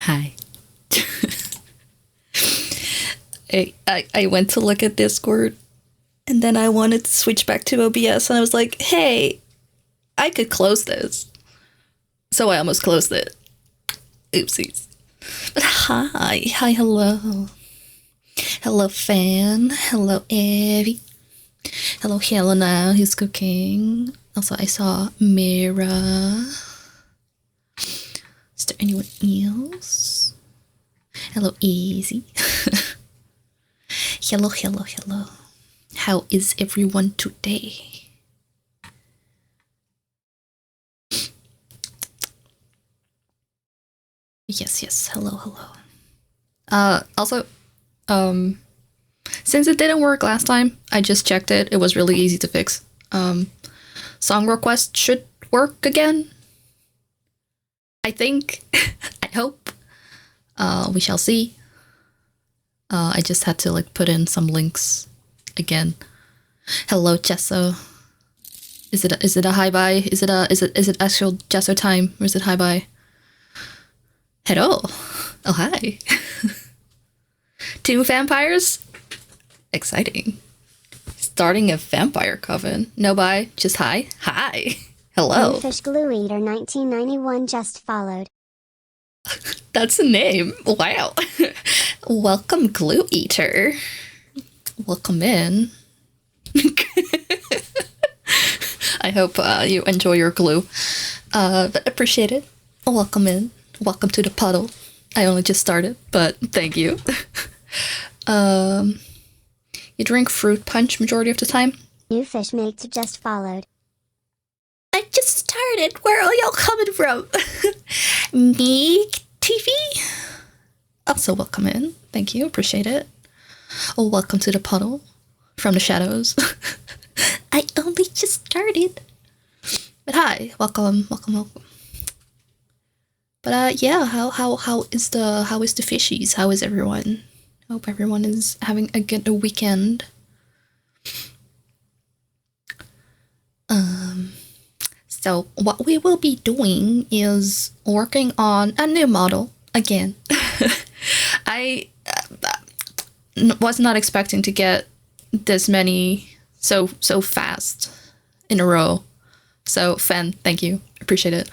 Hi. I went to look at Discord and then I wanted to switch back to OBS and I was like, hey, I could close this. So I almost closed it. Oopsies. But hi, hello. Hello, Fan. Hello, Evie. Hello, Helena, who's cooking. Also, I saw Mira. Is there anyone else? Hello, Easy. Hello. How is everyone today? Yes. Hello. Also, since it didn't work last time, I just checked it. It was really easy to fix. Song request should work again. I think. I hope. We shall see. I just had to put in some links again. Hello, Jesso. Is it a hi bye? Is it actual Jesso time or is it hi bye? Hello. Oh hi. 2 vampires? Exciting. Starting a vampire coven. No bye, just hi. Hi. Hello. Fish Glue Eater 1991 just followed. That's a name. Wow. Welcome, Glue Eater. Welcome in. I hope you enjoy your glue. But appreciate it. Welcome in. Welcome to the puddle. I only just started, but thank you. You drink fruit punch majority of the time? New fish mates just followed. I just started. Where are y'all coming from? Meek TV? Also welcome in. Thank you. Appreciate it. Oh, welcome to the puddle from the shadows. I only just started. But hi, welcome. But yeah, how is the fishies? How is everyone? Hope everyone is having a good weekend. So what we will be doing is working on a new model again. I was not expecting to get this many so fast in a row. So Fen, thank you, appreciate it.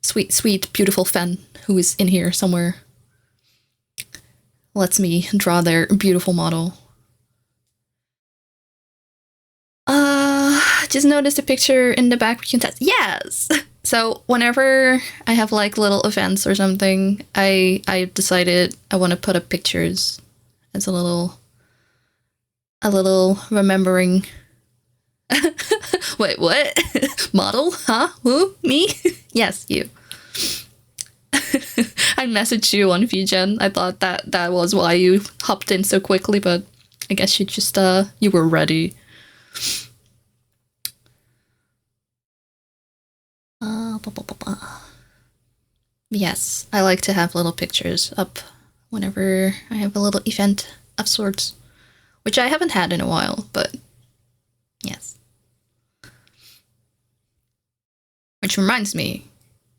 Sweet, beautiful Fen, who is in here somewhere, lets me draw their beautiful model. Just noticed a picture in the back we can test. Yes! So whenever I have little events or something, I decided I want to put up pictures as a little remembering. Wait, what? Model? Huh? Who? Me? Yes, you. I messaged you on VGen. I thought that was why you hopped in so quickly, but I guess you just you were ready. Yes, I like to have little pictures up whenever I have a little event of sorts, which I haven't had in a while, but yes. Which reminds me,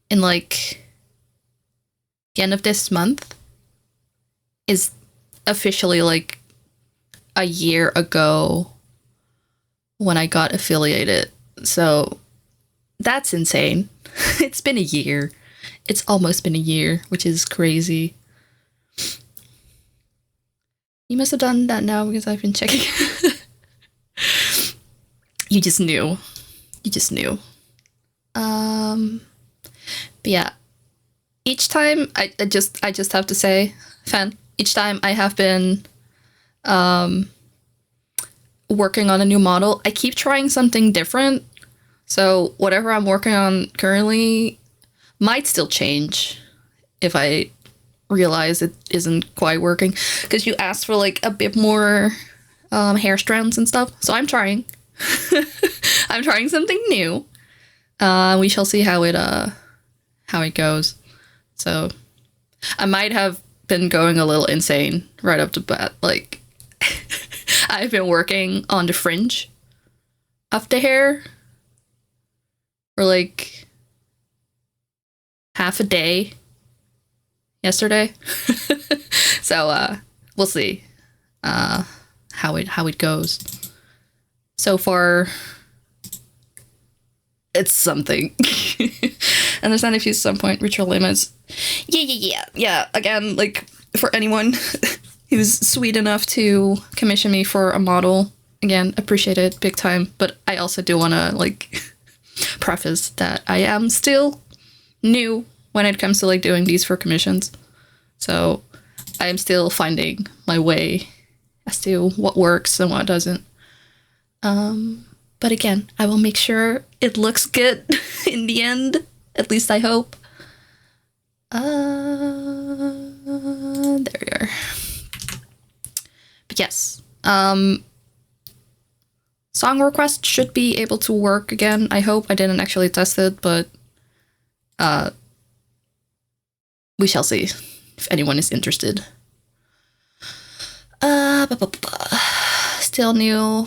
in the end of this month is officially a year ago when I got affiliated. So that's insane. It's been a year. It's almost been a year, which is crazy. You must have done that now because I've been checking. You just knew. But yeah, each time I just have to say, Fan, each time I have been working on a new model, I keep trying something different. So whatever I'm working on currently might still change if I realize it isn't quite working. Because you asked for a bit more hair strands and stuff. So I'm trying. I'm trying something new. We shall see how it goes. So I might have been going a little insane right up the bat. I've been working on the fringe of the hair for half a day yesterday. So we'll see how it goes. So far, it's something. Understand if you some point reach your limits. Yeah. Again, like for anyone who's sweet enough to commission me for a model, again, appreciate it big time. But I also do want to like preface that I am still new when it comes to like doing these for commissions. So I am still finding my way as to what works and what doesn't. But again, I will make sure it looks good in the end. At least I hope. There we are. But yes, song request should be able to work again. I hope. I didn't actually test it, but we shall see if anyone is interested. Still new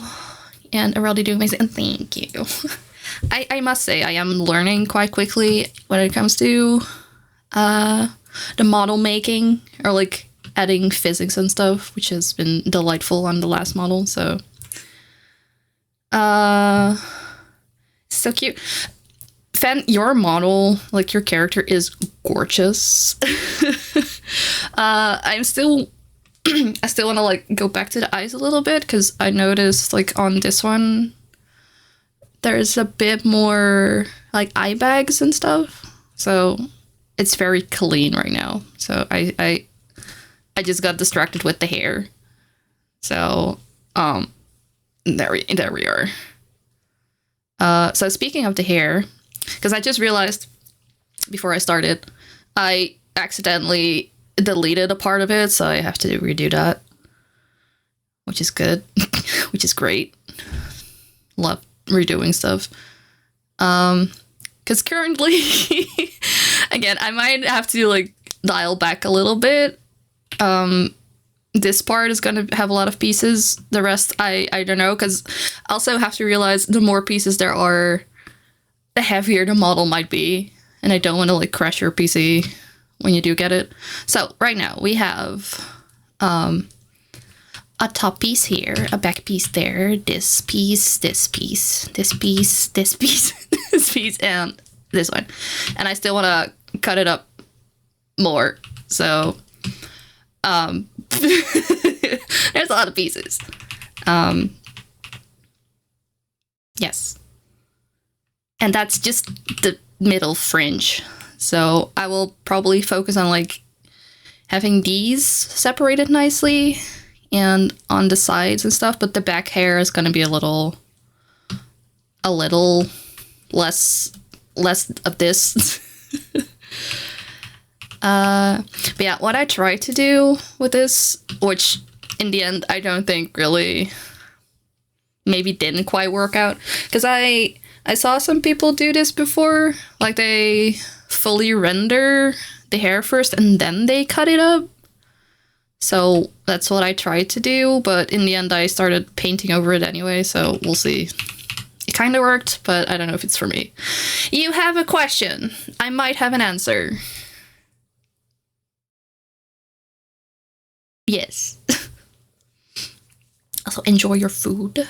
and already doing amazing. And thank you. I must say I am learning quite quickly when it comes to the model making or like adding physics and stuff, which has been delightful on the last model. So so cute. Fen, your model, like your character is gorgeous. I still want to like go back to the eyes a little bit because I noticed like on this one there's a bit more like eye bags and stuff. So it's very clean right now. So I just got distracted with the hair. So there we are. So speaking of the hair, because I just realized before I started, I accidentally deleted a part of it, so I have to redo that, which is good, which is great. Love redoing stuff. Because currently, again, I might have to like dial back a little bit. This part is going to have a lot of pieces. The rest, I don't know, because I also have to realize the more pieces there are, the heavier the model might be. And I don't want to like crash your PC when you do get it. So right now we have a top piece here, a back piece there, this piece, this piece, this piece, this piece, this piece, and this one. And I still want to cut it up more. So there's a lot of pieces. Yes. And that's just the middle fringe. So I will probably focus on like having these separated nicely and on the sides and stuff, but the back hair is going to be a little less of this. But yeah, what I tried to do with this, which in the end I don't think really maybe didn't quite work out, because I saw some people do this before, like they fully render the hair first and then they cut it up. So that's what I tried to do, but in the end I started painting over it anyway, so we'll see. It kind of worked, but I don't know if it's for me. You have a question. I might have an answer. Yes. Also, enjoy your food.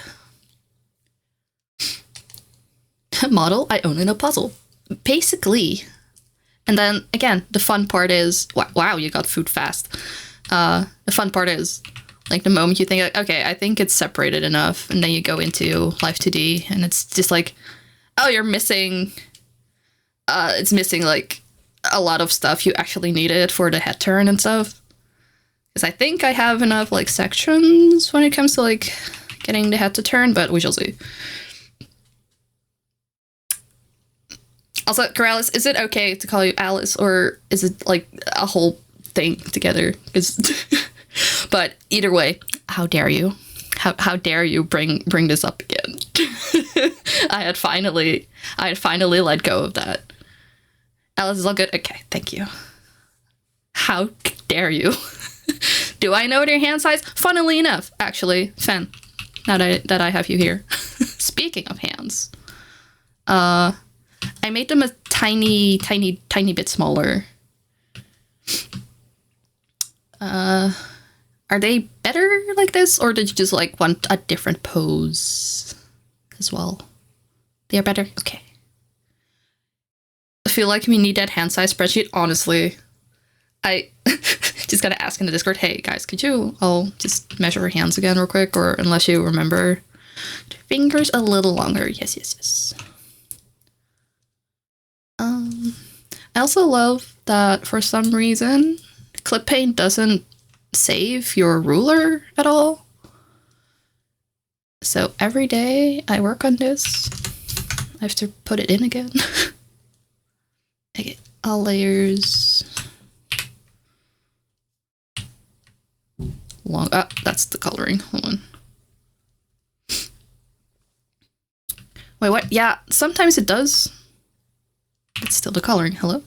Model I own in a puzzle. Basically. And then, again, the fun part is... Wow, you got food fast. The fun part is, like, the moment you think, like, okay, I think it's separated enough, and then you go into Live 2D, and it's just like, oh, you're missing... it's missing, like, a lot of stuff you actually needed for the head turn and stuff. Because I think I have enough, like, sections when it comes to, like, getting the head to turn, but we shall see. Also, Corrales, is it okay to call you Alice, or is it, like, a whole thing together? But either way, how dare you? How dare you bring this up again? I had finally let go of that. Alice is all good? Okay, thank you. How dare you? Do I know their hand size? Funnily enough, actually, Fen, now that I have you here. Speaking of hands, I made them a tiny bit smaller. Are they better like this, or did you just like want a different pose as well? They are better? Okay. I feel like we need that hand size spreadsheet, honestly. I just gotta ask in the Discord, hey guys, could you all just measure your hands again real quick, or unless you remember, fingers a little longer. Yes, yes, yes. I also love that for some reason, clip paint doesn't save your ruler at all. So every day I work on this, I have to put it in again. Okay, all layers. Long. Ah, that's the coloring. Hold on. Wait, what? Yeah, sometimes it does. It's still the coloring. Hello?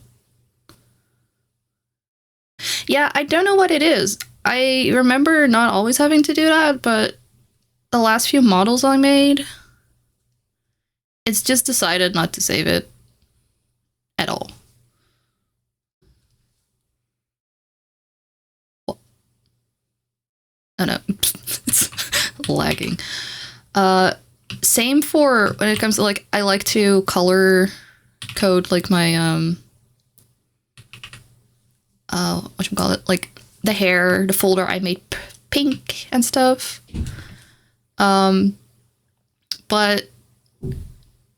Yeah, I don't know what it is. I remember not always having to do that, but the last few models I made, it's just decided not to save it at all. Oh no, it's lagging. Same for when it comes to like, I like to color code like my whatchamacallit, like the hair, the folder I made pink and stuff. But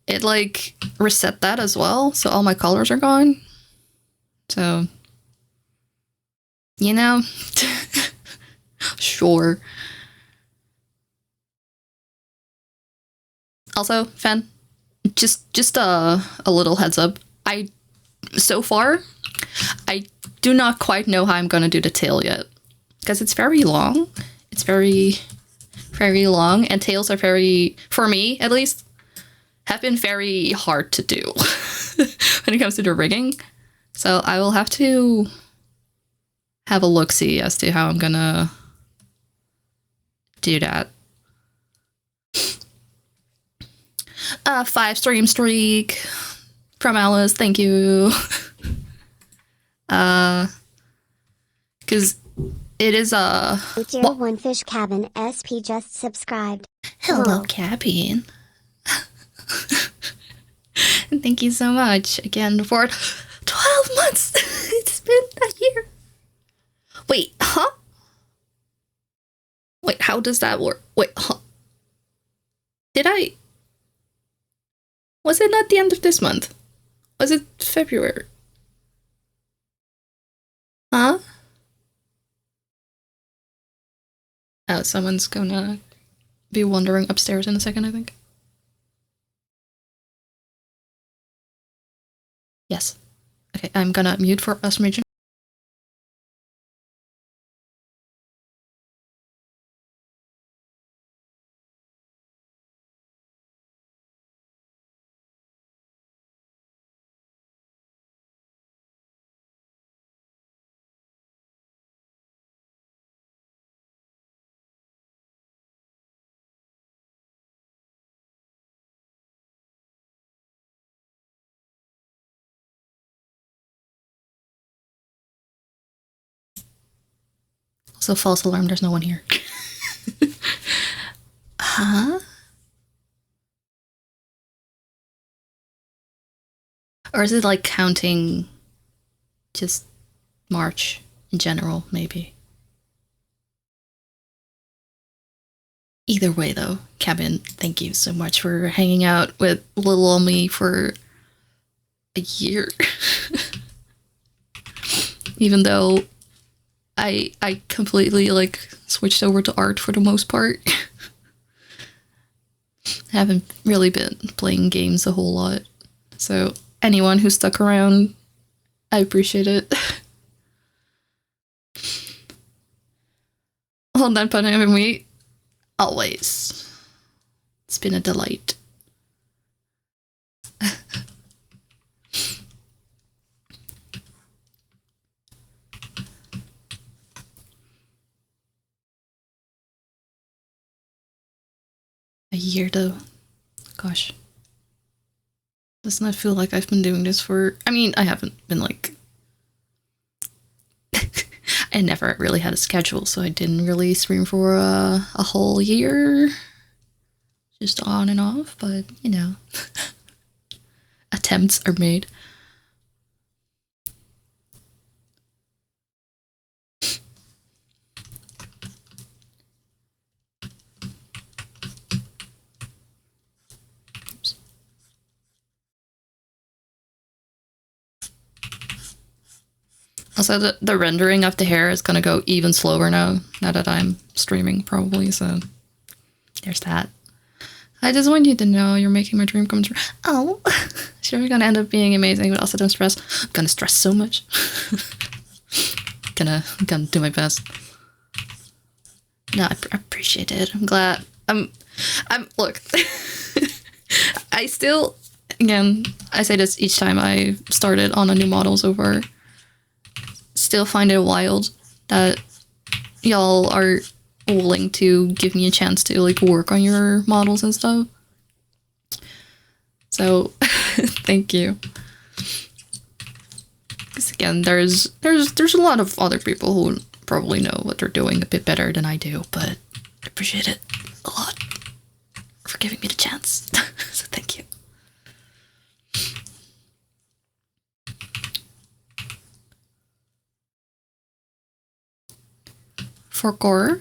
it like reset that as well, so all my colors are gone. So, you know, sure. Also, Fen, just a little heads up. So far, I do not quite know how I'm gonna do the tail yet, because it's very long. It's very, very long, and tails are very, for me at least, have been very hard to do when it comes to the rigging. So I will have to have a look-see as to how I'm gonna do that. 5 stream streak from Alice, thank you. Because it is a... One Fish Cabin SP just subscribed. Hello, Cabin. Thank you so much again for 12 months. It's been a year. Wait, huh? Wait, how does that work? Wait, huh? Did I... Was it not the end of this month? Was it February? Huh? Oh, someone's gonna be wandering upstairs in a second, I think. Yes. Okay, I'm gonna mute for us region. Also, false alarm, there's no one here. Huh? Or is it like counting just March in general, maybe? Either way, though, Cabin, thank you so much for hanging out with little old me for a year. Even though I completely like switched over to art for the most part. I haven't really been playing games a whole lot. So anyone who stuck around, I appreciate it. Hold on, fun having me. Always. It's been a delight. A year though. Gosh. Doesn't that feel like I've been doing this for... I mean, I haven't been like... I I never really had a schedule, so I didn't really stream for a whole year. Just on and off, but you know, attempts are made. Oops. Also, the rendering of the hair is gonna go even slower now that I'm streaming, probably, so there's that. I just want you to know you're making my dream come true. Oh, sure, we're gonna end up being amazing, but also don't stress. I'm gonna stress so much. gonna do my best. No, I appreciate it. I'm glad. I'm look. I still, again, I say this each time I started on a new model so far. Still find it wild that y'all are willing to give me a chance to like work on your models and stuff. So thank you. Because again, there's a lot of other people who probably know what they're doing a bit better than I do, but I appreciate it a lot for giving me the chance. So thank you. For gore,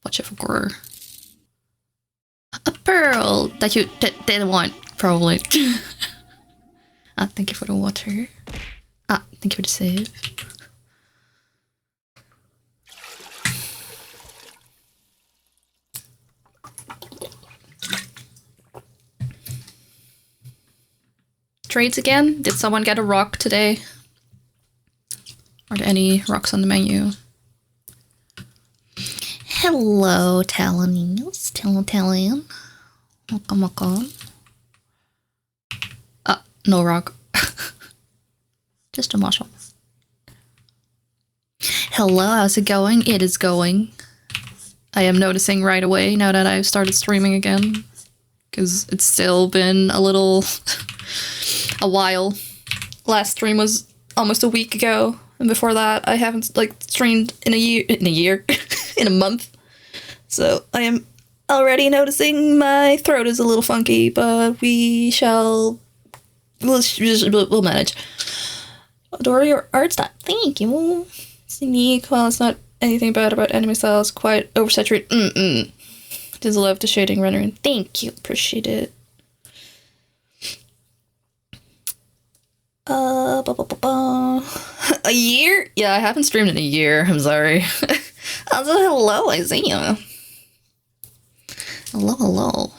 watch it for gore. A pearl that you didn't want, probably. Thank you for the water. Thank you for the save. Trades again? Did someone get a rock today? Are there any rocks on the menu? Hello, Talonians. Talon. Welcome. No rock. Just a mushroom. Hello, how's it going? It is going. I am noticing right away now that I've started streaming again. Because it's still been a while. Last stream was almost a week ago. And before that, I haven't like streamed in a year, in a month. So I am already noticing my throat is a little funky, but we'll manage. Adore your art style. Thank you. It's unique. Well, it's not anything bad about anime style. It's quite oversaturated. Just love the shading rendering. Thank you. Appreciate it. A year? Yeah, I haven't streamed in a year. I'm sorry. Also, hello, Isaiah. Hello.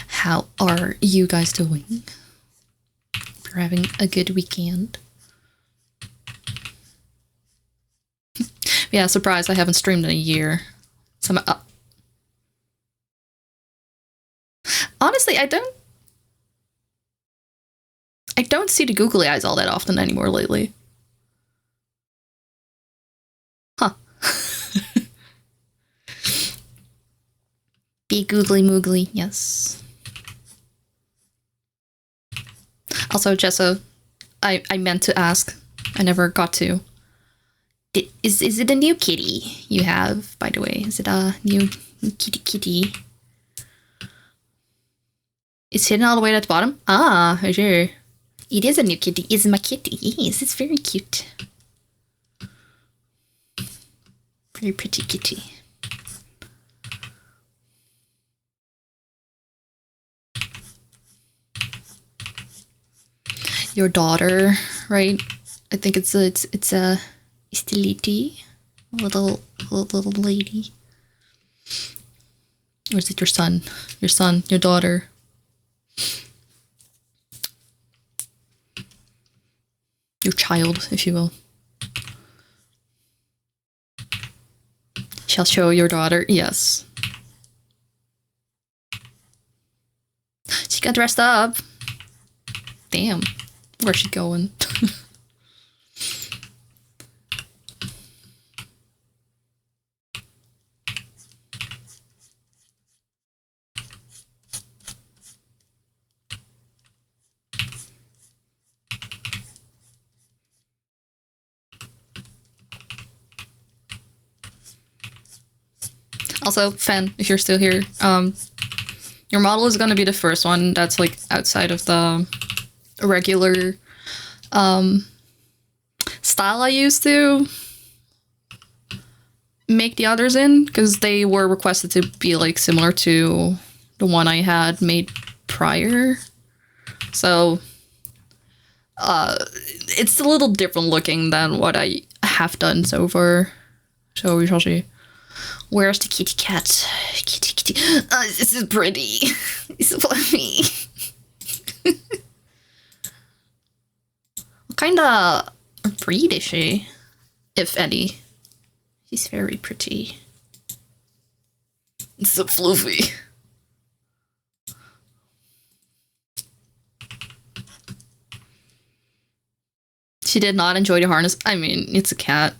How are you guys doing? Hope you're having a good weekend. Yeah, surprised I haven't streamed in a year. Honestly, I don't see the googly eyes all that often anymore lately. Huh. Be googly moogly, yes. Also, Jessa, I meant to ask. I never got to. Is it a new kitty you have, by the way? Is it a new kitty? It's hidden all the way at the bottom? Ah, sure. It is a new kitty. It's my kitty. Yes, it's very cute. Very pretty kitty. Your daughter, right? I think it's a Stiliti, little lady. Or is it your son? Your daughter. Your child, if you will. Shall show your daughter? Yes. She got dressed up. Damn. Where's she going? Also, Fen, if you're still here, your model is gonna be the first one that's like outside of the regular style I used to make the others in, because they were requested to be like similar to the one I had made prior. So it's a little different looking than what I have done so far. So we shall see. Where's the kitty cat? Kitty, kitty. This is pretty. It's fluffy. What kind of breed is she? If any. She's very pretty. It's so fluffy. She did not enjoy the harness. I mean, it's a cat.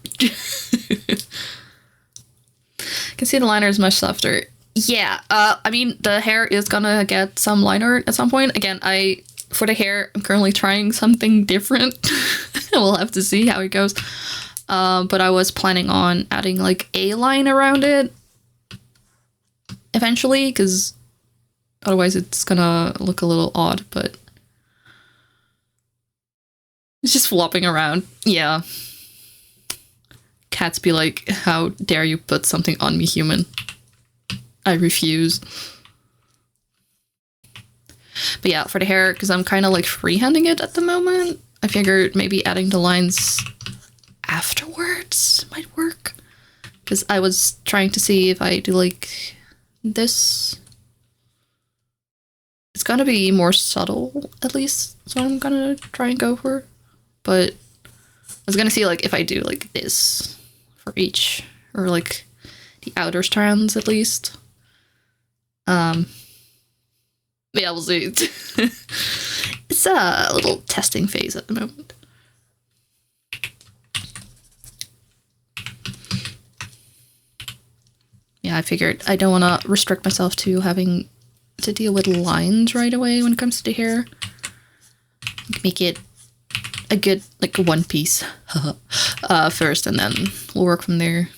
Can see the liner is much softer. Yeah, I mean, the hair is gonna get some liner at some point. Again, for the hair, I'm currently trying something different. We'll have to see how it goes. But I was planning on adding like a line around it eventually, because otherwise it's gonna look a little odd, but it's just flopping around. Yeah. Cats be like, how dare you put something on me, human? I refuse. But yeah, for the hair, because I'm kind of like freehanding it at the moment, I figured maybe adding the lines afterwards might work. Because I was trying to see if I do like this. It's gonna be more subtle, at least. So I'm gonna try and go for. But I was gonna see like if I do like this for each, or like the outer strands at least. But yeah, we'll see. It's a little testing phase at the moment. Yeah, I figured I don't want to restrict myself to having to deal with lines right away when it comes to the hair. Make it a good, like, one piece first, and then we'll work from there.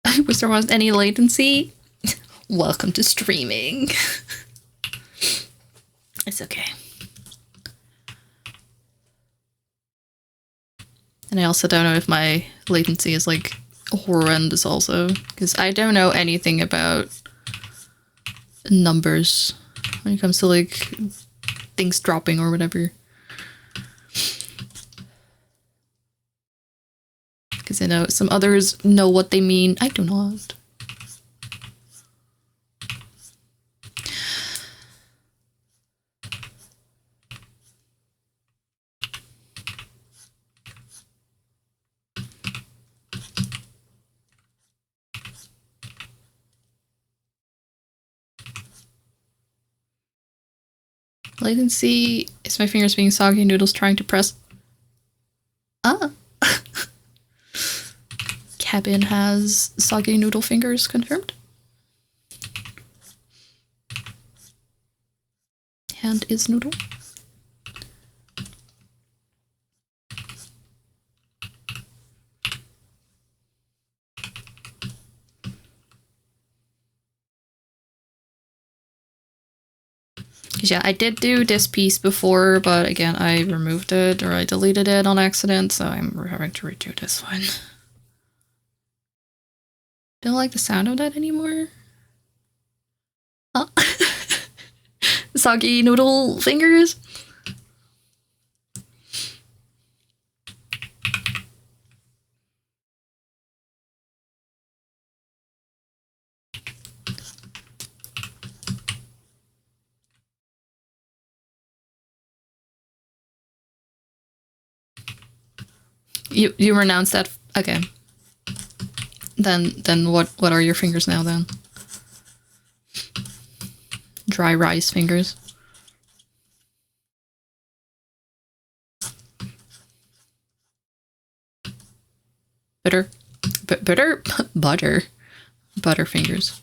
I wish there wasn't any latency. Welcome to streaming. It's okay. And I also don't know if my latency is like horrendous also, because I don't know anything about numbers when it comes to like things dropping or whatever. Because I know some others know what they mean. I do not. Latency is my fingers being soggy noodles trying to press. Ah. Cabin has soggy noodle fingers confirmed. Hand is noodle. Yeah, I did do this piece before, but again, I removed it or I deleted it on accident, so I'm having to redo this one. Don't like the sound of that anymore. Oh. Soggy noodle fingers. You renounce that? Okay. Then what are your fingers now then? Dry rice fingers. Butter. Butter. Butterfingers.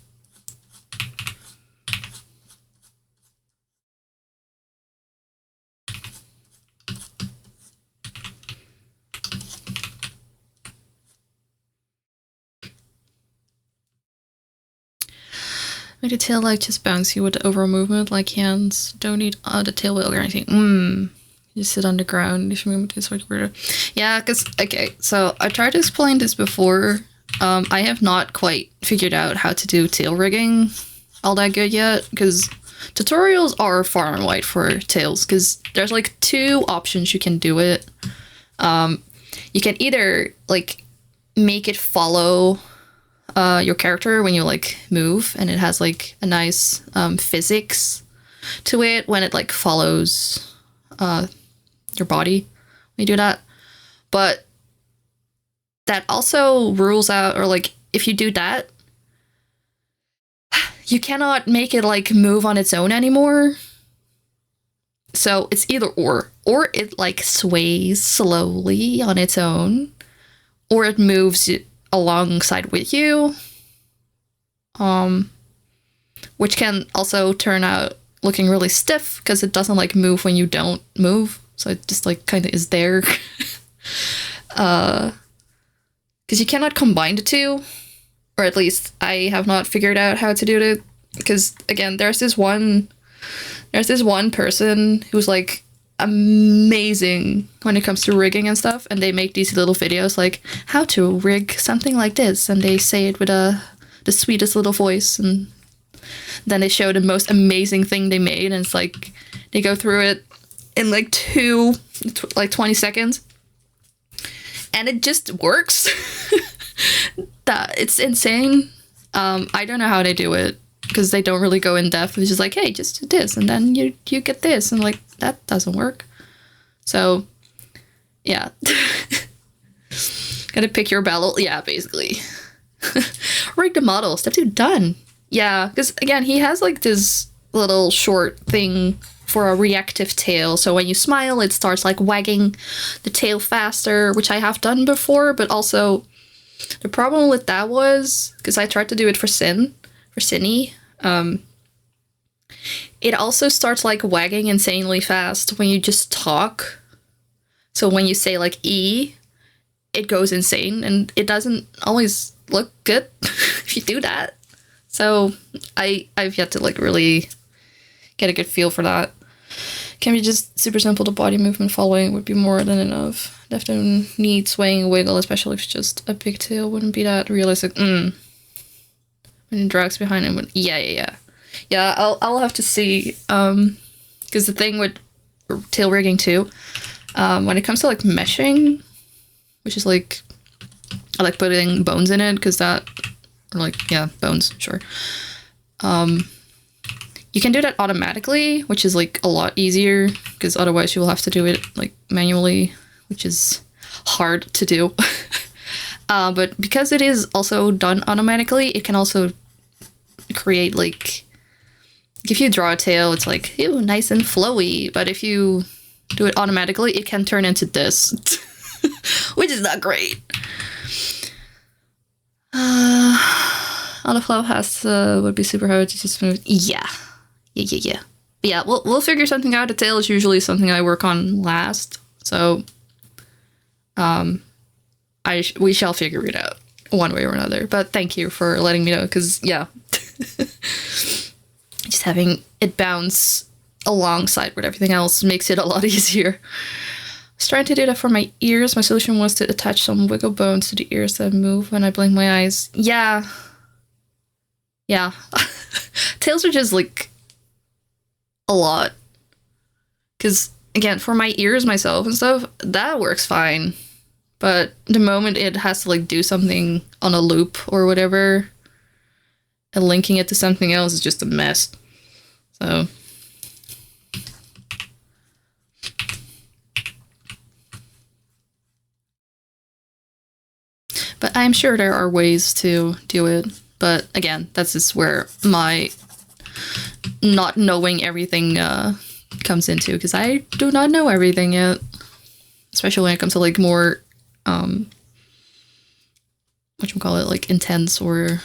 Make the tail like just bouncy with the overall movement, like hands. Don't need the tail wheel or anything. You sit on the ground. You should move this sort of weirder. Yeah, because, okay, so I tried to explain this before. I have not quite figured out how to do tail rigging all that good yet, because tutorials are far and wide for tails, because there's like 2 options you can do it. You can either like make it follow your character when you like move, and it has like a nice physics to it when it like follows your body when you do that. But that also rules out, or like if you do that, you cannot make it like move on its own anymore. So it's either or it like sways slowly on its own, or it moves alongside with you, which can also turn out looking really stiff because it doesn't like move when you don't move, so it just like kind of is there. Because you cannot combine the 2, or at least I have not figured out how to do it. Because again, there's this one person who's like amazing when it comes to rigging and stuff, and they make these little videos like how to rig something like this, and they say it with the sweetest little voice, and then they show the most amazing thing they made, and it's like they go through it in like 20 seconds, and it just works. That it's insane. I don't know how they do it, because they don't really go in depth. It's just like, hey, just do this, and then you get this, and like that doesn't work. So yeah. Gotta pick your battle. Yeah, basically. Rig the model. Step 2 done. Yeah, because again, he has like this little short thing for a reactive tail. So when you smile, it starts like wagging the tail faster, which I have done before, but also the problem with that was, because I tried to do it for Cinny, it also starts like wagging insanely fast when you just talk. So when you say like E, it goes insane, and it doesn't always look good if you do that. So I've yet to like really get a good feel for that. Can be just super simple. The body movement following would be more than enough. Definitely need swaying wiggle, especially if it's just a big tail. Wouldn't be that realistic. When it drags behind him. Yeah. I'll have to see. Because the thing with tail rigging too, when it comes to like meshing, which is like, I like putting bones in it, because that, or like, yeah, bones, sure. You can do that automatically, which is like a lot easier, because otherwise you will have to do it like manually, which is hard to do. But because it is also done automatically, it can also create like, if you draw a tail, it's like, ew, nice and flowy. But if you do it automatically, it can turn into this, which is not great. Autoflow has would be super hard to just smooth. Yeah. Yeah, we'll figure something out. The tail is usually something I work on last, so we shall figure it out one way or another. But thank you for letting me know, because yeah, just having it bounce alongside with everything else makes it a lot easier. I was trying to do that for my ears. My solution was to attach some wiggle bones to the ears that move when I blink my eyes. Yeah. Tails are just like a lot, because again, for my ears myself and stuff, that works fine, but the moment it has to like do something on a loop or whatever, and linking it to something else is just a mess. So but I'm sure there are ways to do it, but again, that's just where my not knowing everything comes into, because I do not know everything yet, especially when it comes to like more whatchamacallit, like intense or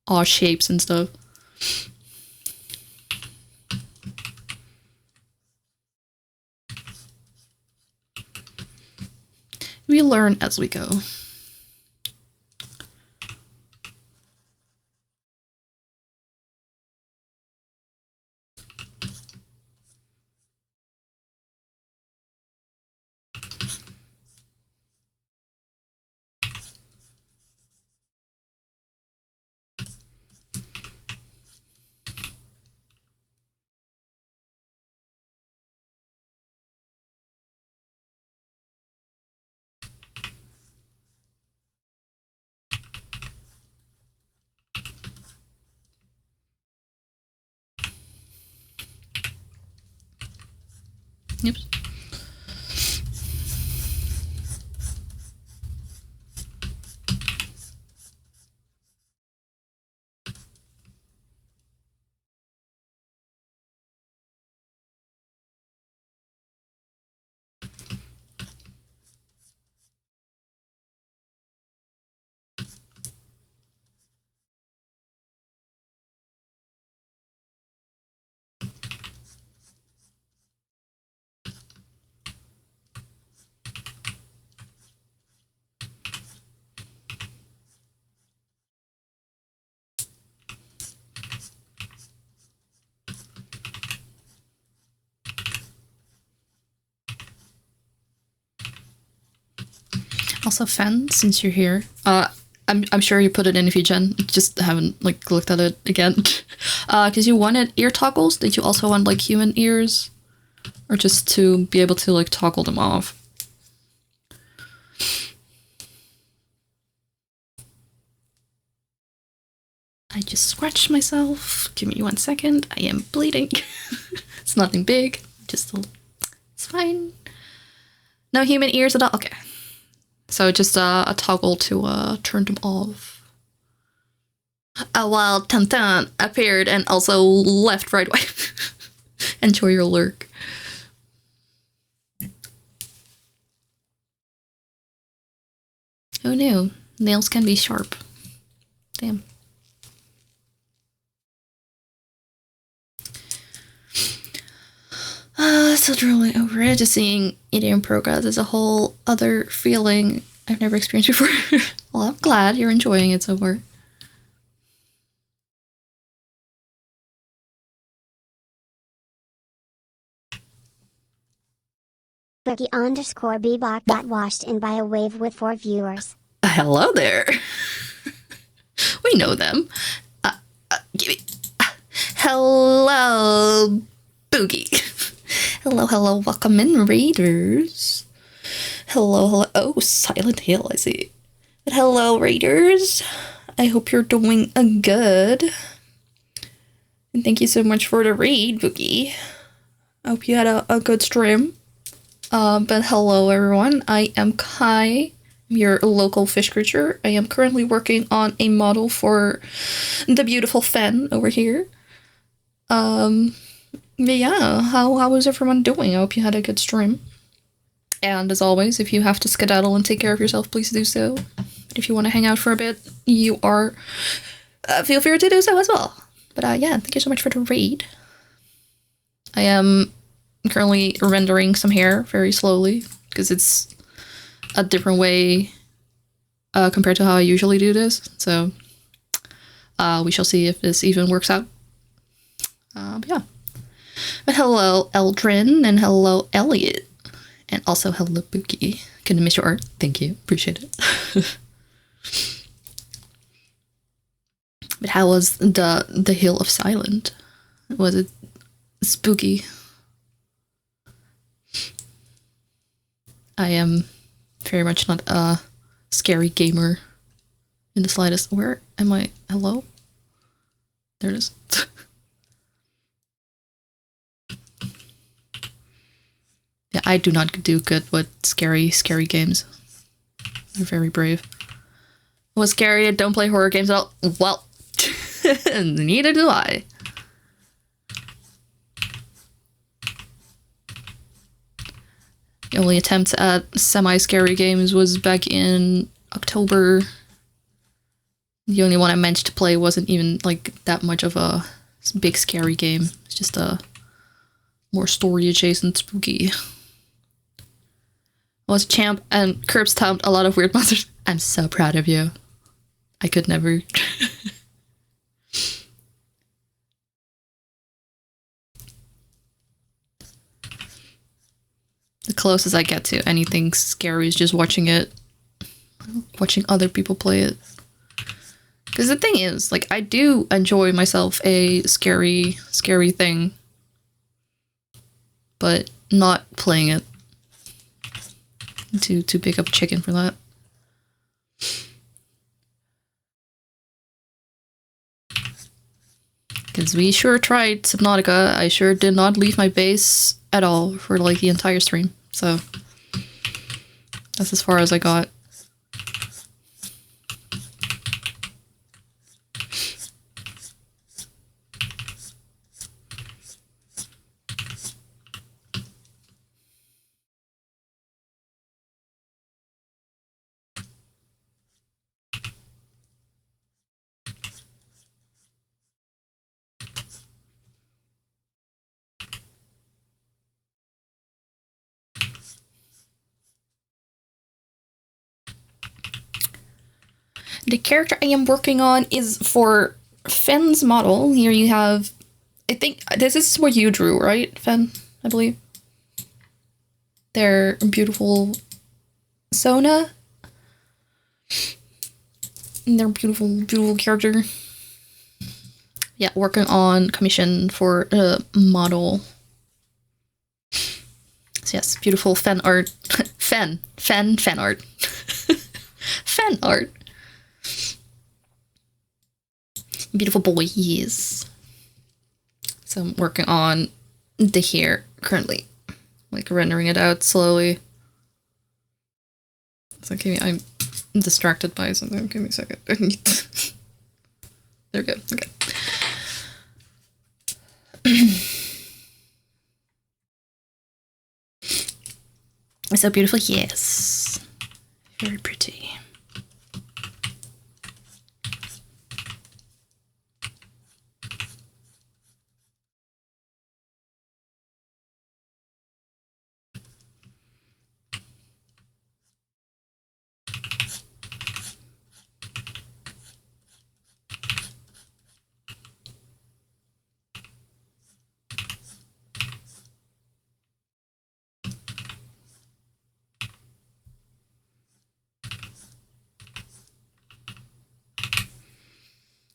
odd shapes and stuff. We learn as we go. Yep. Also, Fen, since you're here, I'm sure you put it in if you gen. Just haven't like looked at it again. Because you wanted ear toggles. Did you also want like human ears, or just to be able to like toggle them off? I just scratched myself. Give me 1 second. I am bleeding. It's nothing big. Just it's fine. No human ears at all. Okay. So just a toggle to turn them off. While Tantan appeared and also left right away. Enjoy your lurk. Oh no, nails can be sharp. Damn. Still drooling over it. Just seeing it in progress is a whole other feeling I've never experienced before. Well, I'm glad you're enjoying it so far. Boogie_Bebop got washed in by a wave with 4 viewers. Hello there. We know them. Give me. Hello, Boogie. Hello, welcome in, Raiders. Hello. Oh, Silent Hill, I see. But hello, Raiders. I hope you're doing good. And thank you so much for the raid, Boogie. I hope you had a good stream. But hello, everyone. I am Kai, your local fish creature. I am currently working on a model for the beautiful Fen over here. Yeah, how is everyone doing? I hope you had a good stream. And as always, if you have to skedaddle and take care of yourself, please do so. But if you want to hang out for a bit, you are feel free to do so as well. But yeah, thank you so much for the raid. I am currently rendering some hair very slowly because it's a different way compared to how I usually do this. So we shall see if this even works out. Yeah. But hello, Eldrin, and hello, Elliot. And also hello, Boogie. Couldn't miss your art. Thank you. Appreciate it. But how was the Hill of Silent? Was it spooky? I am very much not a scary gamer in the slightest. Where am I? Hello? There it is. Yeah, I do not do good with scary games. They're very brave. What's scary? I don't play horror games at all. Well, neither do I. The only attempt at semi-scary games was back in October. The only one I managed to play wasn't even like that much of a big scary game. It's just a more story adjacent spooky. I was a champ and curb stomped a lot of weird monsters. I'm so proud of you. I could never. The closest I get to anything scary is just watching it. Watching other people play it. Because the thing is, like, I do enjoy myself a scary thing. But not playing it. Too big of a chicken for that. Because we sure tried Subnautica. I sure did not leave my base at all for like the entire stream. So that's as far as I got. The character I am working on is for Fenn's model. Here you have, I think, this is what you drew, right, Fen? I believe. Their beautiful Sona. And their beautiful character. Yeah, working on commission for a model. So yes, beautiful Fen art. Fen art. Fen art. Beautiful boys. So I'm working on the hair currently. Like rendering it out slowly. So I'm distracted by something. Give me a second. There we go. Okay. It's so beautiful. Yes. Very pretty.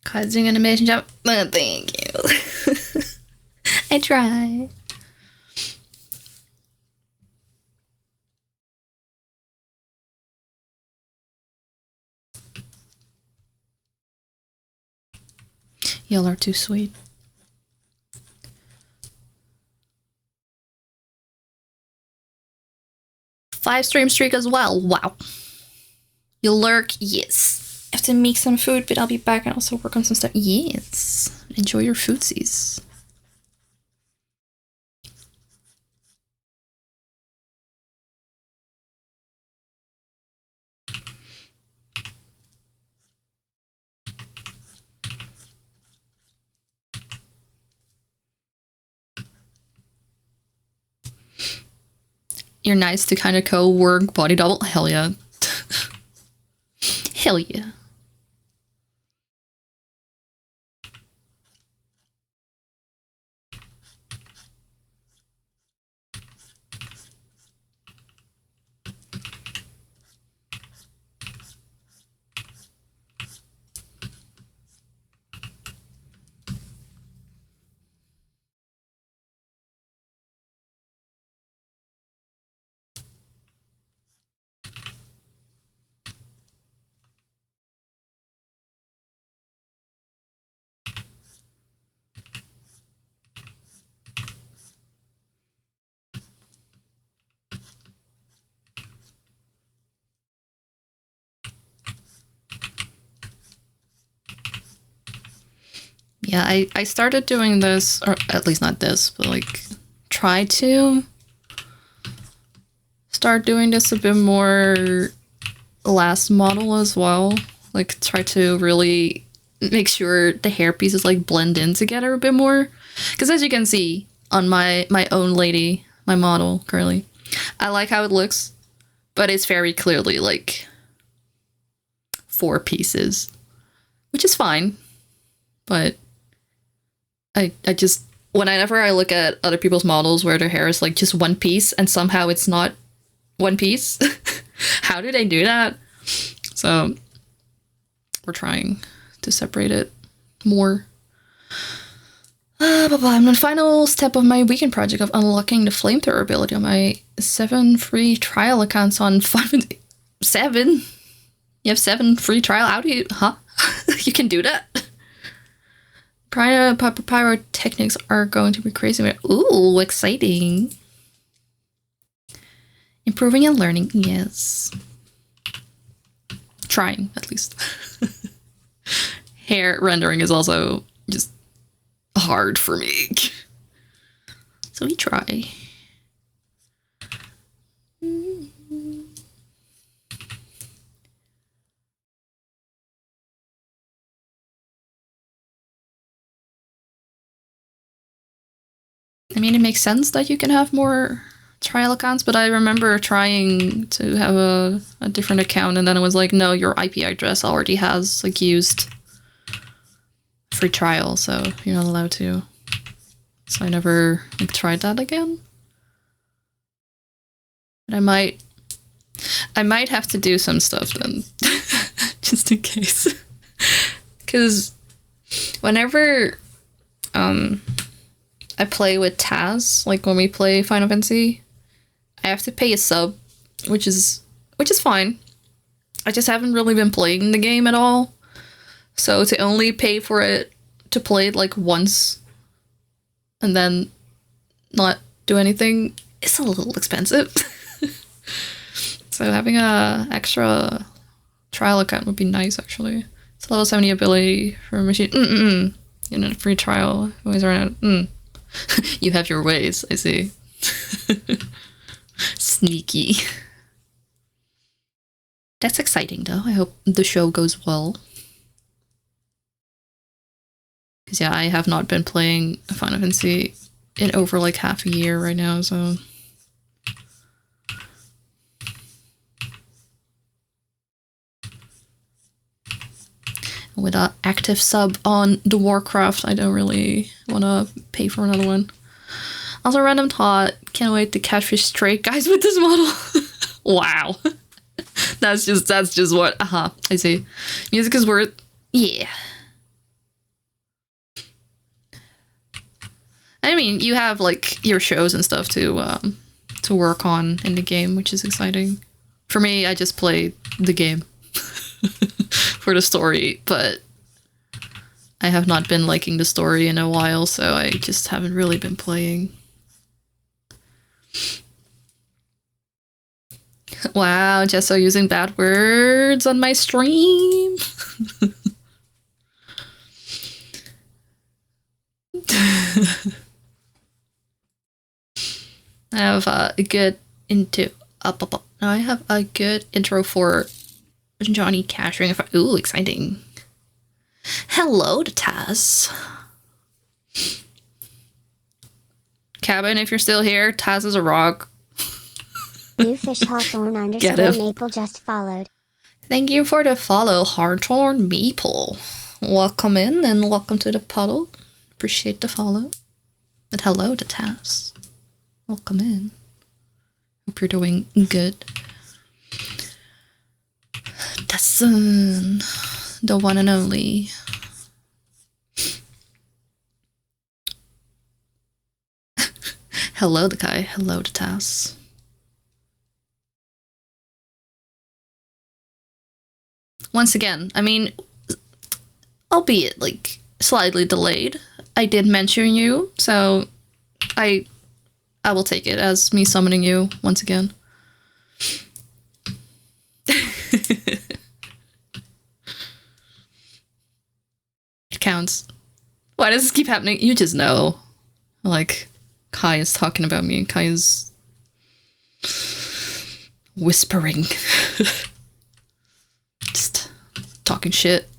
Kai's doing an amazing job. Oh, thank you. I try. Y'all are too sweet. Five stream streak as well. Wow. You lurk? Yes. I have to make some food, but I'll be back and also work on some stuff. Yes. Enjoy your foodsies. You're nice to kind of co-work body double. Hell yeah. Hell yeah. Yeah, I started doing this, or at least not this, but like try to start doing this a bit more last model as well. Like try to really make sure the hair pieces like blend in together a bit more. Because as you can see on my own lady, my model currently, I like how it looks, but it's very clearly like 4 pieces, which is fine. But I just, whenever I look at other people's models where their hair is like just 1 piece and somehow it's not 1 piece, how do they do that? So we're trying to separate it more. I'm on the final step of my weekend project of unlocking the flamethrower ability on my 7 free trial accounts on Fun. 7? You have 7 free trial? How do you, huh? You can do that? Pyrotechnics are going to be crazy. Ooh, exciting. Improving and learning, yes. Trying, at least. Hair rendering is also just hard for me. So we try. I mean, it makes sense that you can have more trial accounts, but I remember trying to have a different account and then it was like, no, your IP address already has like used free trial, so you're not allowed to. So I never like tried that again. But I might have to do some stuff then, just in case. Because whenever I play with Taz, like when we play Final Fantasy, I have to pay a sub, which is fine. I just haven't really been playing the game at all. So to only pay for it to play it like once and then not do anything is a little expensive. So having a extra trial account would be nice, actually. It's level 70 ability for a machine. You know, free trial. Always run out. You have your ways, I see. Sneaky. That's exciting, though. I hope the show goes well. Because, yeah, I have not been playing Final Fantasy in over, like, half a year right now, so... With an active sub on the Warcraft, I don't really want to pay for another one. Also, random thought, can't wait to catfish straight guys with this model. Wow. That's just what, I see. Music is worth, yeah. I mean, you have, like, your shows and stuff to work on in the game, which is exciting. For me, I just play the game. For the story, but I have not been liking the story in a while, so I just haven't really been playing. Wow, Jesso using bad words on my stream. I have a good I have a good intro for Johnny Cash Ring of Fire. Ooh, exciting. Hello to Taz. Cabin, if you're still here, Taz is a rock. New fish Hawthorne underscore Maple just followed. Thank you for the follow, Hawthorne Maple. Welcome in and welcome to the puddle. Appreciate the follow. And hello to Taz. Welcome in. Hope you're doing good. The one and only. Hello to Kai. Hello to Taz. Once again, I mean, albeit like slightly delayed, I did mention you, so I will take it as me summoning you once again. It counts. Why does this keep happening? You just know. Like, Kai is talking about me and Kai is whispering. talking shit.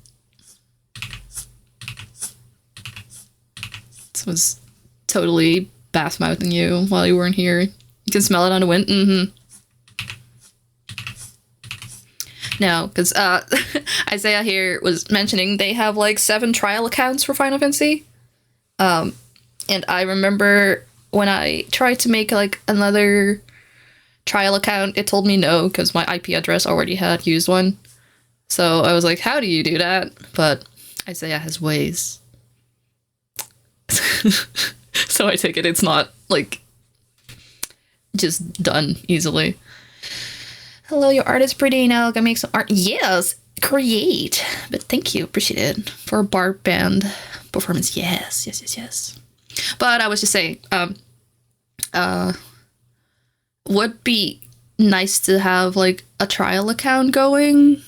This was totally bath-mouthing you while you weren't here. You can smell it on the wind. Mm-hmm. No, because Isaiah here was mentioning they have like 7 trial accounts for Final Fantasy. And I remember when I tried to make like another trial account, it told me no because my IP address already had used one. So I was like, how do you do that? But Isaiah has ways. So I take it it's not like just done easily. Hello, your art is pretty. Now I can make some art. Yes, create. But thank you, appreciate it. For a bar band performance. Yes. But I was just saying, would be nice to have like a trial account going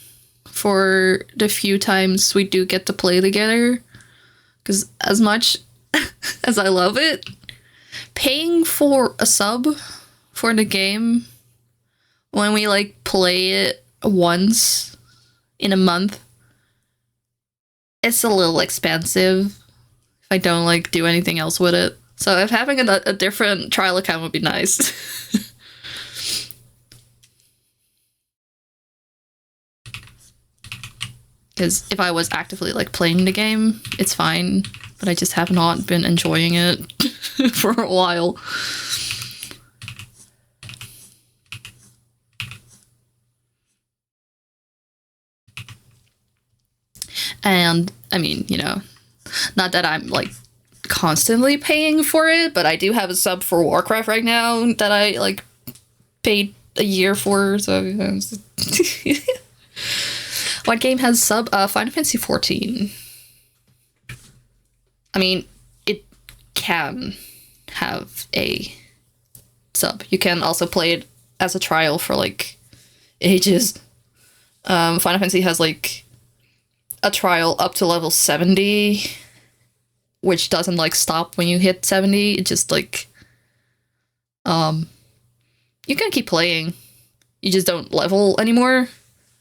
for the few times we do get to play together. Because as much as I love it, paying for a sub for the game when we like play it once in a month, it's a little expensive if I don't like do anything else with it. So if having a different trial account would be nice. Because if I was actively like playing the game, it's fine, but I just have not been enjoying it for a while. And I mean, you know, not that I'm like constantly paying for it, but I do have a sub for Warcraft right now that I like paid a year for. So what game has sub? Final Fantasy 14. I mean, it can have a sub. You can also play it as a trial for like ages. Final Fantasy has like a trial up to level 70, which doesn't like stop when you hit 70. It just like you can keep playing. You just don't level anymore.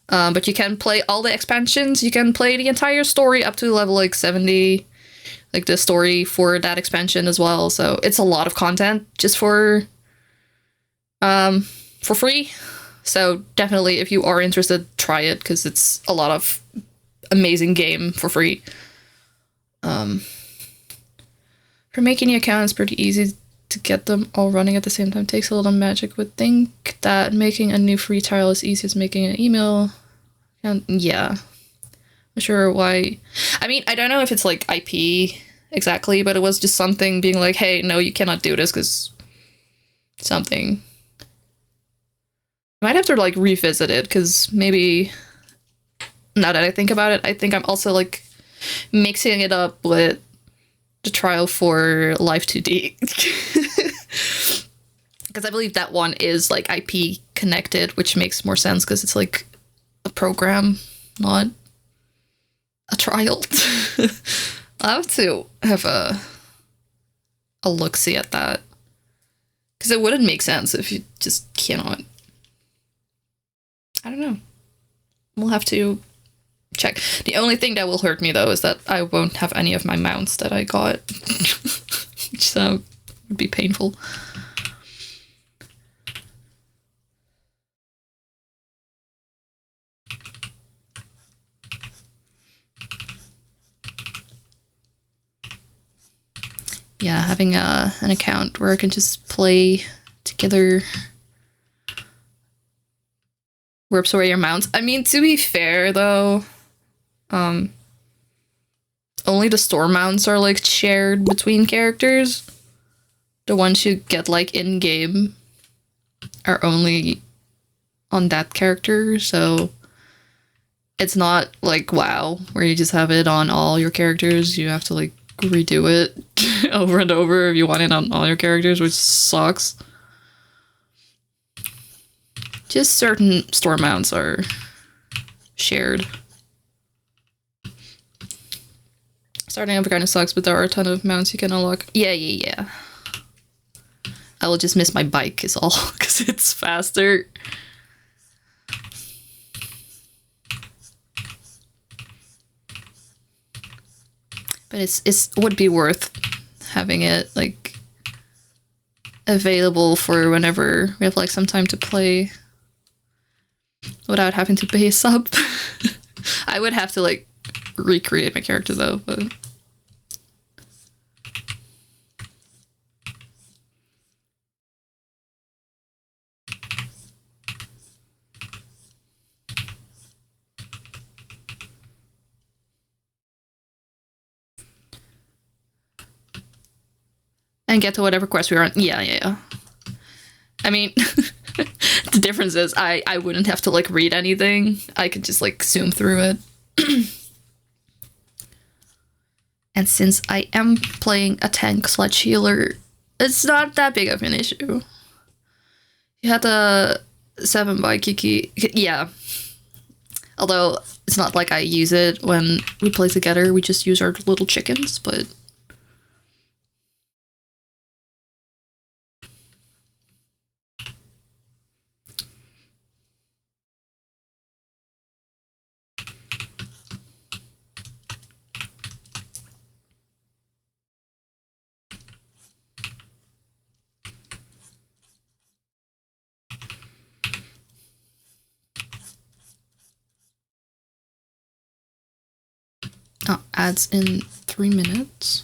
But you can play all the expansions. You can play the entire story up to level like 70, like the story for that expansion as well. So it's a lot of content just for free. So definitely, if you are interested, try it because it's a lot of amazing game for free. For making the accounts pretty easy to get them all running at the same time. Takes a little magic. Would think that making a new free trial is easy as making an email. And yeah, I'm sure why. I mean, I don't know if it's like IP exactly, but it was just something being like, hey, no, you cannot do this because something. I might have to like revisit it because maybe now that I think about it, I think I'm also like mixing it up with the trial for Live 2D. Because I believe that one is like IP connected, which makes more sense because it's like a program, not a trial. I'll have to have a look-see at that. Because it wouldn't make sense if you just cannot. I don't know. We'll have to check. The only thing that will hurt me though is that I won't have any of my mounts that I got. Which would be painful. Yeah, having an account where I can just play together rips away your mounts. I mean, to be fair though, only the store mounts are like shared between characters. The ones you get like in game are only on that character, so it's not like WoW where you just have it on all your characters. You have to like redo it over and over if you want it on all your characters, which sucks. Just certain store mounts are shared. Starting up kind of sucks, but there are a ton of mounts you can unlock. Yeah. I will just miss my bike is all, because it's faster. But it would be worth having it like available for whenever we have like some time to play without having to pay a sub. I would have to like recreate my character though, but and get to whatever quest we're on. Yeah. I mean, the difference is I wouldn't have to like read anything. I could just like zoom through it. And since I am playing a tank / healer, it's not that big of an issue. You had a 7 by Kiki. Yeah. Although it's not like I use it when we play together. We just use our little chickens, but ads in 3 minutes.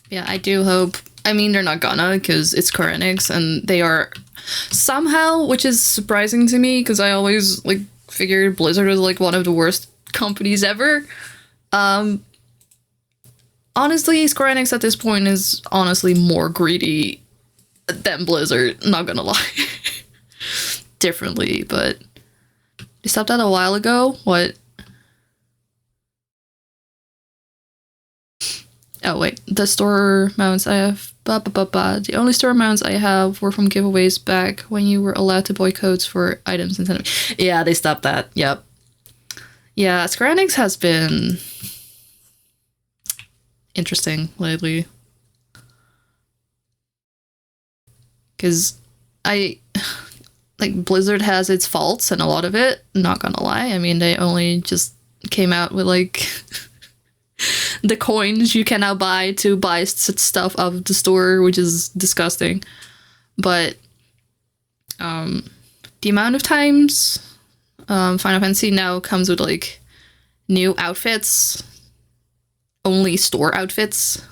Yeah, I do hope. I mean, they're not gonna, because it's Square Enix, and they are somehow, which is surprising to me, because I always like figured Blizzard was like one of the worst companies ever. Honestly, Square Enix at this point is honestly more greedy than Blizzard. Not gonna lie, differently, but they stopped that a while ago. What? Oh wait, the store mounts I have, the only store mounts I have were from giveaways back when you were allowed to buy codes for items and yeah, they stopped that. Yep. Yeah, Square Enix has been interesting lately. Because like Blizzard has its faults and a lot of it, not gonna lie. I mean, they only just came out with like the coins you can now buy to buy stuff out of the store, which is disgusting. But the amount of times Final Fantasy now comes with like new outfits, only store outfits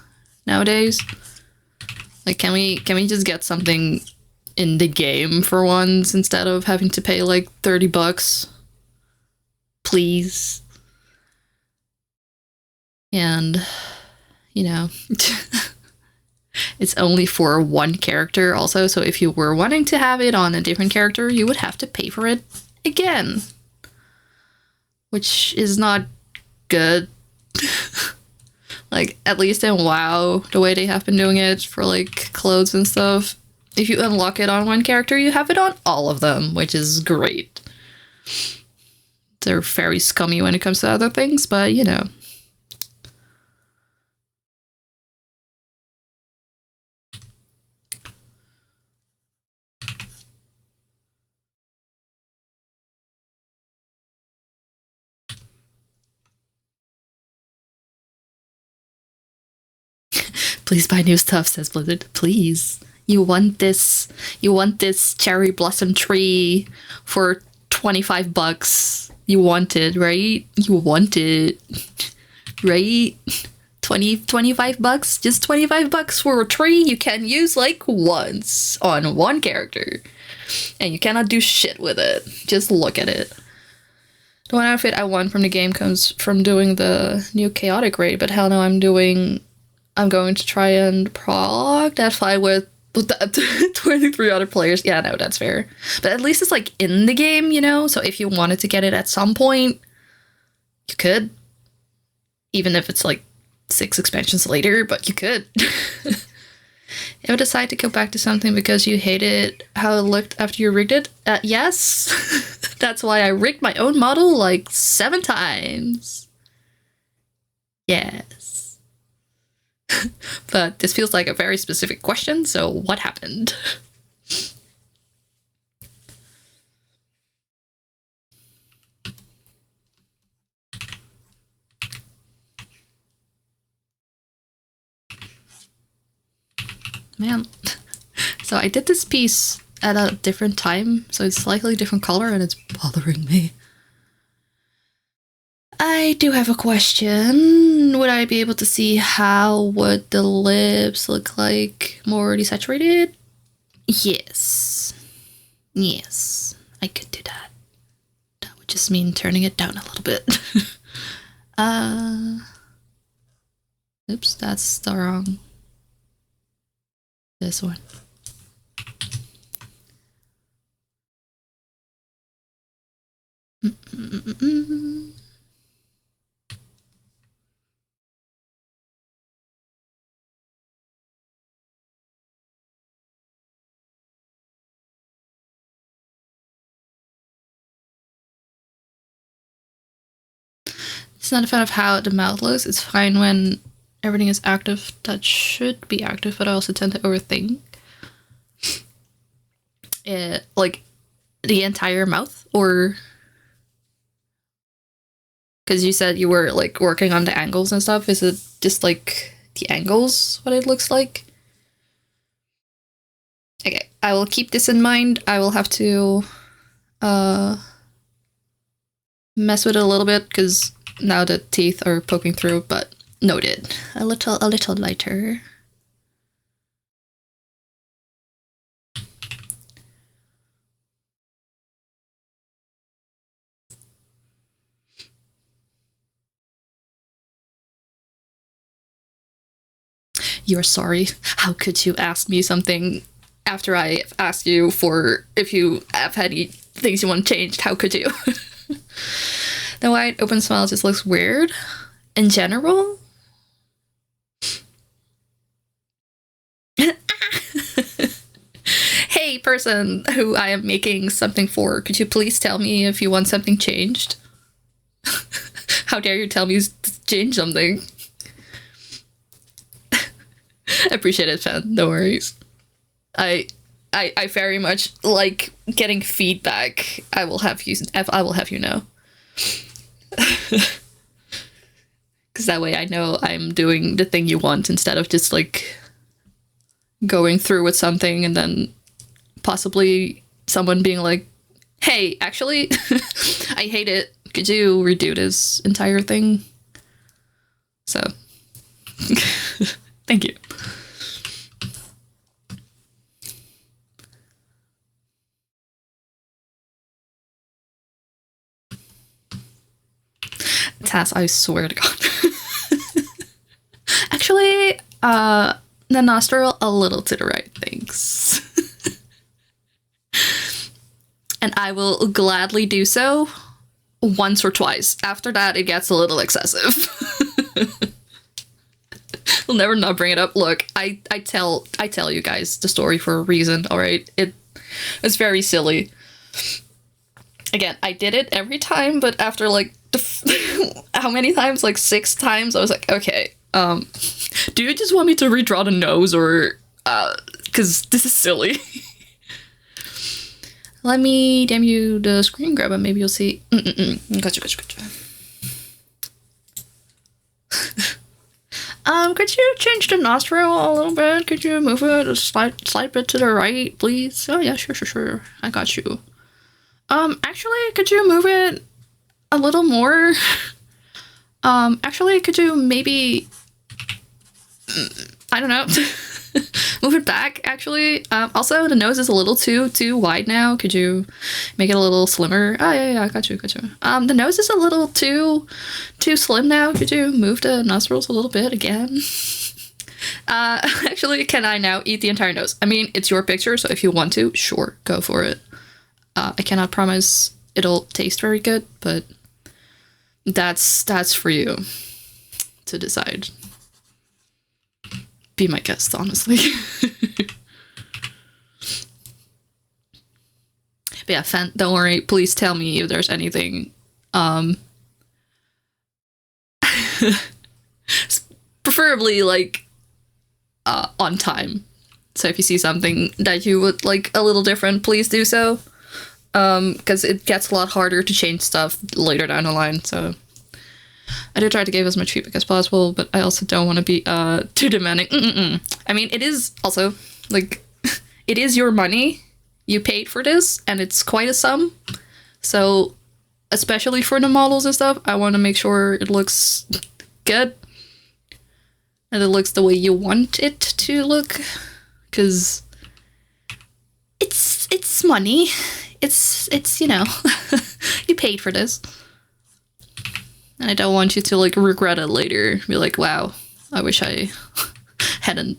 nowadays. Like, can we just get something in the game for once instead of having to pay like $30, please? And, you know, it's only for one character also, so if you were wanting to have it on a different character, you would have to pay for it again. Which is not good. Like, at least in WoW, the way they have been doing it for, like, clothes and stuff, if you unlock it on one character, you have it on all of them, which is great. They're very scummy when it comes to other things, but, you know. Please buy new stuff, says Blizzard. Please. You want this cherry blossom tree for $25. You want it, right? You want it. Right? $25? Just $25 for a tree you can use like once on one character. And you cannot do shit with it. Just look at it. The one outfit I won from the game comes from doing the new chaotic raid, but hell no, I'm going to try and prog that fight with the 23 other players. Yeah, no, that's fair. But at least it's like in the game, you know? So if you wanted to get it at some point, you could. Even if it's like 6 expansions later, but you could. You ever decide to go back to something because you hated how it looked after you rigged it? Yes. That's why I rigged my own model like 7 times. Yes. But this feels like a very specific question, so what happened? Man. So I did this piece at a different time, so it's slightly different color and it's bothering me. I do have a question. Would I be able to see how would the lips look like more desaturated? Yes. Yes, I could do that. That would just mean turning it down a little bit. Oops, that's the wrong. This one. It's not a fan of how the mouth looks. It's fine when everything is active that should be active, but I also tend to overthink it, like the entire mouth, or because you said you were like working on the angles and stuff. Is it just like the angles what it looks like? Okay, I will keep this in mind. I will have to mess with it a little bit because now the teeth are poking through, but noted. A little lighter. You're sorry. How could you ask me something after I asked you for if you have any things you want changed? How could you? The wide open smile just looks weird in general. Hey, person who I am making something for, could you please tell me if you want something changed? How dare you tell me to change something? I appreciate it, fan. No worries. I very much like getting feedback. I will have you know. Because that way I know I'm doing the thing you want instead of just like going through with something and then possibly someone being like, hey, actually, I hate it. Could you redo this entire thing? So, thank you. Taz, I swear to God. Actually, the nostril a little to the right, thanks. And I will gladly do so once or twice. After that, it gets a little excessive. We'll never not bring it up. Look, I tell you guys the story for a reason, alright? It's very silly. Again, I did it every time, but after like how many times? Like 6 times, I was like, okay, do you just want me to redraw the nose, or because this is silly. Let me damn you the screen grab and maybe you'll see. Gotcha. Could you change the nostril a little bit? Could you move it a slight bit to the right, please? Oh yeah, sure. I got you. Actually, could you move it a little more? Actually, could you maybe, I don't know, Move it back, actually. Also, the nose is a little too wide now. Could you make it a little slimmer? Oh, yeah, I got you. The nose is a little too slim now. Could you move the nostrils a little bit again? Actually, can I now eat the entire nose? I mean, it's your picture, so if you want to, sure, go for it. I cannot promise it'll taste very good, but that's for you to decide. Be my guest, honestly. But yeah, Fen, don't worry. Please tell me if there's anything preferably like on time. So if you see something that you would like a little different, please do so. Because it gets a lot harder to change stuff later down the line. So I do try to give as much feedback as possible, but I also don't want to be too demanding. I mean, it is also like it is your money. You paid for this, and it's quite a sum. So, especially for the models and stuff, I want to make sure it looks good. And it looks the way you want it to look. Because it's money. It's you know, you paid for this. And I don't want you to like regret it later. Be like, wow, I wish I hadn't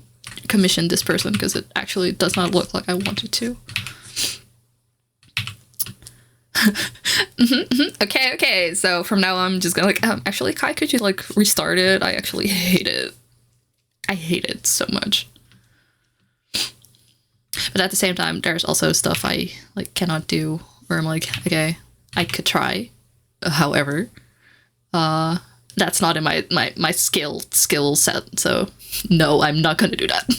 commissioned this person because it actually does not look like I wanted to. Okay. So from now on, I'm just gonna like, actually, Kai, could you like restart it? I actually hate it. I hate it so much. But at the same time, there's also stuff I like cannot do where I'm like, okay, I could try. However, that's not in my skill set. So no, I'm not gonna do that.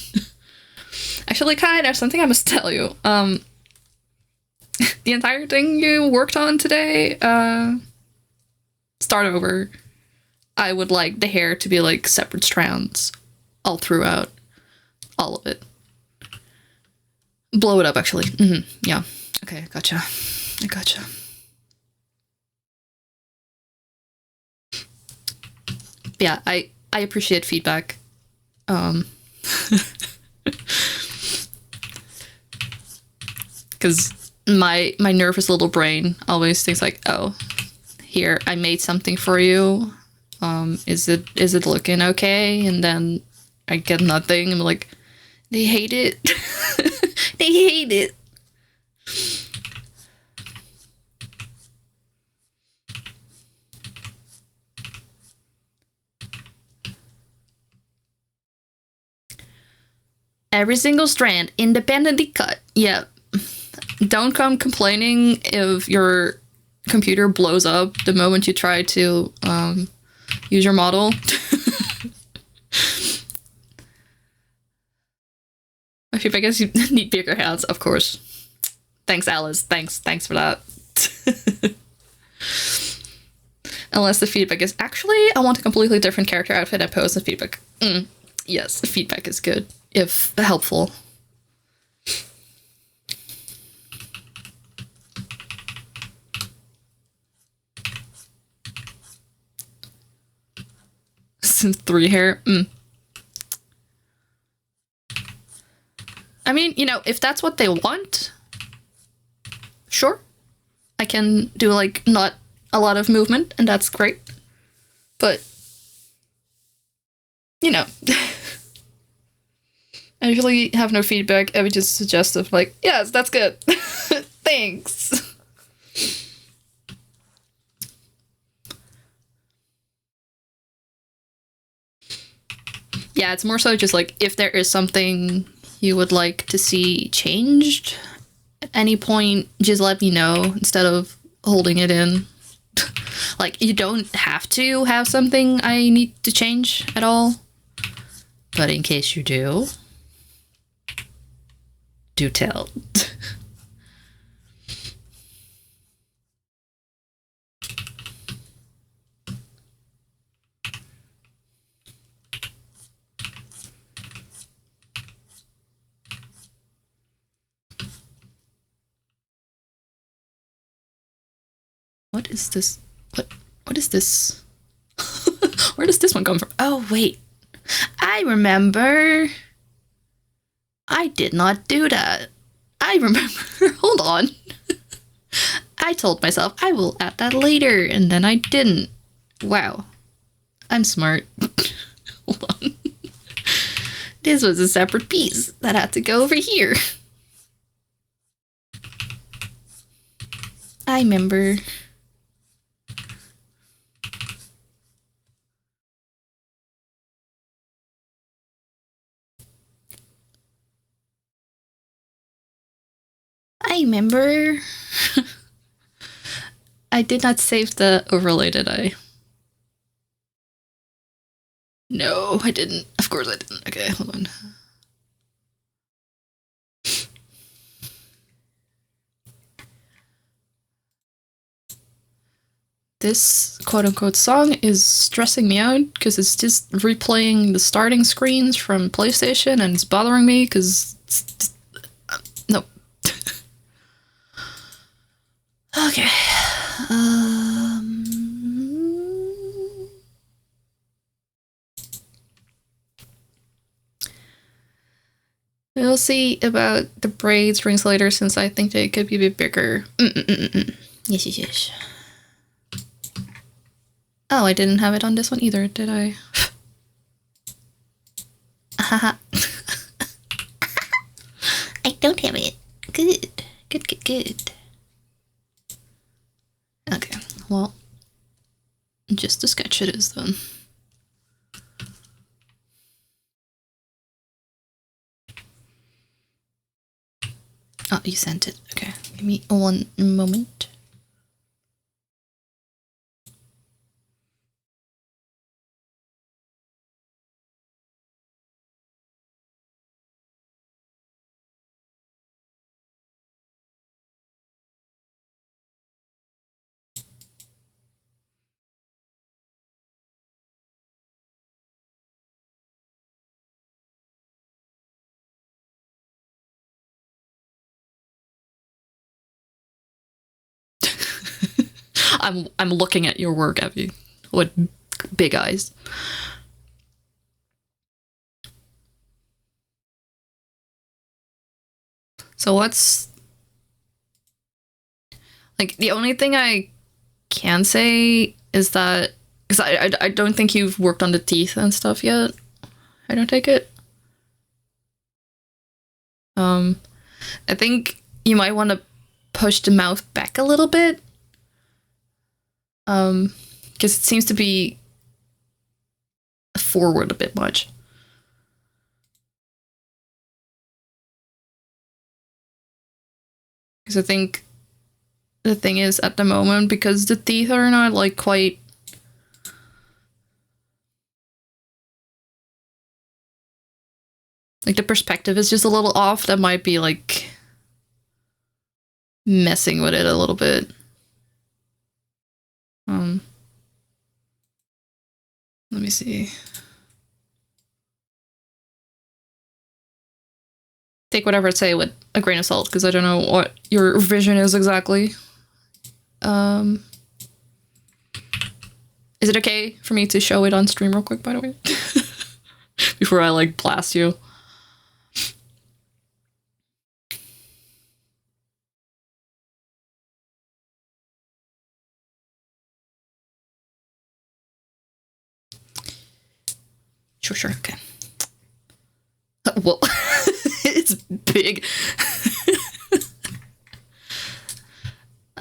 Actually, Kai, there's something I must tell you. The entire thing you worked on today, start over. I would like the hair to be like separate strands all throughout. All of it. Blow it up, actually. Yeah. Okay, I gotcha. Yeah, I appreciate feedback. Because my nervous little brain always thinks like, oh, here, I made something for you. Is it looking okay? And then I get nothing. I'm like, they hate it. They hate it. Every single strand independently cut. Yeah. Don't come complaining if your computer blows up the moment you try to use your model. I guess you need bigger hands, of course. Thanks, Alice. Thanks for that. Unless the feedback is actually, I want a completely different character outfit and pose and feedback. Yes, the feedback is good, if helpful. Since 3 hair. I mean, you know, if that's what they want, sure. I can do, like, not a lot of movement, and that's great. But, you know, I usually have no feedback. I would just suggest stuff like, yes, that's good. Thanks. Yeah, it's more so just, like, if there is something you would like to see changed at any point, just let me know instead of holding it in. Like, you don't have to have something I need to change at all, but in case you do tell. What is this? What is this? Where does this one come from? Oh, wait. I remember. I did not do that. I remember. Hold on. I told myself I will add that later, and then I didn't. Wow. I'm smart. Hold on. This was a separate piece that had to go over here. I remember. I remember. I did not save the overlay, did I? No, I didn't. Of course I didn't. Okay, hold on. This quote-unquote song is stressing me out because it's just replaying the starting screens from PlayStation and it's bothering me because no. Okay. We'll see about the braid strings later since I think they could be a bit bigger. Yes, yes, yes. Oh, I didn't have it on this one either, did I? Haha. I don't have it. Good. Good, good, good. Okay, well, just a sketch it is then. Oh, you sent it. Okay, give me one moment. I'm looking at your work, Abby. With big eyes. So what's like the only thing I can say is that because I don't think you've worked on the teeth and stuff yet. I don't take it. I think you might want to push the mouth back a little bit. Because it seems to be forward a bit much. Because I think the thing is at the moment, because the teeth are not like quite like the perspective is just a little off, that might be like messing with it a little bit. Let me see. Take whatever I say with a grain of salt, because I don't know what your vision is exactly. Is it okay for me to show it on stream real quick, by the way? Before I like blast you. Sure, okay. Well, it's big.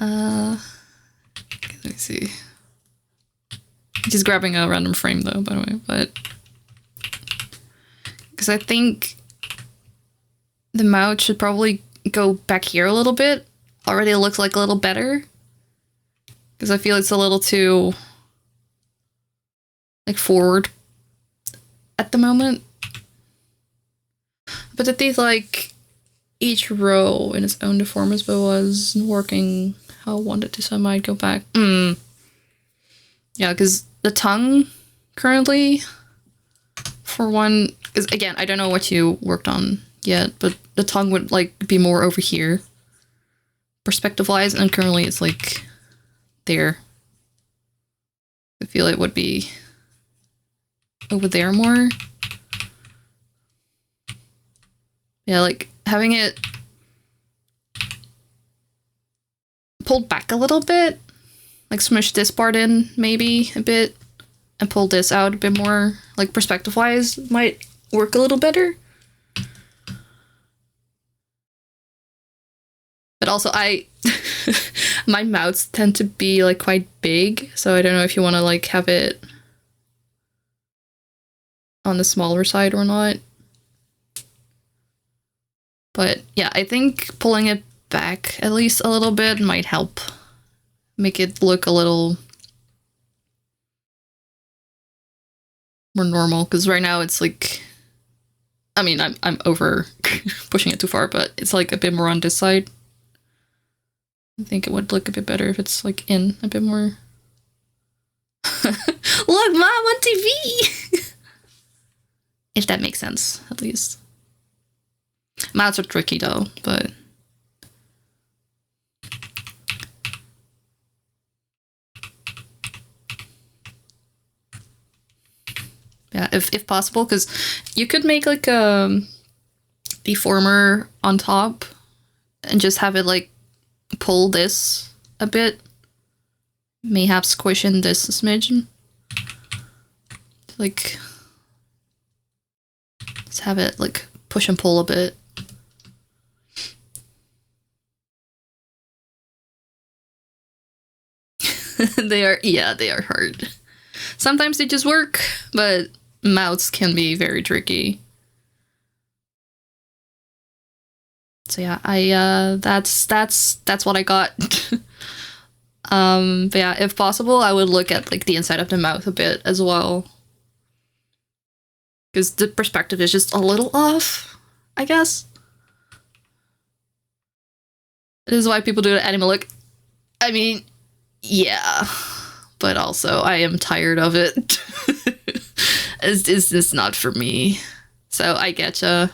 Let me see. Just grabbing a random frame though, by the way, but because I think the mouth should probably go back here a little bit. Already it looks like a little better. Because I feel it's a little too like forward at the moment. But the teeth, like each row in its own deformance, but wasn't working how I wanted to, so I might go back. Yeah, because the tongue currently, for one, is again, I don't know what you worked on yet, but the tongue would like be more over here, perspective wise, and currently it's like there. I feel it would be over there more. Yeah, like having it pulled back a little bit, like smush this part in maybe a bit and pull this out a bit more, like perspective wise, might work a little better. But also my mouths tend to be like quite big, so I don't know if you want to like have it on the smaller side or not. But yeah, I think pulling it back at least a little bit might help make it look a little more normal, because right now it's like, I mean, I'm over pushing it too far, but it's like a bit more on this side. I think it would look a bit better if it's like in a bit more. Look, Mom, on TV! If that makes sense, at least. Mouths are tricky though, but... yeah, if possible, because you could make like a deformer on top and just have it like pull this a bit. Mayhap squish in this a smidgen. Like, let's have it like push and pull a bit. They are hard. Sometimes they just work, but mouths can be very tricky. So yeah, that's what I got. But yeah, if possible, I would look at like the inside of the mouth a bit as well, because the perspective is just a little off, I guess. This is why people do the anime look. I mean, yeah, but also I am tired of it. It's just not for me. So I getcha.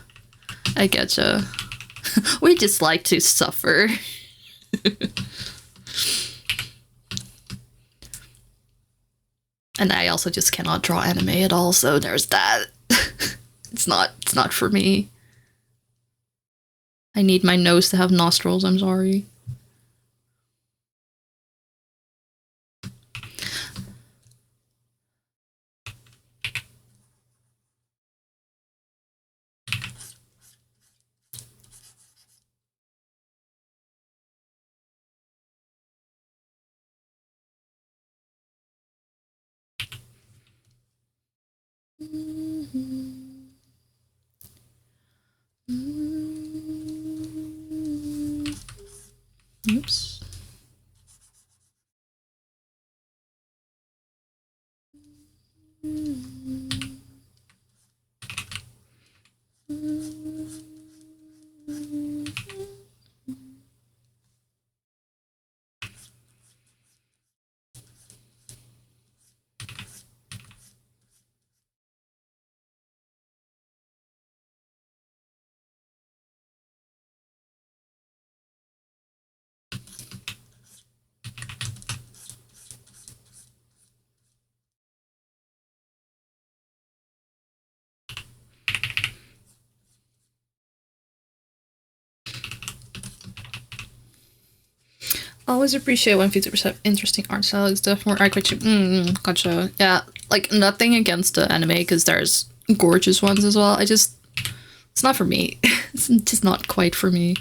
We just like to suffer. And I also just cannot draw anime at all, so there's that. It's not for me. I need my nose to have nostrils, I'm sorry. Oops. Always appreciate when VTubers have interesting art style. It's definitely gotcha. Yeah, like nothing against the anime, because there's gorgeous ones as well. It's not for me. It's just not quite for me.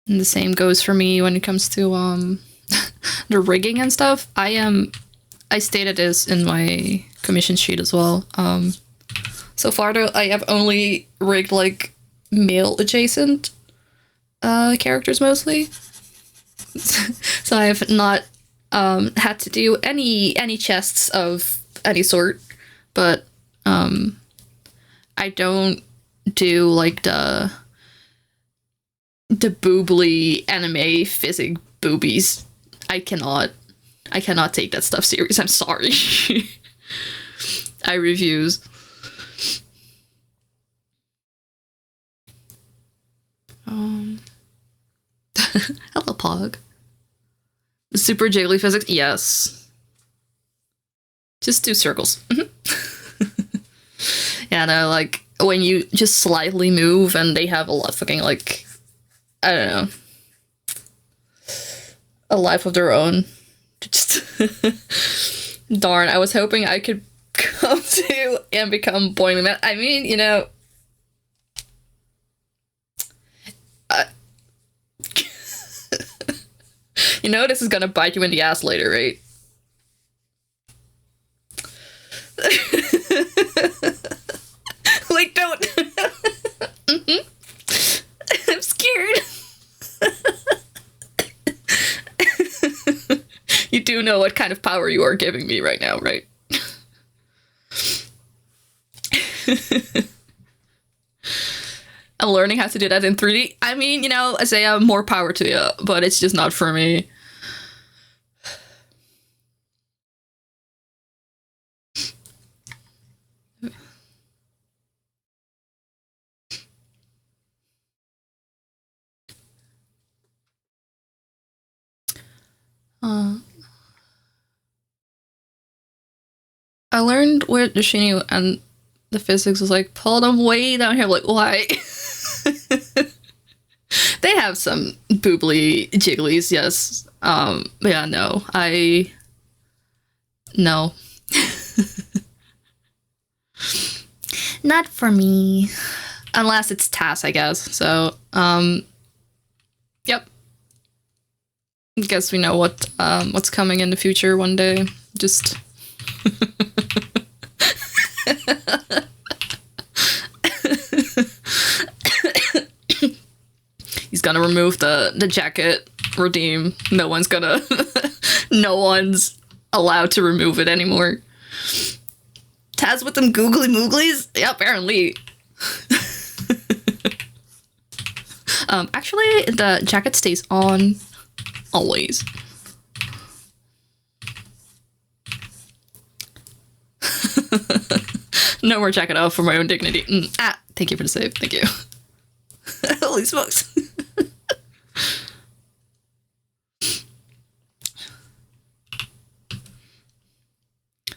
And the same goes for me when it comes to the rigging and stuff. I stated this in my commission sheet as well. So far though, I have only rigged like male adjacent characters mostly. So I have not had to do any chests of any sort, but I don't do like the boobly anime physic boobies. I cannot take that stuff serious. I'm sorry. I refuse. Hello, Pog. Super jiggly physics? Yes. Just do circles. Yeah, no, like, when you just slightly move and they have a lot fucking, like, I don't know, a life of their own. Just darn, I was hoping I could come to and become Boiling Man. I mean, you know, you know this is gonna bite you in the ass later, right? Wait, don't. I'm scared. You do know what kind of power you are giving me right now, right? I'm learning how to do that in 3D. I mean, you know, Isaiah, more power to you, but it's just not for me. I learned with the Shiny and the physics was like, pull them way down here. Like, why? They have some boobly jigglies, yes. But yeah, no. No. Not for me. Unless it's TAS, I guess. So, yep. Guess we know what's coming in the future one day. Just he's gonna remove the jacket redeem. No one's allowed to remove it anymore. Taz with them googly mooglies? Yeah, apparently. Actually, the jacket stays on always. No more jacket off for my own dignity. Thank you for the save. Thank you. Holy smokes.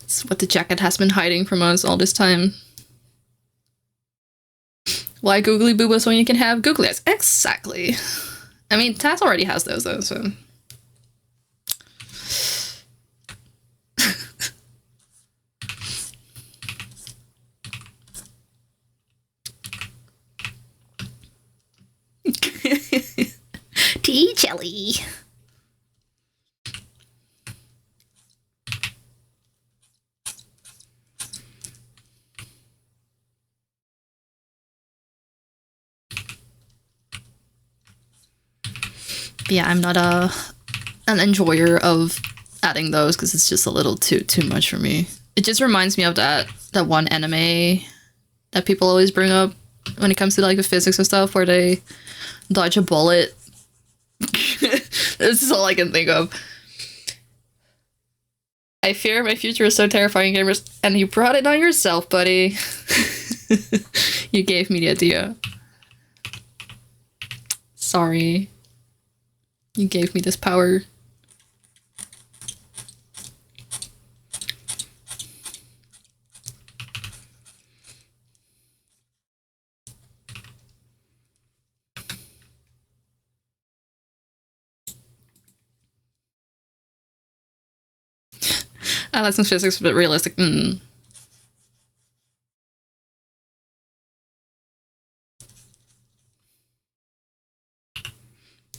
It's what the jacket has been hiding from us all this time. Why googly boobas when you can have googly eyes? Exactly. I mean, Taz already has those though, so. Tea jelly. But yeah, I'm not an enjoyer of adding those because it's just a little too much for me. It just reminds me of that one anime that people always bring up when it comes to like the physics and stuff, where they dodge a bullet. This is all I can think of. I fear my future is so terrifying, gamers, and you brought it on yourself, buddy. You gave me the idea. Sorry. You gave me this power. I like some physics, but realistic.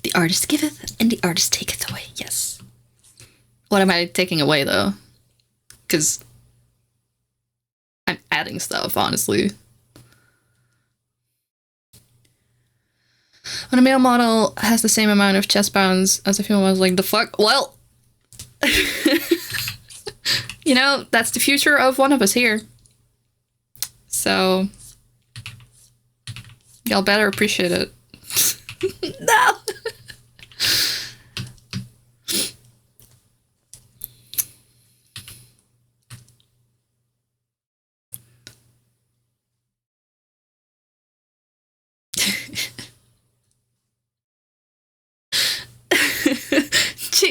The artist giveth, and the artist taketh away. Yes. What am I taking away, though? Because I'm adding stuff, honestly. When a male model has the same amount of chest bounds as a female model, like, the fuck? Well, you know, that's the future of one of us here. So, y'all better appreciate it. No!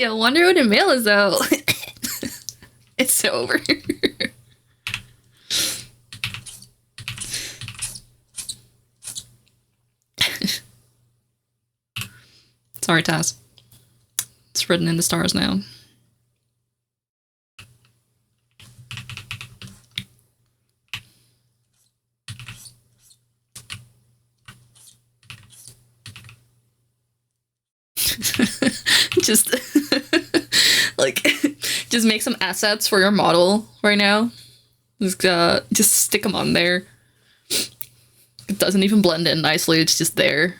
I wonder what the mail is though. It's over. Sorry, Taz. It's written in the stars now. Just like just make some assets for your model right now. Just stick them on there. It doesn't even blend in nicely, it's just there.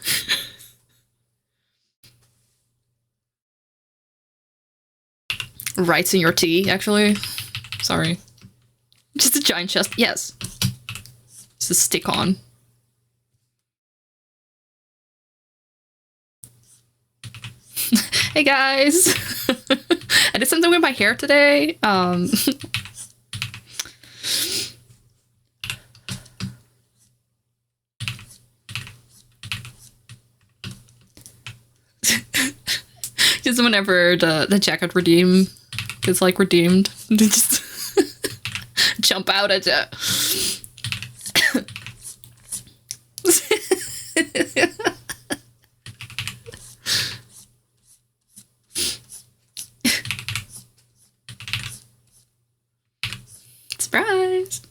Writes in your tea, actually. Sorry. Just a giant chest. Yes. Just a stick on. Hey guys! I did something with my hair today. Just whenever the jacket redeem gets like redeemed, they just jump out at you. Surprise!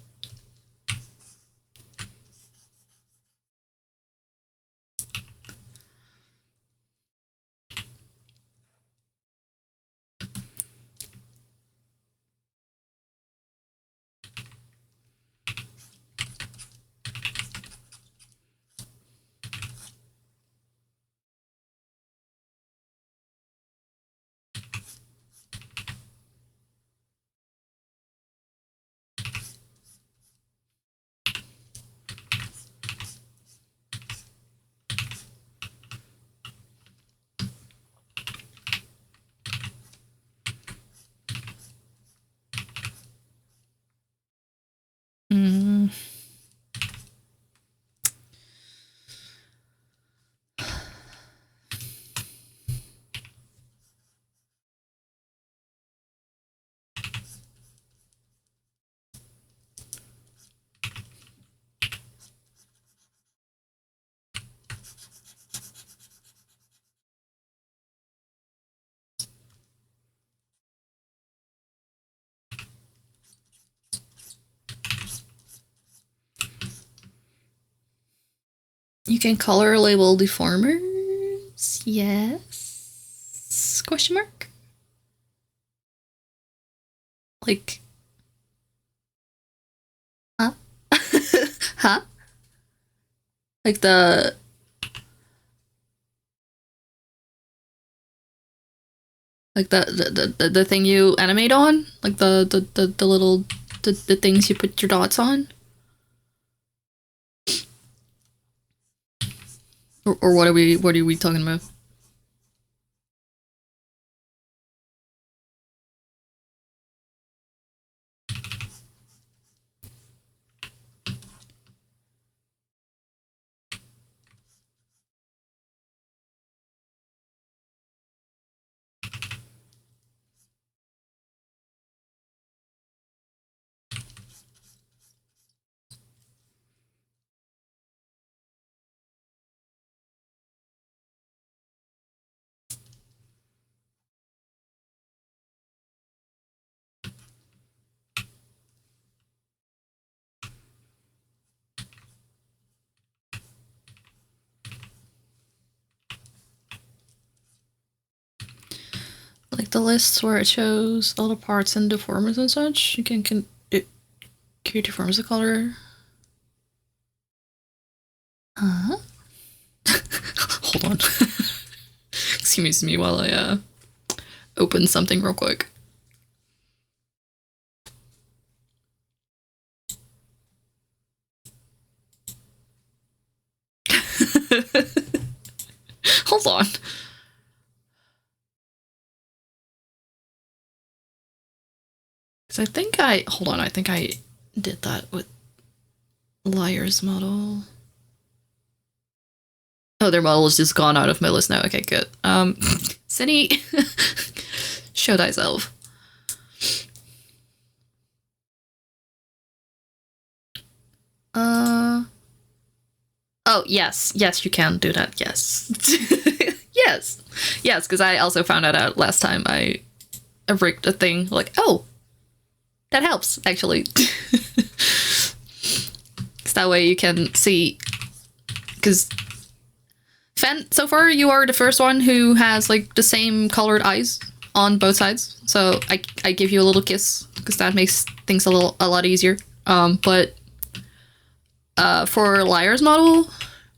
You can color label deformers? Yes? Question mark? Like... Huh? Huh? Like the... Like the thing you animate on? Like the little... the things you put your dots on? Or what are we talking about? Like the lists where it shows all the parts and deformers and such. You can create deformers the color. Huh? Hold on. Excuse me while I open something real quick. Hold on. Because I think hold on, I think I did that with Liar's model. Oh, their model has just gone out of my list now. Okay, good. Cindy, Show thyself. Oh, yes. Yes, you can do that. Yes. Yes. Yes, because I also found that out last time I rigged a thing. Like, oh, that helps, actually. Because that way you can see. Because Fen, so far you are the first one who has like the same colored eyes on both sides. So I give you a little kiss because that makes things a lot easier. But for Lyra's model,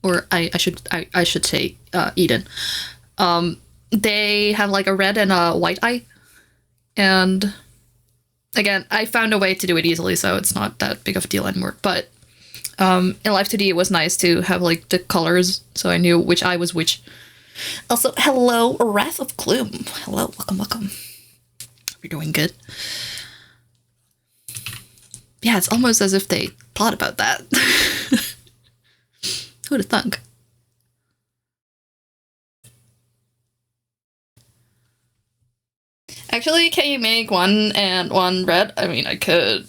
or I should say Eden, they have like a red and a white eye, and again I found a way to do it easily, so it's not that big of a deal anymore. But in Live 2D it was nice to have like the colors, so I knew which eye was which. Also, hello, Wrath of Gloom. Hello, welcome. You're doing good. Yeah, it's almost as if they thought about that. Who'd have thunk? Actually, can you make one and one red? I mean, I could.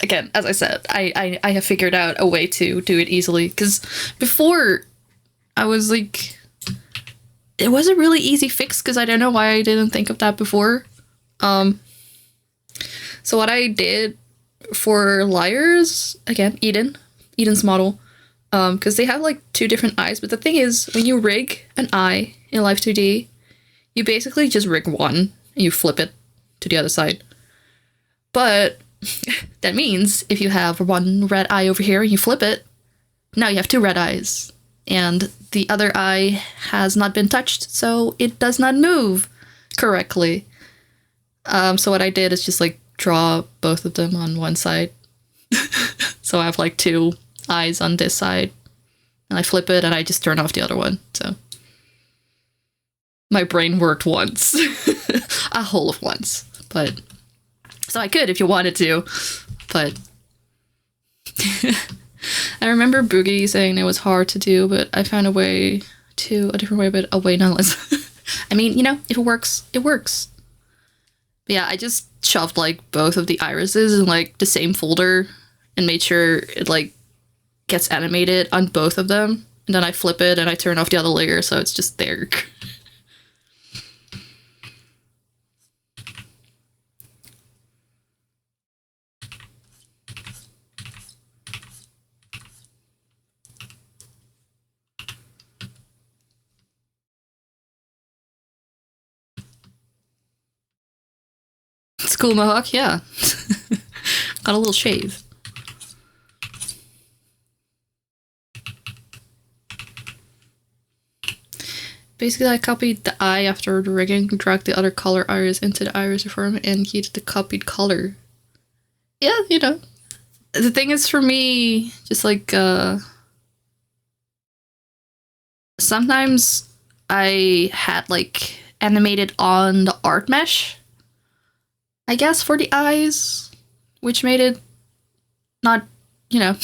Again, as I said, I have figured out a way to do it easily. Because before, I was like, it was a really easy fix because I don't know why I didn't think of that before. So what I did for Lyra's, again, Eden's model, because they have like two different eyes. But the thing is, when you rig an eye in Live 2D, you basically just rig one. You flip it to the other side. But that means if you have one red eye over here and you flip it, now you have two red eyes. And the other eye has not been touched, so it does not move correctly. So what I did is just like draw both of them on one side. So I have like two eyes on this side. And I flip it and I just turn off the other one. So my brain worked once. A whole of once. But so I could if you wanted to. But I remember Boogie saying it was hard to do, but I found a different way, but a way nonetheless. I mean, you know, if it works, it works. But yeah, I just shoved like both of the irises in like the same folder and made sure it like gets animated on both of them. And then I flip it and I turn off the other layer, so it's just there. School mohawk, yeah. Got a little shave. Basically, I copied the eye after the rigging, dragged the other color iris into the iris form, and heated the copied color. Yeah, you know. The thing is, for me, just like, sometimes I had, like, animated on the art mesh, I guess, for the eyes, which made it not, you know,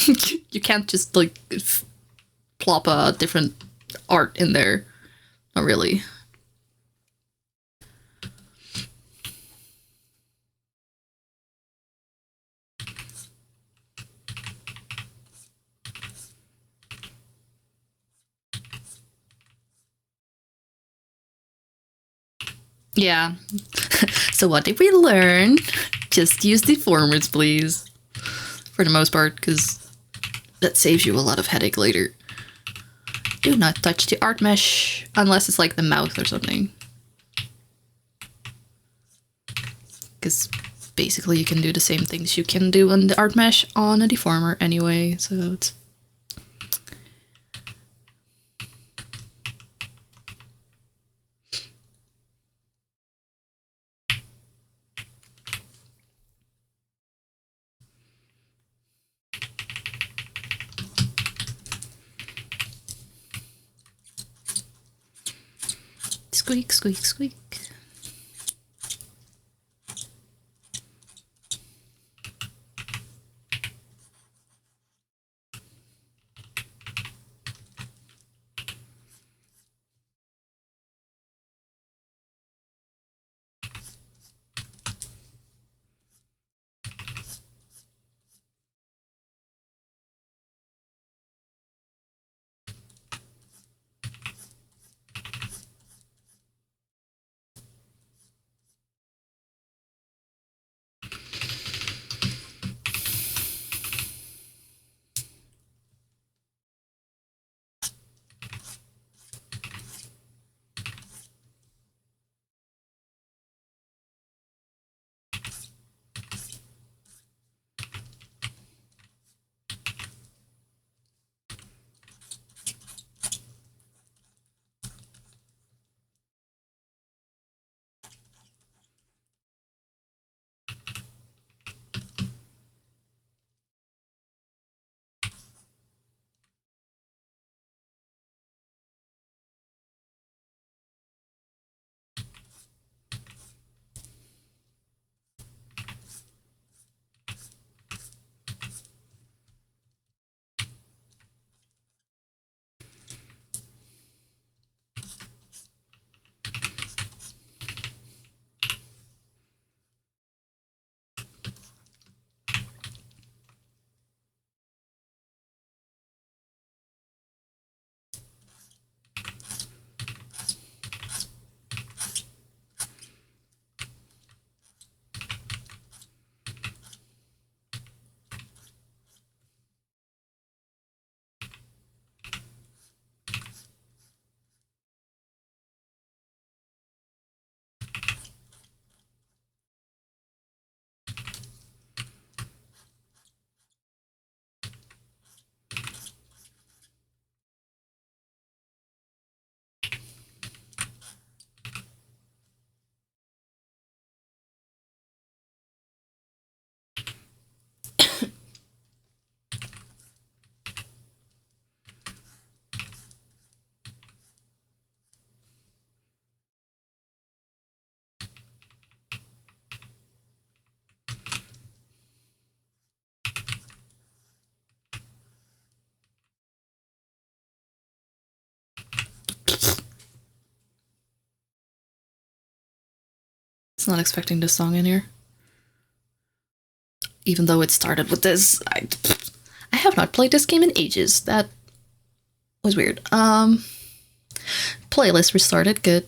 you can't just, like, plop a different art in there. Not really. Yeah. So what did we learn? Just use deformers, please. For the most part, because that saves you a lot of headache later. Do not touch the art mesh, unless it's like the mouth or something. Because basically you can do the same things you can do on the art mesh on a deformer anyway, so it's... Squeak, squeak, squeak. was not expecting this song in here. Even though it started with this, I have not played this game in ages. That was weird. Playlist restarted, good.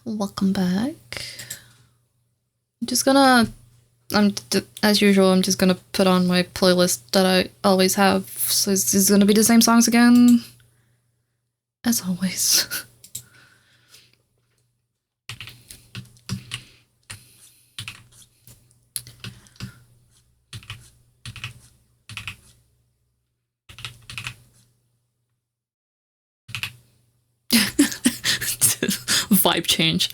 Welcome back. As usual, I'm just gonna put on my playlist that I always have. So it's gonna be the same songs again. As always. Vibe change.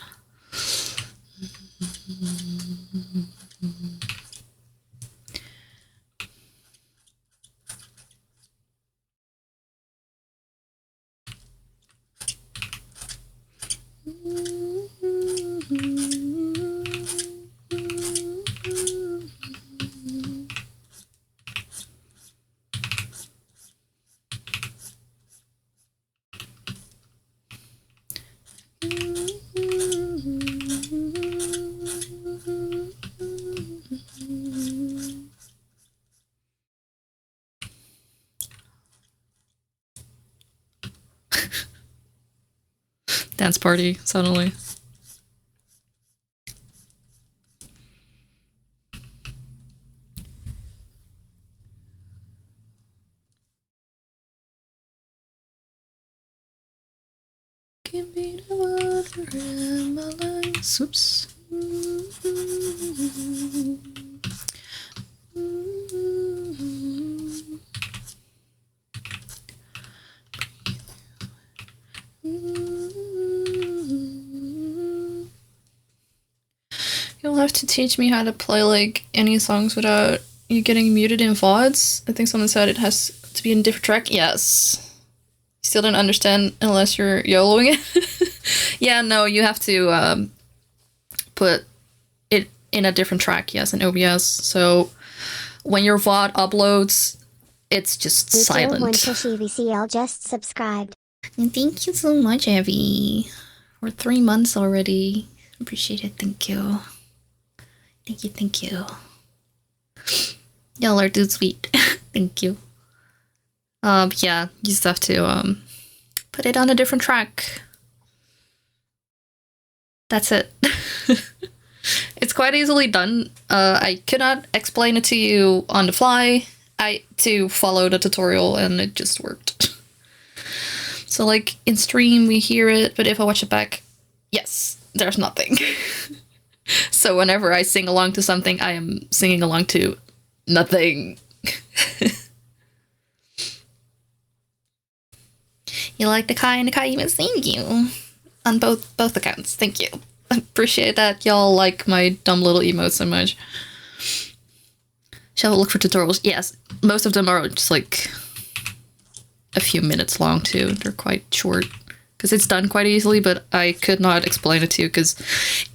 Dance party, suddenly. Can be the water in my lungs. Oops. You'll have to teach me how to play like any songs without you getting muted in VODs. I think someone said it has to be in a different track. Yes. Still don't understand unless you're YOLOing it. Yeah, no, you have to put it in a different track, yes, in OBS. So when your VOD uploads, it's just silent. VCL just subscribed. And thank you so much, Evie. We're 3 months already. Appreciate it, thank you. Thank you. Y'all are too sweet. Thank you. Yeah, you just have to put it on a different track. That's it. It's quite easily done. I could not explain it to you on the fly. I to follow the tutorial and it just worked. So like in stream we hear it, but if I watch it back, yes, there's nothing. So whenever I sing along to something, I am singing along to nothing. You like the Kai and the Kai even thank you. On both accounts, thank you. I appreciate that y'all like my dumb little emotes so much. Shall we look for tutorials? Yes, most of them are just like a few minutes long too. They're quite short. Because it's done quite easily, but I could not explain it to you, because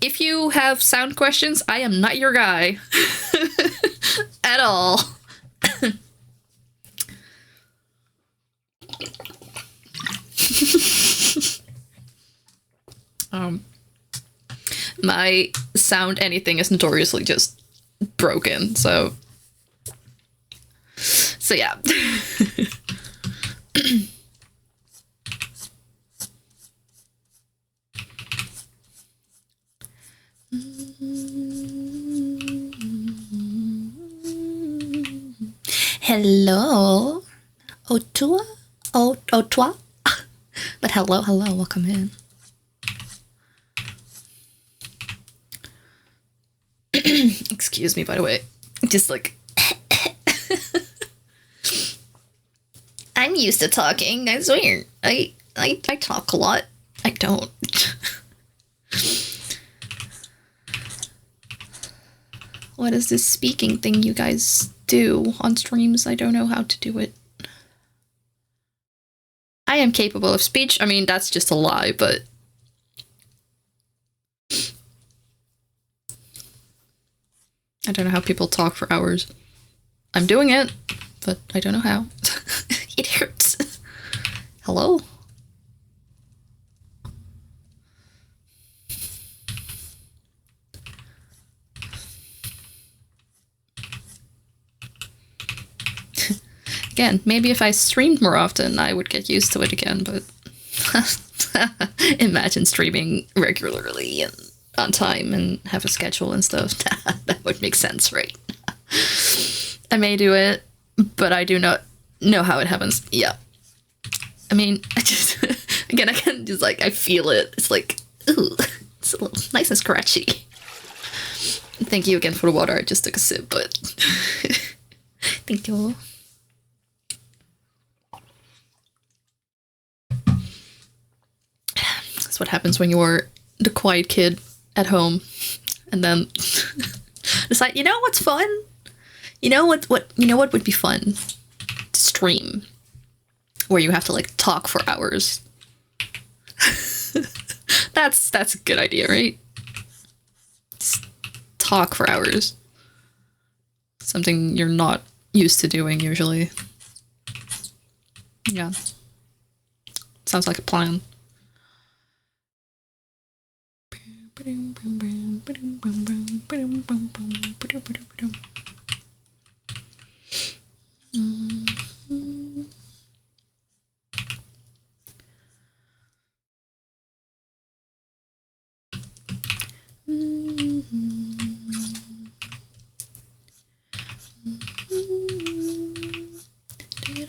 if you have sound questions, I am not your guy. At all. My sound anything is notoriously just broken, so yeah. Hello, Otua? Otua? But hello, welcome in. Excuse me, by the way. Just like... I'm used to talking, I swear. I talk a lot. I don't. What is this speaking thing you guys do on streams? I don't know how to do it. I am capable of speech. I mean, that's just a lie, but... I don't know how people talk for hours. I'm doing it, but I don't know how. It hurts. Hello? again, maybe if I streamed more often, I would get used to it again, but imagine streaming regularly and on time and have a schedule and stuff. That would make sense, right? I may do it, but I do not know how it happens. Yeah. I mean, I just, again, I can just, like, I feel it. It's like, ooh, it's a little nice and scratchy. Thank you again for the water. I just took a sip, but thank you. That's what happens when you're the quiet kid at home and then decide, you know what's fun? You know what would be fun? To stream. Where you have to, like, talk for hours. That's a good idea, right? Just talk for hours. Something you're not used to doing usually. Yeah. Sounds like a plan. Did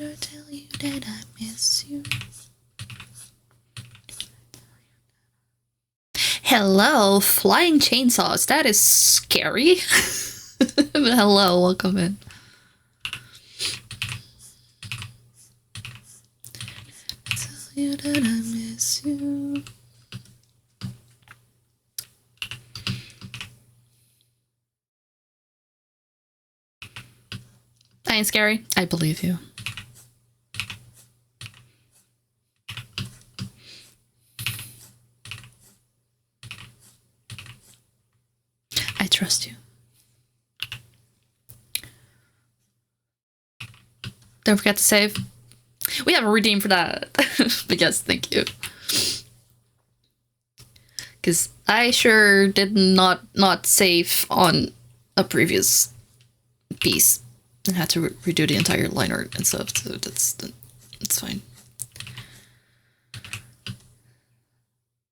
I tell you that I miss you? Hello, flying chainsaws. That is scary. But hello, welcome in. Tell you that I miss you. I ain't scary. I believe you. I trust you. Don't forget to save. We have a redeem for that. But yes, thank you. Because I sure did not save on a previous piece and had to redo the entire line art and stuff, so that's fine.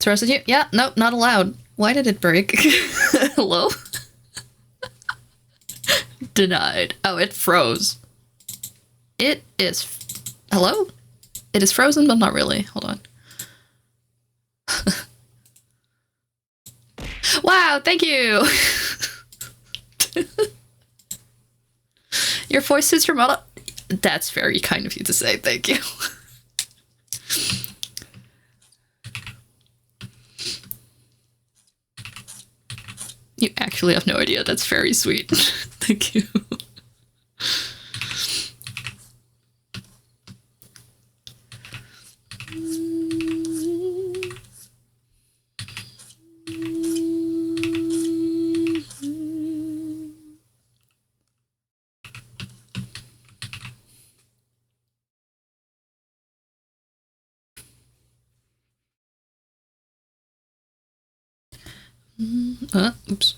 Trusted you? Yeah, nope, not allowed. Why did it break? Hello? Denied. Oh, it froze. It is... Hello? It is frozen, but not really. Hold on. Wow, thank you! Your voice suits your model. That's very kind of you to say, thank you. You actually have no idea. That's very sweet. Thank you. Oops.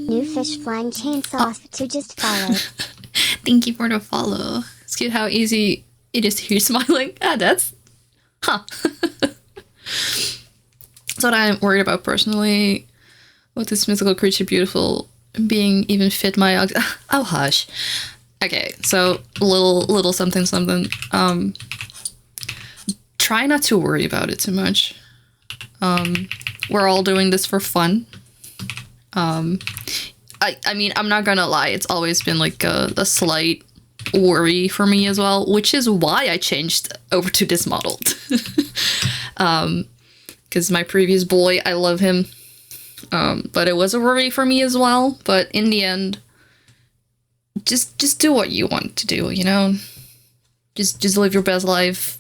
New fish flying chainsaws to just follow. Thank you for the follow. It's cute how easy it is to hear you smiling. Ah, that's... Huh. That's what I'm worried about personally. With this mythical creature beautiful being even fit my... Oh, hush. Okay, so little something. Try not to worry about it too much. We're all doing this for fun. I mean, I'm not gonna lie, it's always been like a slight worry for me as well, which is why I changed over to this model. Because my previous boy, I love him, but it was a worry for me as well. But in the end, just do what you want to do, you know? Just live your best life.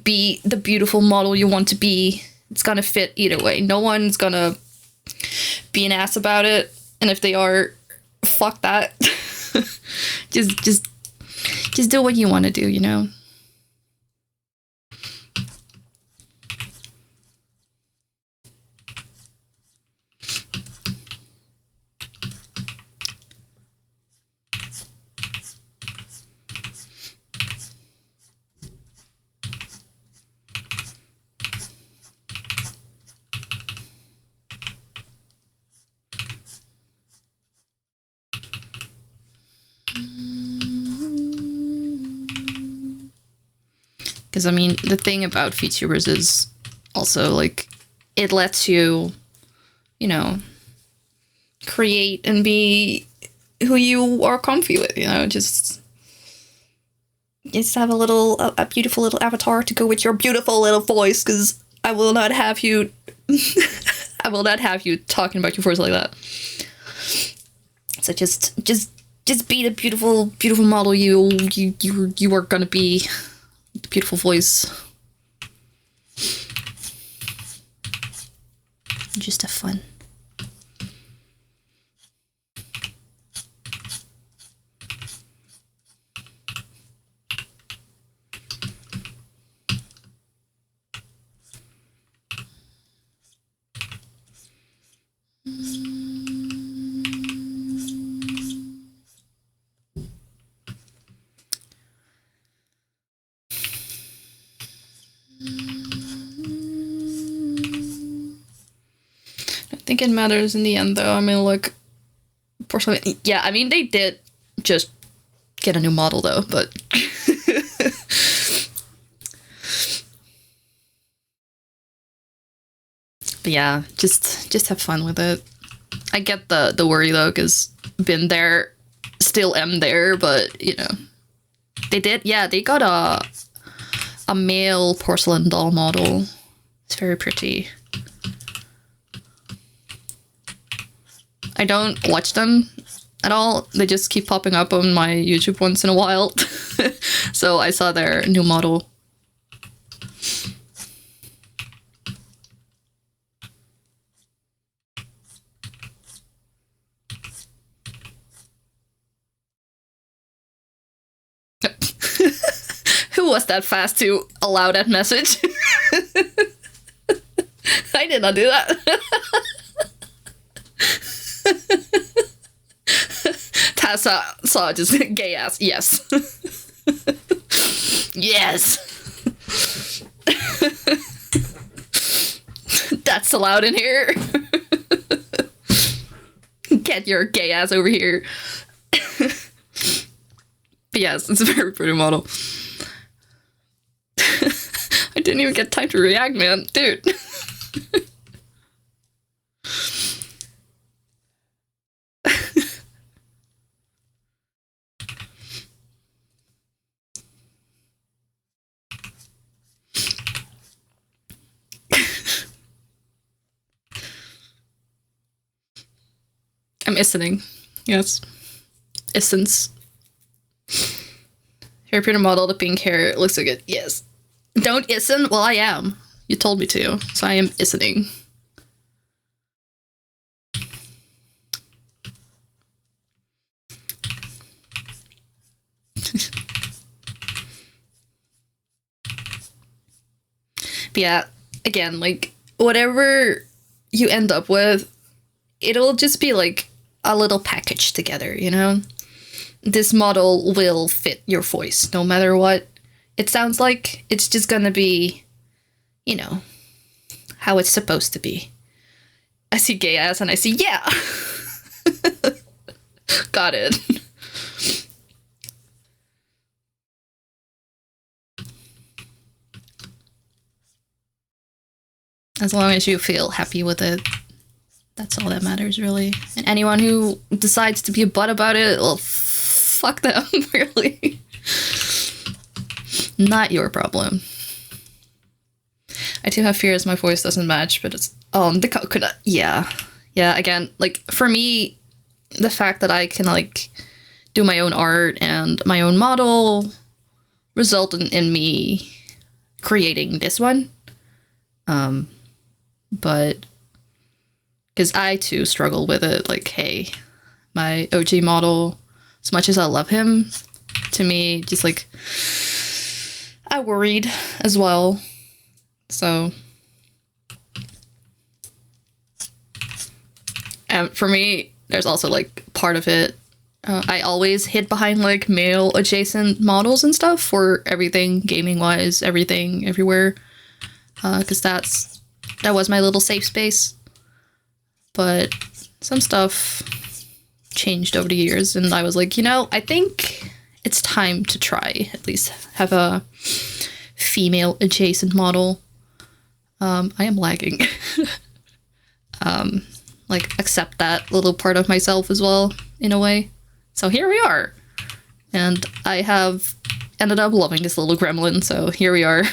be the beautiful model you want to be. It's gonna fit either way. No one's gonna be an ass about it, and if they are, fuck that. just do what you want to do, you know. Because, I mean, the thing about VTubers is also, like, it lets you, you know, create and be who you are comfy with, you know, just have a beautiful little avatar to go with your beautiful little voice, because I will not have you, I will not have you talking about your voice like that. So just be the beautiful model you are gonna be. The beautiful voice. Just have fun. I think it matters in the end, though. I mean, look, personally, yeah, I mean, they did just get a new model, though, but but yeah, just have fun with it. I get the worry, though, because been there, still am there, but, you know, they got a male porcelain doll model. It's very pretty. I don't watch them at all. They just keep popping up on my YouTube once in a while. So I saw their new model. Who was that fast to allow that message? I did not do that. Tassa saw just gay ass. Yes. Yes. That's allowed in here. Get your gay ass over here. But yes, it's a very pretty model. I didn't even get time to react, man. Dude. I'm listening. Yes. Essence. Harry Potter model, the pink hair, looks so good. Yes. Don't listen? Well, I am. You told me to, so I am listening. But yeah, again, like, whatever you end up with, it'll just be like a little package together, you know? This model will fit your voice no matter what it sounds like. It's just gonna be, you know, how it's supposed to be. I see gay ass and I see, yeah! Got it. As long as you feel happy with it, that's all that matters, really. And anyone who decides to be a butt about it, well, fuck them, really. Not your problem. I do have fears my voice doesn't match, but it's... Oh, the coconut. Yeah. Yeah, again, like, for me, the fact that I can, like, do my own art and my own model result in me creating this one. But because I too struggle with it, like, hey, my OG model, as much as I love him, to me, just like, I worried as well. So, and for me, there's also like part of it. I always hid behind like male adjacent models and stuff for everything gaming wise, everything everywhere, because that was my little safe space. But some stuff changed over the years, and I was like, I think it's time to try at least have a female adjacent model. I am lagging. Like accept that little part of myself as well in a way. So here we are, and I have ended up loving this little gremlin. So here we are.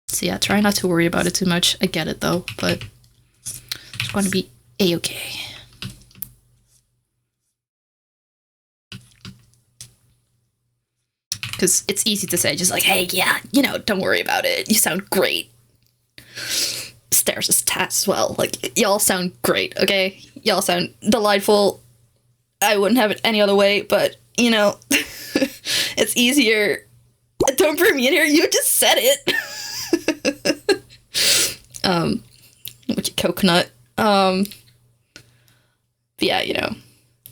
So yeah, try not to worry about it too much. I get it though, but it's going to be a-okay. Because it's easy to say, just like, hey, yeah, don't worry about it. You sound great. Stairs is as well. Like, y'all sound great, okay? Y'all sound delightful. I wouldn't have it any other way, but, it's easier. Don't bring me in here. You just said it. With your coconut. But yeah,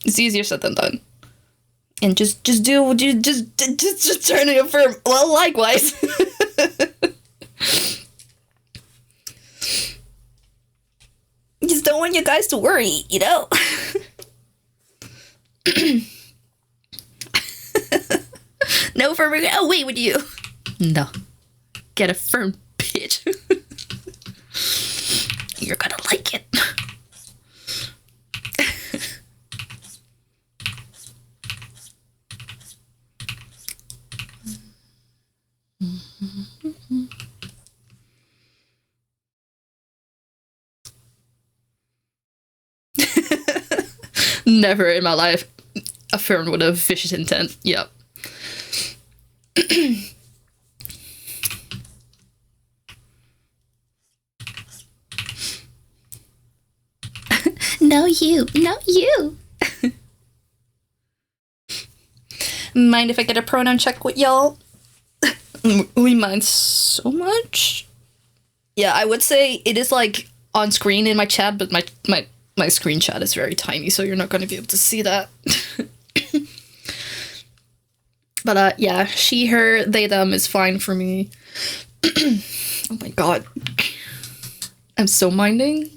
it's easier said than done. And just turn it affirm. Well, likewise. Just don't want you guys to worry, No affirming. Oh, wait, would you? No. Get affirmed, bitch. You're gonna like it. Never in my life affirmed with a vicious intent. Yep. No, you. No, you. Mind if I get a pronoun check with y'all? We mind so much. Yeah, I would say it is like on screen in my chat, but my screen chat is very tiny, so you're not going to be able to see that. But yeah, she, her, they, them is fine for me. Oh my god. I'm so minding.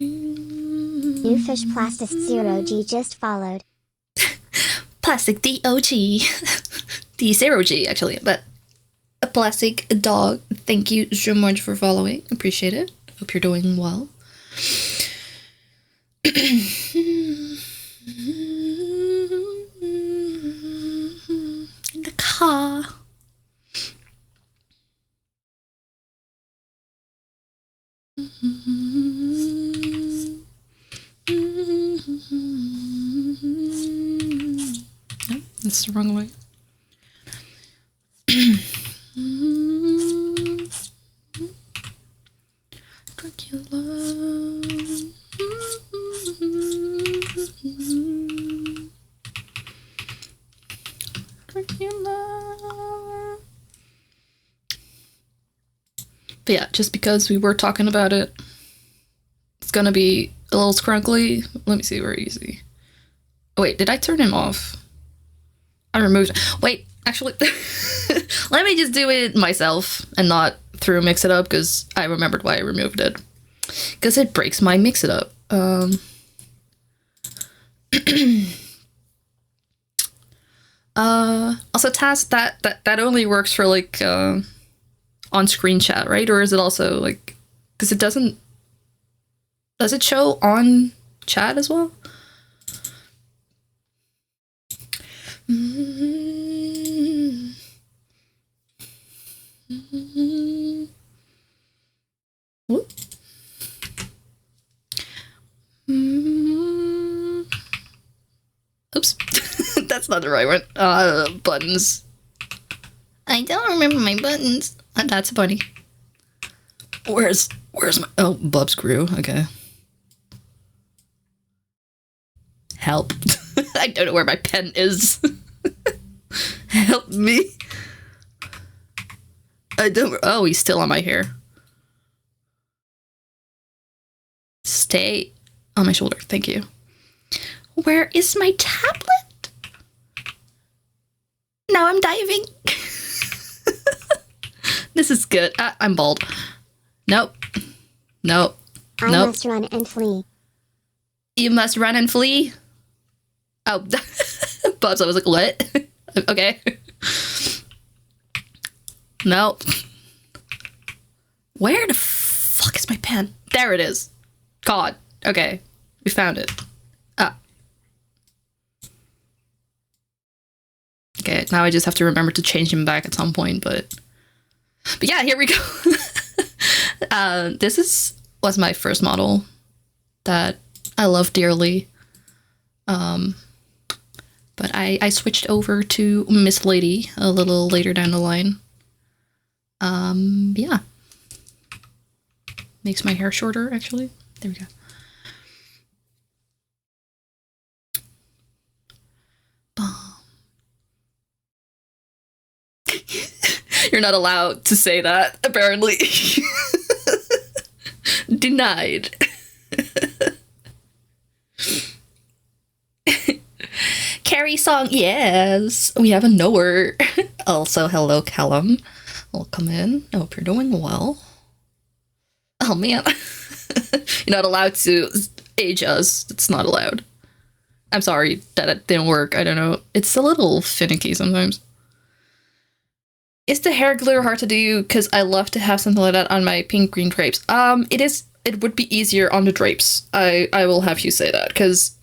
New fish plastic 0G just followed. Plastic DOG. D0G actually, but a plastic dog. Thank you so much for following. Appreciate it. Hope you're doing well. In the car. No, that's the wrong way. Dracula. Dracula. But yeah, just because we were talking about it, it's gonna be a little scrunkly. Let me see, where is he? Oh, wait, did I turn him off? I removed. Wait, actually, let me just do it myself and not through Mix It Up, because I remembered why I removed it. Because it breaks my Mix It Up. Also, task that only works for like on screen chat, right? Or is it also like, because it doesn't, does it show on chat as well? Whoop. Oops. That's not the right one. Buttons. I don't remember my buttons. That's funny. Where's my... Oh, Bubs grew. Okay. Help. I don't know where my pen is. Help me. I don't... Oh, he's still on my hair. Stay on my shoulder. Thank you. Where is my tablet? Now I'm diving. This is good. I'm bald. Nope. Nope. I nope. must run and flee. You must run and flee? Oh. Bubs, I was like, what? Okay. Nope. Where the fuck is my pen? There it is. God. Okay. We found it. Ah. Okay, now I just have to remember to change him back at some point, but yeah, here we go. This was my first model that I love dearly. But I switched over to Miss Lady a little later down the line. Yeah. Makes my hair shorter, actually. There we go. You're not allowed to say that, apparently. Denied. Carrie song, yes. We have a knower. Also, hello, Callum. Welcome in. I hope you're doing well. Oh, man. You're not allowed to age us. It's not allowed. I'm sorry that it didn't work. I don't know. It's a little finicky sometimes. Is the hair glitter hard to do? Because I love to have something like that on my pink green drapes. It is. It would be easier on the drapes. I will have you say that, because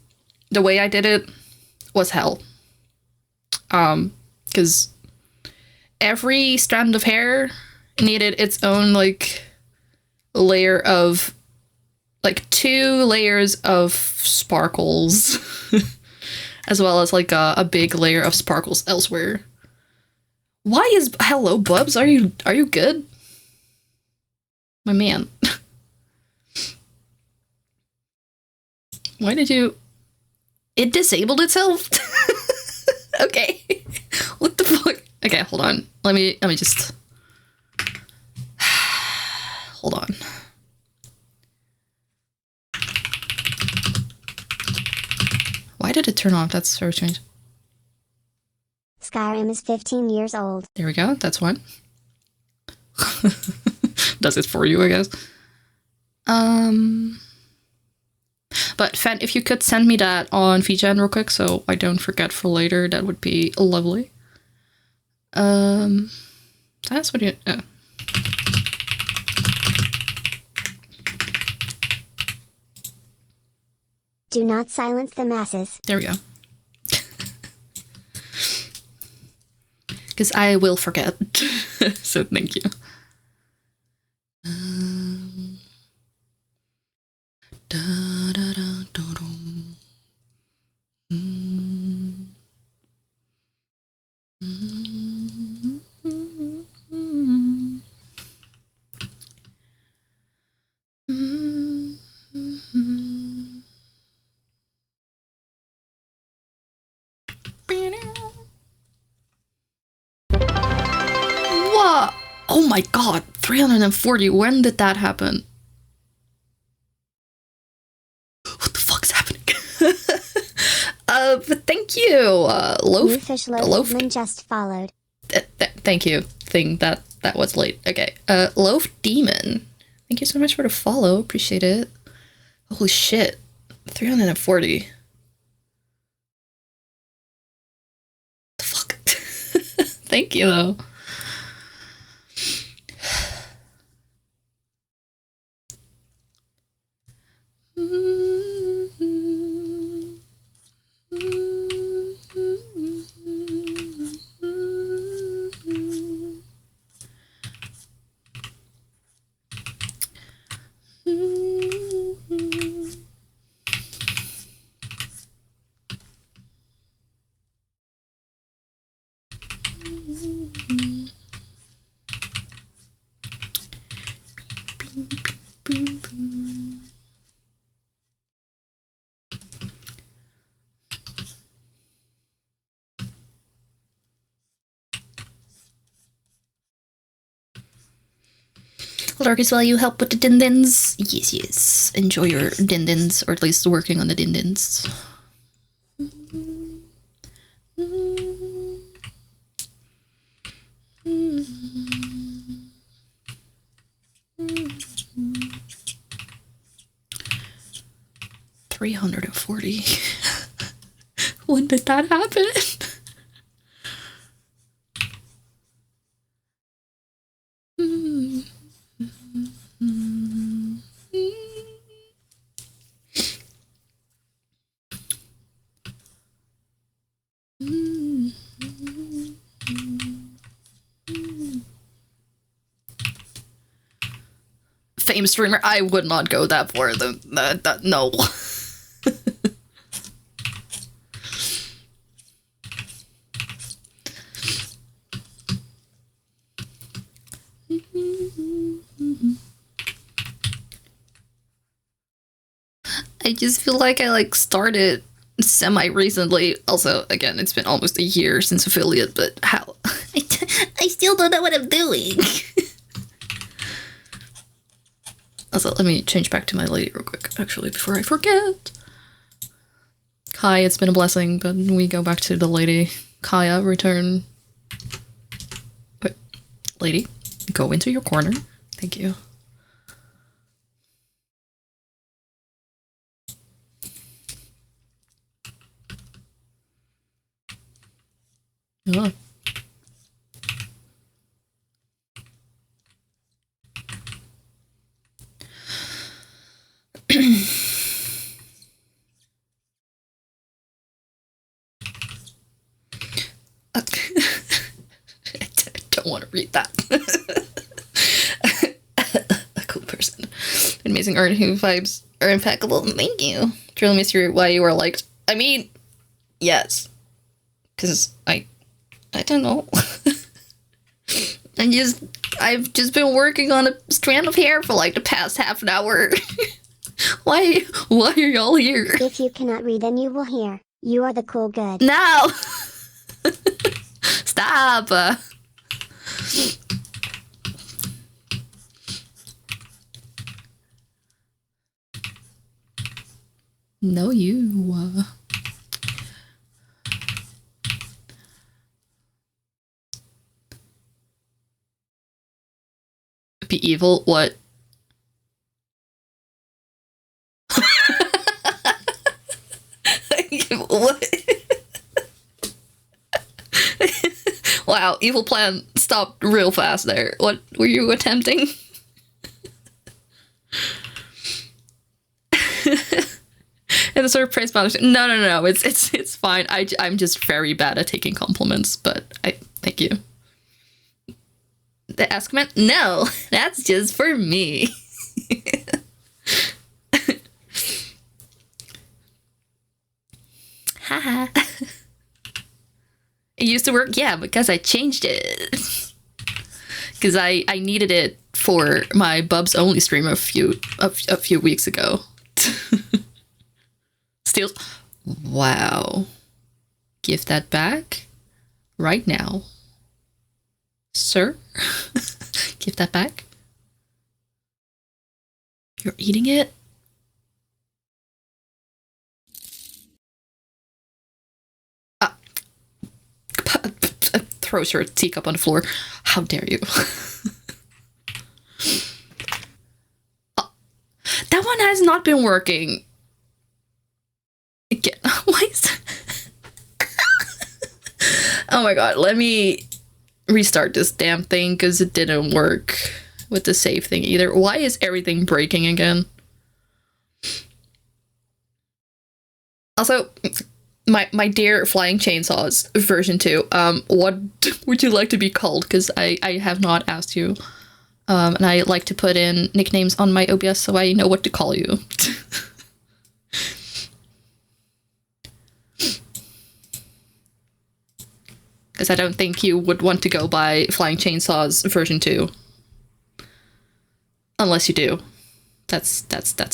the way I did it was hell. Because every strand of hair needed its own like layer of like 2 layers of sparkles, as well as like a big layer of sparkles elsewhere. Why is... Hello, Bubs? Are you good? My man. Why did you... It disabled itself? Okay. What the fuck? Okay, hold on. Let me just... Hold on. Why did it turn off? That's so strange. Skyrim is 15 years old. There we go. That's one. Does it for you, I guess. But Fen, if you could send me that on VGen real quick so I don't forget for later, that would be lovely. That's what you... Oh. Do not silence the masses. There we go. Because I will forget. So thank you. What? Oh my god, 340. When did that happen? What the fuck's happening? But thank you, Loaf. New fish Loaf just followed. Thank you. Thing that was late. Okay. Loaf Demon. Thank you so much for the follow. Appreciate it. Holy shit. 340. The fuck? Thank you though. Larkus, while you help with the din-dins? Yes, yes. Enjoy your din-dins, or at least working on the din-dins. 340. When did that happen? Fame streamer, I would not go that far. No. I just feel like I started semi-recently. Also, again, it's been almost a year since affiliate, but how? I still don't know what I'm doing. Also, let me change back to my lady real quick, actually, before I forget. Hi, it's been a blessing, but we go back to the lady. Kaya, return. Wait, lady, go into your corner. Thank you. Oh. I don't want to read that. A cool person. Amazing art who vibes are impeccable. Thank you. Truly mystery why you are liked. I mean, yes. Because I don't know. I've just been working on a strand of hair for like the past half an hour. Why are y'all here? If you cannot read, then you will hear. You are the cool good. No! Stop! No, you. Be evil? What? What? Wow, evil plan stopped real fast there. What were you attempting? And the sort of praise bounce. No. It's fine. I'm just very bad at taking compliments, but I thank you. The Escament? No, that's just for me. Haha. It used to work, yeah, because I changed it. Because I needed it for my Bubs Only stream a few weeks ago. Still, wow. Give that back right now. Sir? Give that back. You're eating it? Throws her teacup on the floor. How dare you? That one has not been working. Again, why is that? Oh my god, let me restart this damn thing because it didn't work with the save thing either. Why is everything breaking again? Also, my dear Flying Chainsaws version 2, what would you like to be called? Because I have not asked you. And I like to put in nicknames on my OBS so I know what to call you. Because I don't think you would want to go by Flying Chainsaws version 2. Unless you do. That's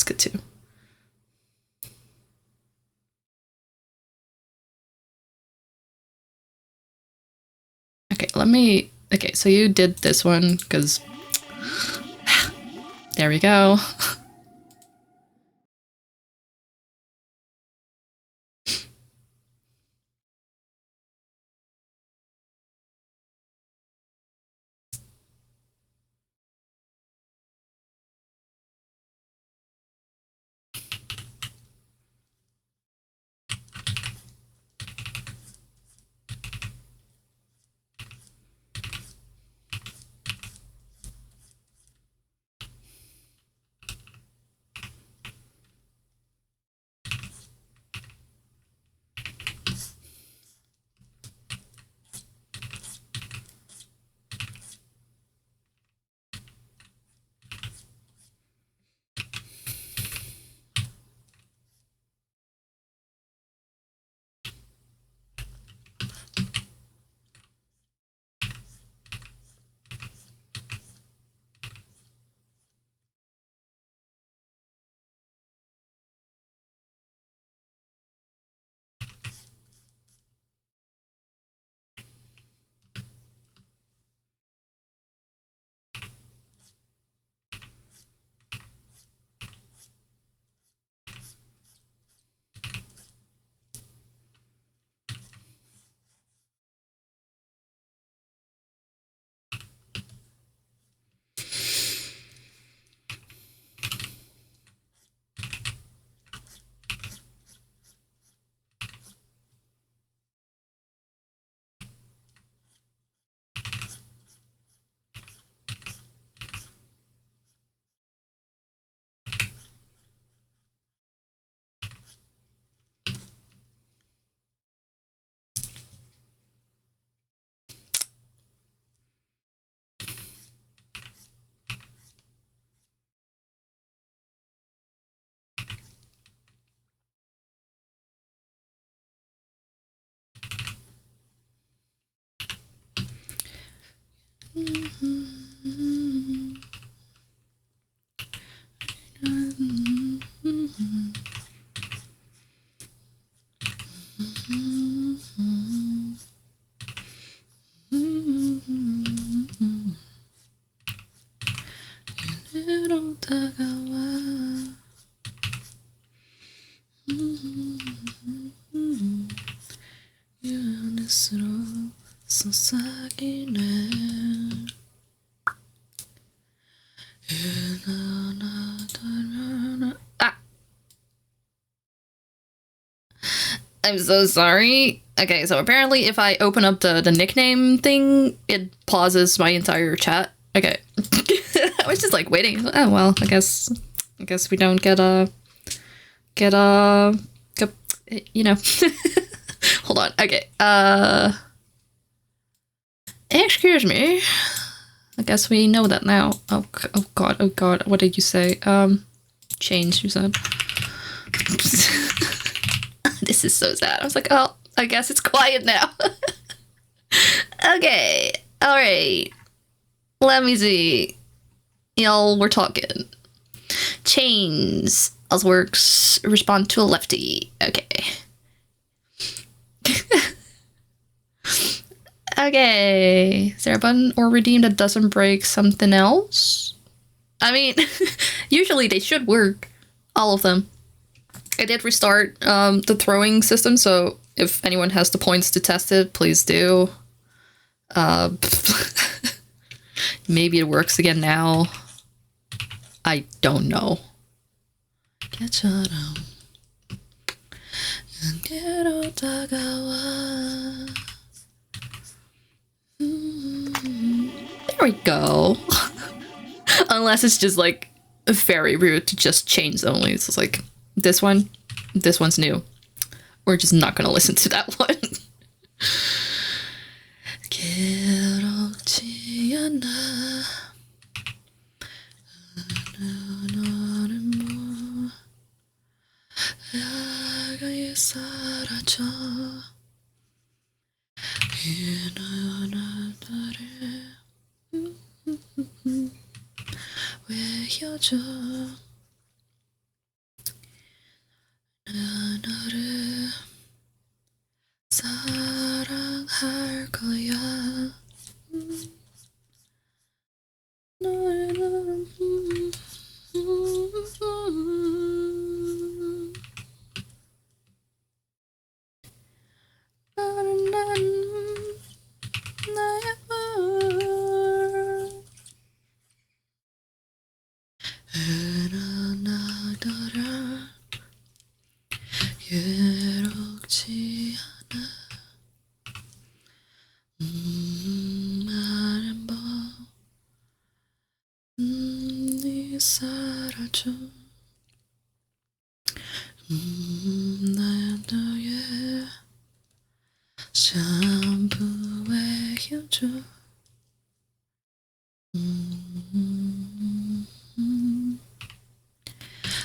good too. Okay, let me... Okay, so you did this one, because... There we go. I'm so sorry. Okay, so apparently if I open up the nickname thing, it pauses my entire chat. Okay. I was just like waiting. Oh well, I guess we don't get you know. Hold on. Okay. Excuse me. I guess we know that now. Oh god. What did you say? Change, you said. This is so sad. I was like, oh, I guess it's quiet now. Okay. All right. Let me see. Y'all, we're talking. Chains. Osworks respond to a lefty. Okay. Okay. Is there a button or redeem that doesn't break something else? I mean, usually they should work. All of them. I did restart the throwing system, so if anyone has the points to test it, please do. Maybe it works again now. I don't know. There we go. Unless it's just like very rude to just chains only. It's just like this one's new. we're just not gonna listen to that one. 괴롭지 않아 야가에 사라져 이 눈아들에 왜 헤어져 난 너를 사랑할 거야 괴롭지 않아 말은 네 사라져 난 너의 전부에 헤어져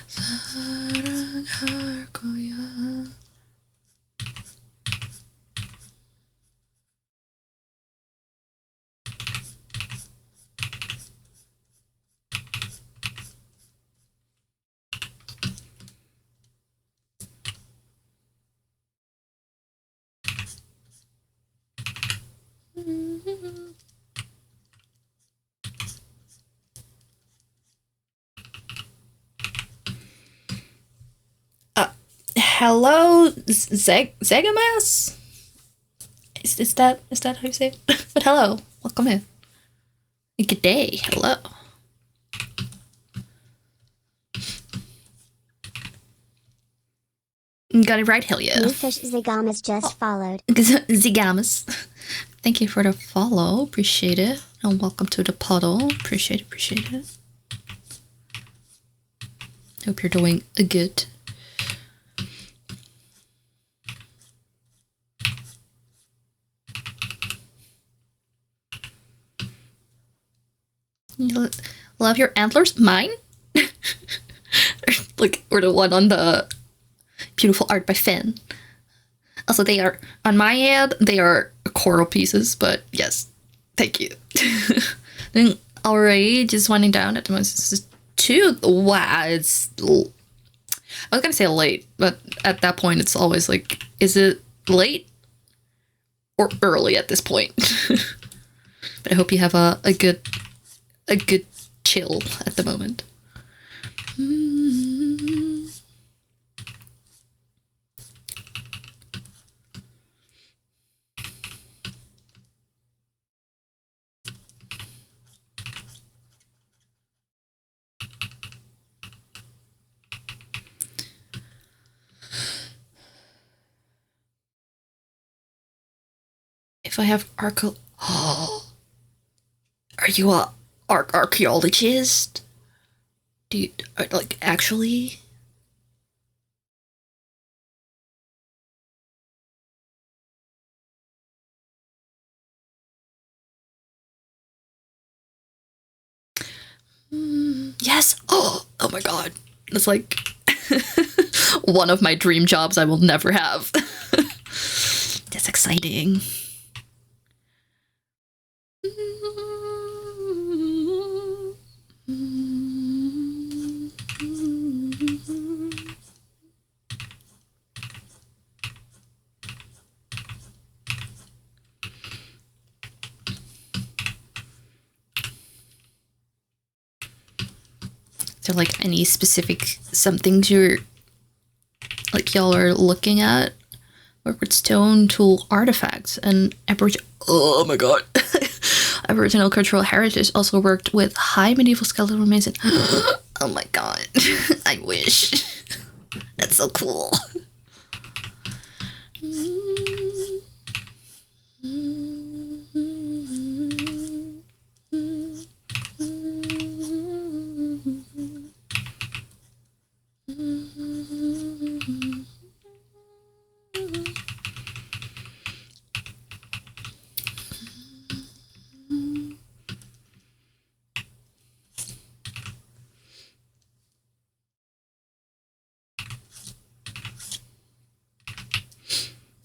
사랑할 거야 Hello, Zegamas? Is that how you say it? But hello, welcome in. Good day, hello. Got it right, hell yeah. Newfish Zigamas just followed. Zigamas. Thank you for the follow, appreciate it. And welcome to the puddle, appreciate it. Hope you're doing good. You love your antlers? Mine? Like, or the one on the beautiful art by Finn. Also, they are, on my end, they are coral pieces, but yes, thank you. Then already just winding down at the moment. This is 2. Wow, it's, I was gonna say late, but at that point, it's always like, is it late or early at this point? But I hope you have a good chill at the moment. If I have are you a archaeologist? Do you, like, actually? Yes. Oh my god. That's like one of my dream jobs I will never have. That's exciting. Is there like any specific somethings you're like y'all are looking at? Work with stone tool artifacts and Aboriginal. Oh my god. Aboriginal cultural heritage. Also worked with high medieval skeletal remains. And oh my god. I wish. That's so cool.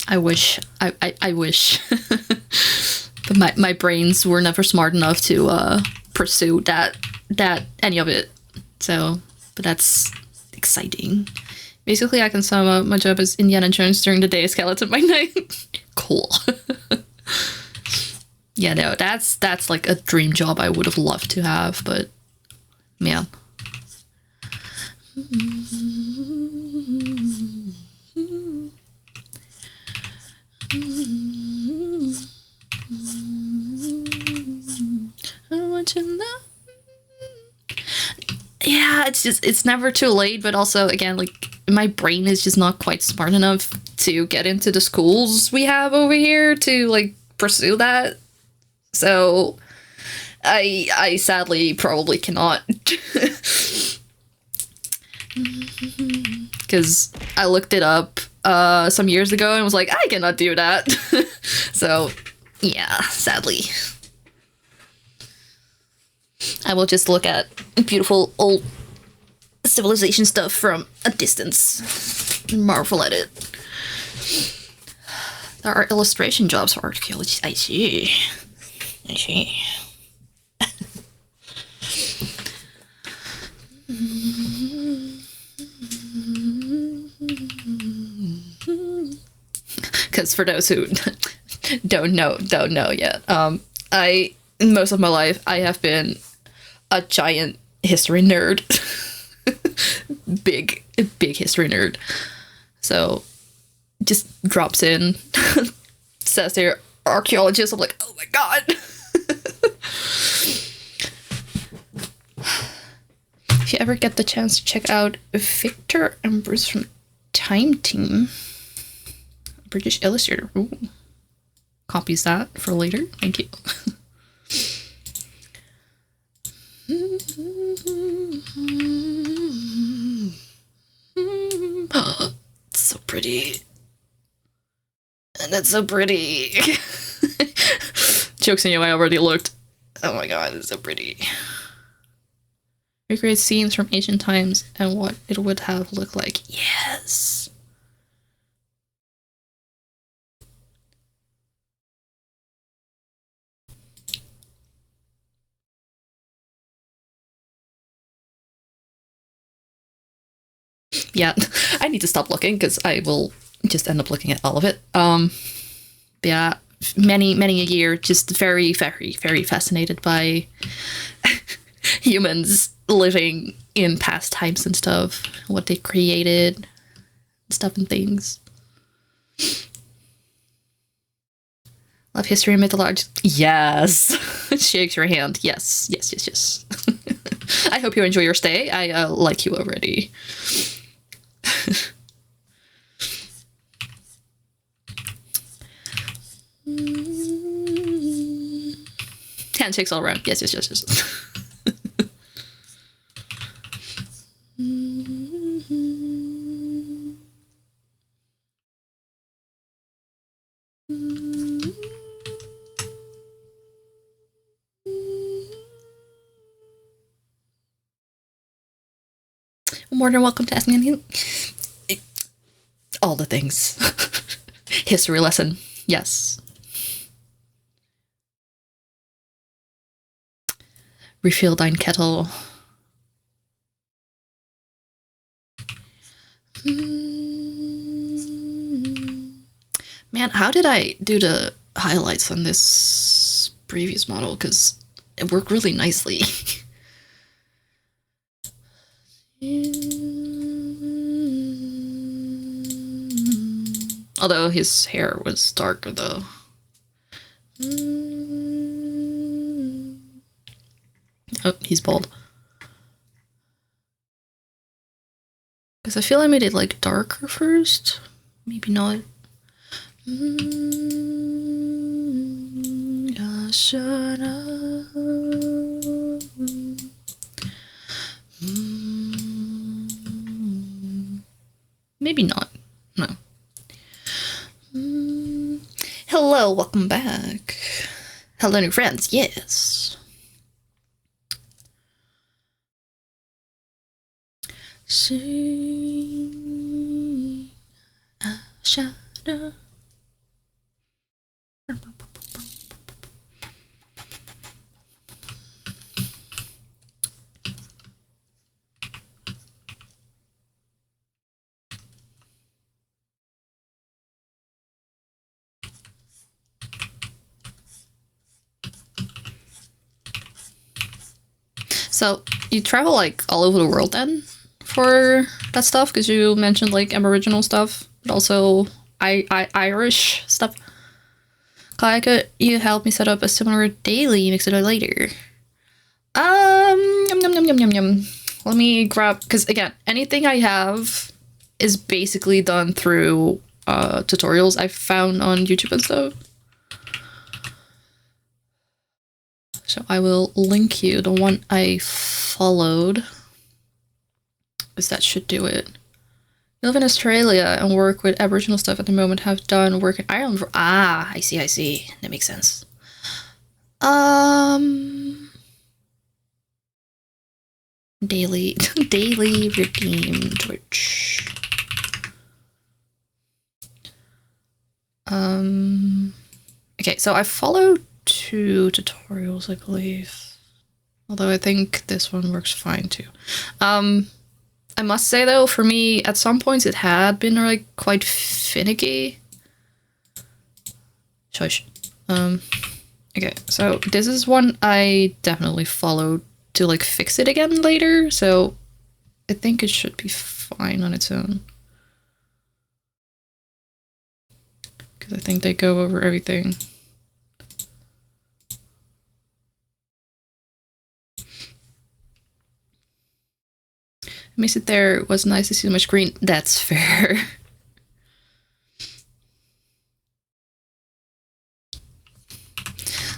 I wish. I wish. But my brains were never smart enough to pursue that any of it. So, but that's exciting. Basically, I can sum up my job as Indiana Jones during the day, skeleton by night. Cool. Yeah, no, that's like a dream job I would have loved to have, but man. I want you love. Yeah, it's never too late, but also again, like my brain is just not quite smart enough to get into the schools we have over here to like pursue that. So I sadly probably cannot. Because I looked it up some years ago and was like, I cannot do that. So yeah, sadly. I will just look at beautiful old civilization stuff from a distance and marvel at it. There are illustration jobs for archaeology. I see. I see. Because for those who don't know yet, I most of my life I have been a giant history nerd. big history nerd. So just drops in, says they're archaeologists. I'm like, oh my god. If you ever get the chance to check out Victor and Bruce from Time Team, British illustrator. Ooh. Copies that for later. Thank you. It's so pretty. And it's so pretty. Jokes on you, I already looked. Oh my god, it's so pretty. Recreate scenes from ancient times and what it would have looked like. Yes. Yeah, I need to stop looking because I will just end up looking at all of it. Yeah, many a year, just very fascinated by humans living in past times and stuff, what they created, stuff and things. Love history and mythology. Yes. Shakes your hand. Yes. I hope you enjoy your stay. I like you already. Handshakes all around. Yes. More than welcome to ask me anything. All the things. History lesson. Yes. Refill thine kettle. Man, how did I do the highlights on this previous model? Because it worked really nicely. Although his hair was darker though. Oh, he's bald. Because I feel I made it like darker first. Maybe not. Maybe not. No. Hello, welcome back. Hello, new friends. Yes. Sing a shadow. So you travel like all over the world then for that stuff? Because you mentioned like Aboriginal stuff, but also Irish stuff. Kai, could you help me set up a similar daily mix it out later? Yum, yum, yum, yum, yum, yum. Let me grab, because again, anything I have is basically done through tutorials I found on YouTube and stuff. So I will link you the one I followed, because that should do it. You live in Australia and work with Aboriginal stuff at the moment. Have done work in Ireland for... Ah, I see. That makes sense. Daily redeem Twitch. Okay, so I followed 2 tutorials, I believe. Although I think this one works fine too. I must say though, for me, at some points it had been like quite finicky. Shush. Okay, so this is one I definitely followed to like fix it again later, so I think it should be fine on its own. Because I think they go over everything. Let me sit there. It was nice to see so much green. That's fair.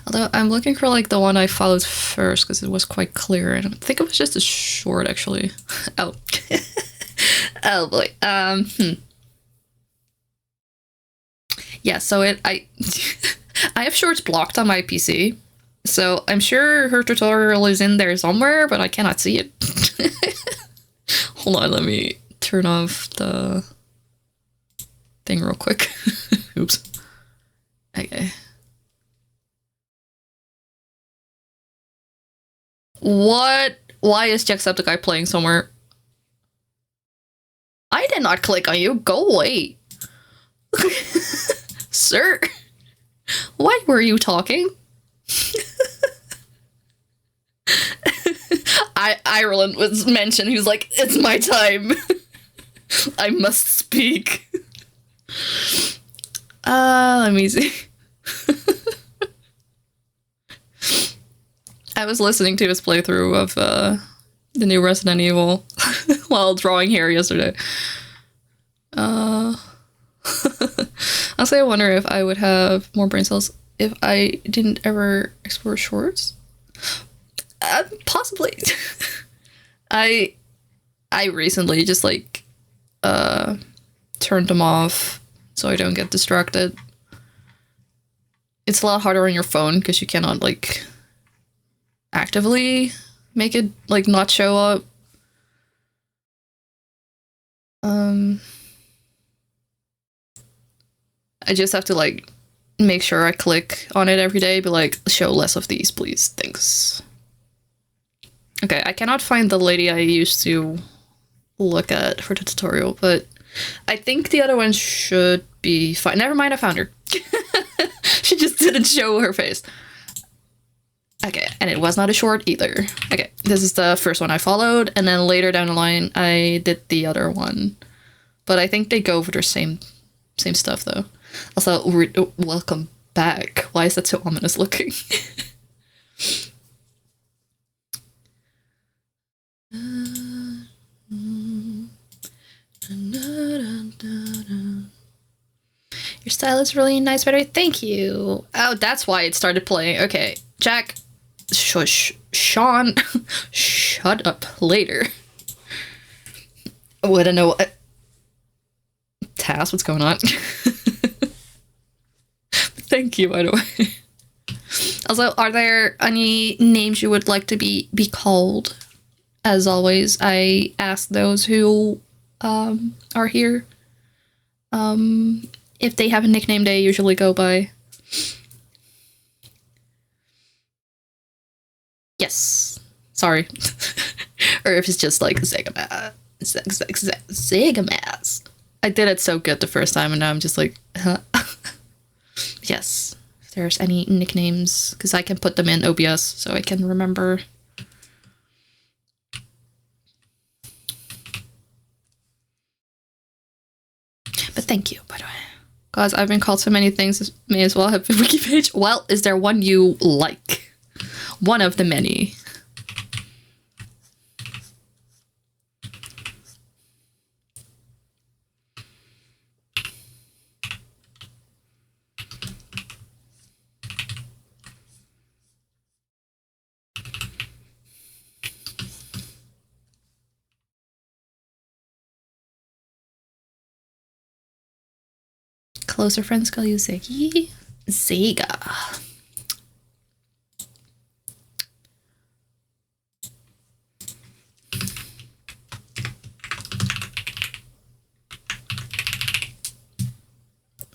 Although I'm looking for like the one I followed first because it was quite clear. And I think it was just a short actually. Oh. Oh boy. Yeah, so I have shorts blocked on my PC. So I'm sure her tutorial is in there somewhere, but I cannot see it. Hold on, let me turn off the thing real quick. Oops. Okay. What? Why is Jacksepticeye playing somewhere? I did not click on you. Go away. Sir? Why were you talking? Ireland was mentioned. He was like, it's my time. I must speak. Let me see. I was listening to his playthrough of the new Resident Evil while drawing hair yesterday. Honestly, I wonder if I would have more brain cells if I didn't ever explore shorts. Possibly. I recently just like turned them off so I don't get distracted. It's a lot harder on your phone because you cannot like actively make it like not show up. I just have to like make sure I click on it every day, but like show less of these, please. Thanks. Okay, I cannot find the lady I used to look at for the tutorial, but I think the other one should be fine. Never mind, I found her. She just didn't show her face. Okay, and it was not a short either. Okay, this is the first one I followed, and then later down the line, I did the other one. But I think they go over the same stuff, though. Also, welcome back. Why is that so ominous looking? Your style is really nice, by the way. Thank you. Oh, that's why it started playing. Okay, Jack. Shush. Sean. Shut up later. Oh, I don't know what. Taz, what's going on? Thank you, by the way. Also, are there any names you would like to be called? As always, I ask those who are here if they have a nickname they usually go by. Yes. Sorry. Or if it's just like Zagamas. Zagamas. I did it so good the first time, and now I'm just like, huh? Yes. If there's any nicknames, because I can put them in OBS so I can remember. But thank you, by the way. Because I've been called so many things, may as well have a wiki page. Well, is there one you like? One of the many. Closer friends call you Ziggy. Zega.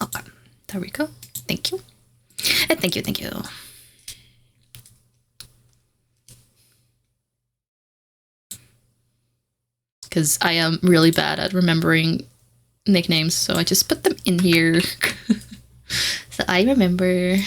Okay, there we go. Thank you. And thank you, thank you. Because I am really bad at remembering nicknames, so I just put them in here. So I remember.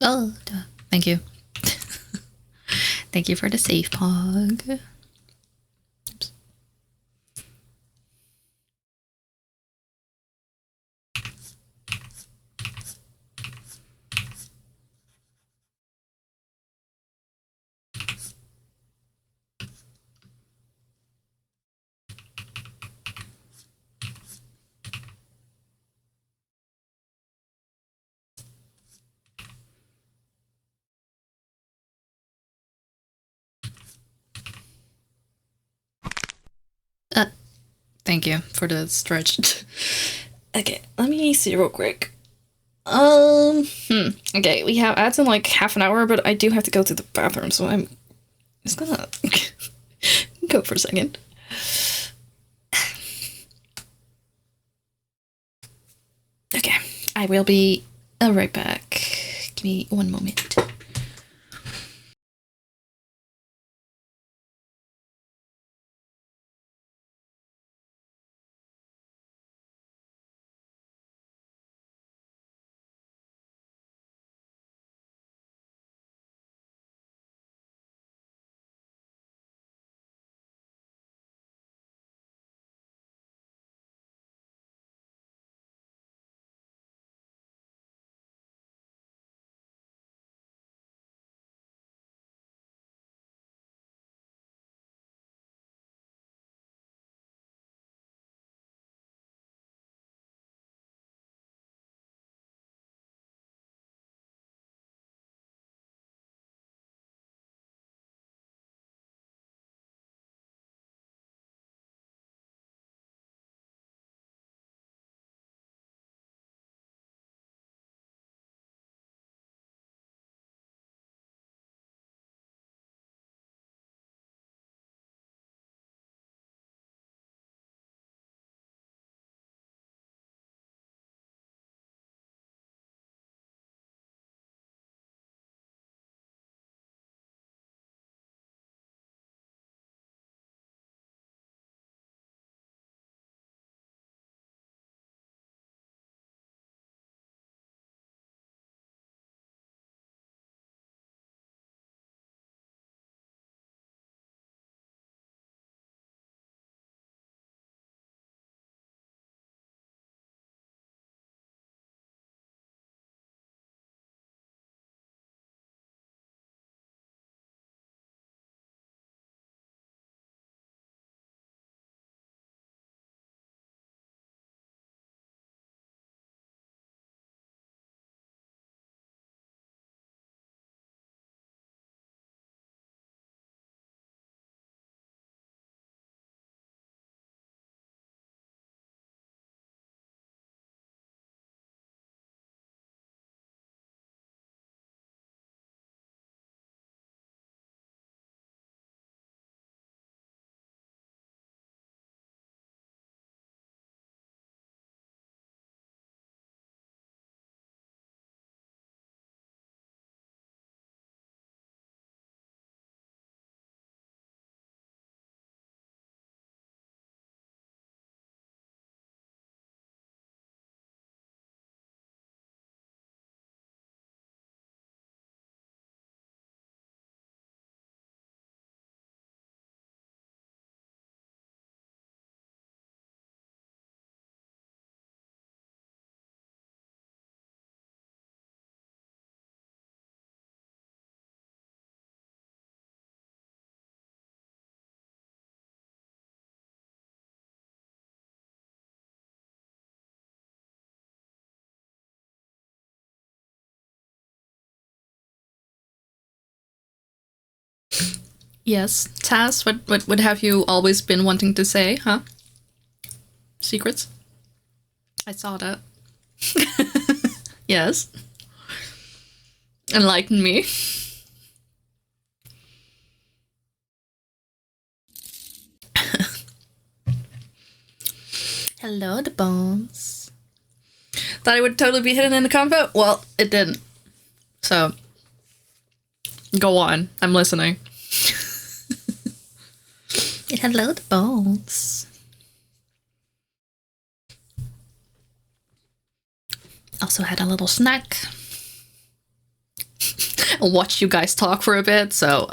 Oh, duh. Thank you. Thank you for the safe pog. Oops. Thank you for the stretch. Okay, let me see real quick. Okay, we have ads in like half an hour, but I do have to go to the bathroom, so I'm just gonna go for a second. Okay, I will be right back. Give me one moment. Yes, Taz, what have you always been wanting to say, huh? Secrets? I saw that. Yes. Enlighten me. Hello, the bones. Thought it would totally be hidden in the combo? Well, it didn't. So, go on. I'm listening. Hello, the bones. Also had a little snack. I'll watch you guys talk for a bit, so,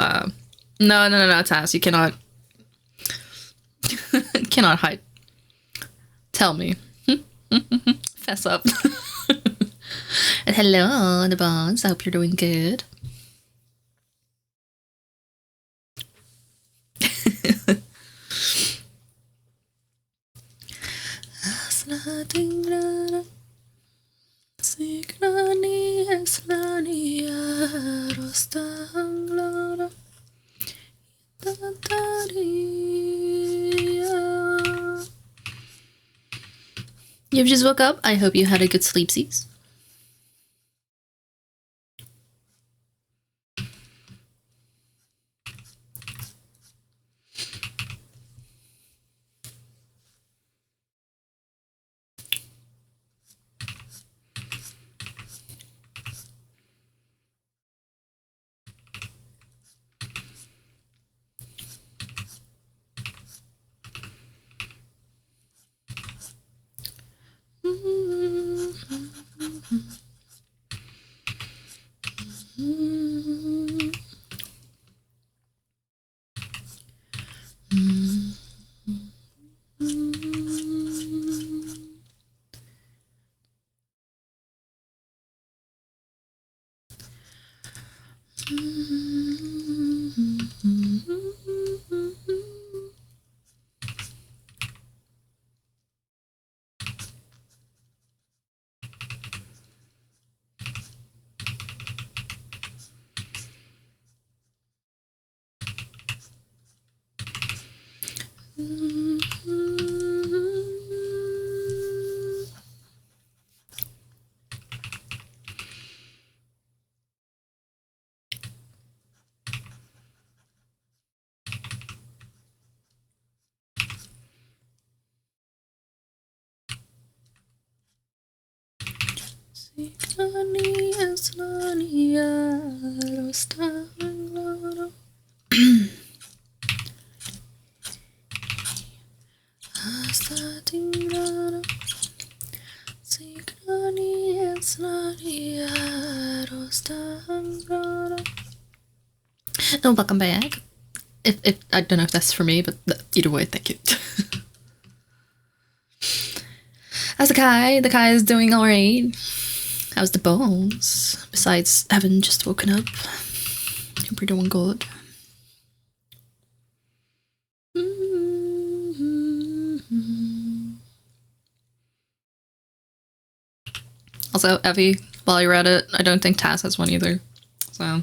no, Taz, you cannot... cannot hide. Tell me. Fess up. And hello, the bones. I hope you're doing good. You've just woke up. I hope you had a good sleepsies. Oh, welcome back. If I don't know if that's for me, but either way, thank you. How's the Kai? The Kai is doing alright. How's the bones? Besides having just woken up. Hope you're doing good. Also, Evie, while you're at it, I don't think Taz has one either. So,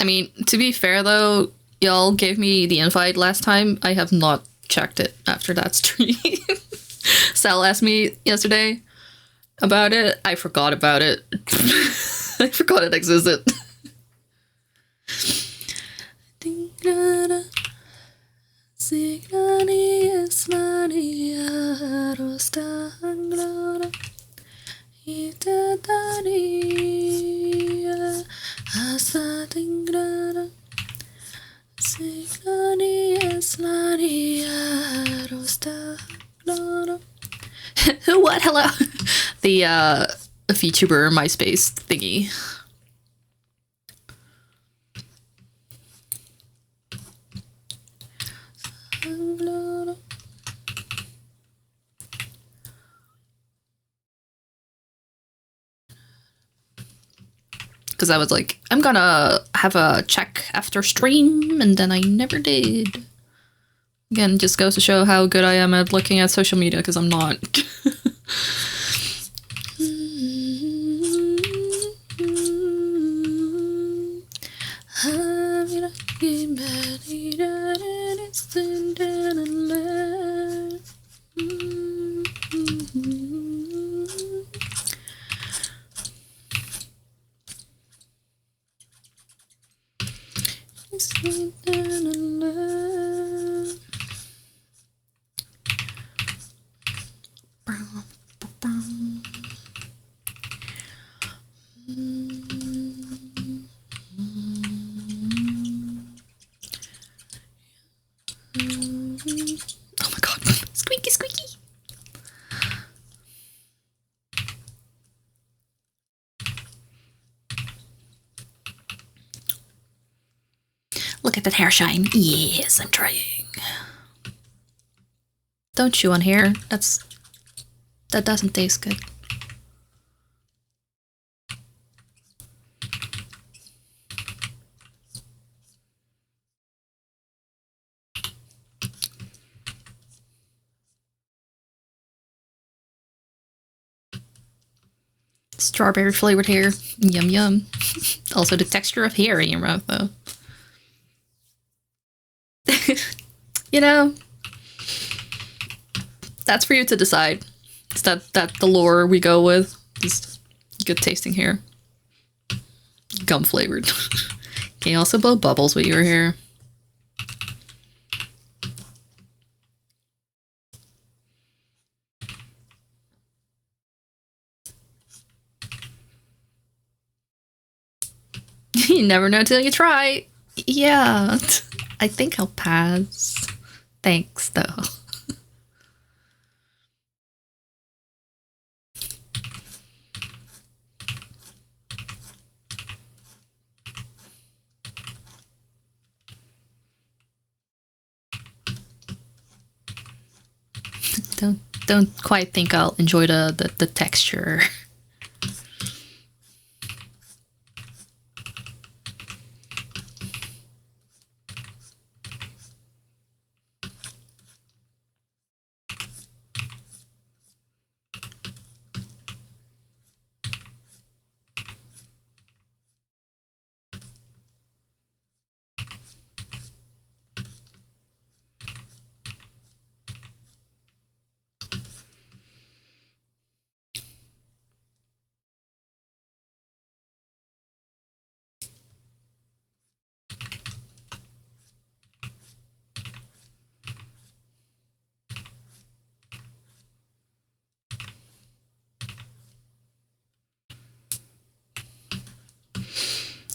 I mean, to be fair though, y'all gave me the invite last time. I have not checked it after that stream. Sal asked me yesterday about it. I forgot about it. I forgot it existed. What? Hello? The VTuber MySpace thingy. Because I was like, I'm gonna have a check after stream, and then I never did. Again, just goes to show how good I am at looking at social media, because I'm not. Oh my god. Squeaky, squeaky. Look at that hair shine. Yes, I'm trying. Don't chew on hair. That doesn't taste good. Strawberry flavored hair. Yum yum. Also the texture of hair in your mouth though. You know, that's for you to decide. Is that the lore we go with? Just good tasting hair. Gum flavored. Can you also blow bubbles with your hair? You never know till you try. Yeah, I think I'll pass. Thanks, though. Don't quite think I'll enjoy the texture.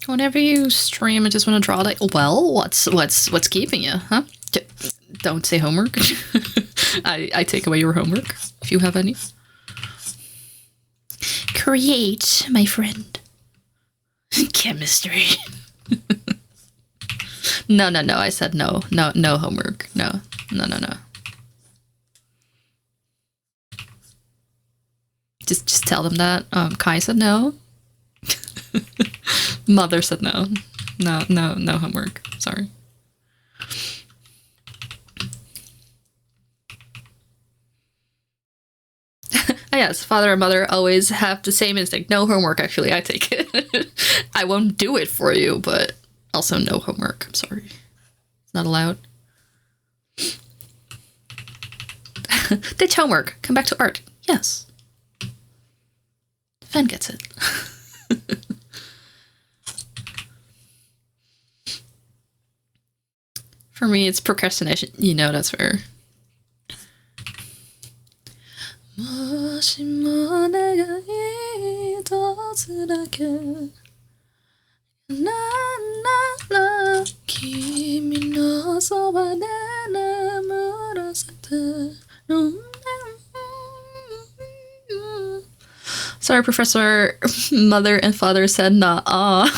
Whenever you stream, I just want to draw that. Well, what's keeping you, huh? Don't say homework. I take away your homework if you have any. Create, my friend. Chemistry. No. I said no homework. No. Just tell them that. Kai said no. Mother said no. No homework. Sorry. Yes, father and mother always have the same instinct. No homework, actually, I take it. I won't do it for you, but also no homework. I'm sorry. It's not allowed. Ditch homework. Come back to art. Yes. Fan gets it. For me, it's procrastination. You know that's fair. Sorry, Professor. Mother and father said nah. I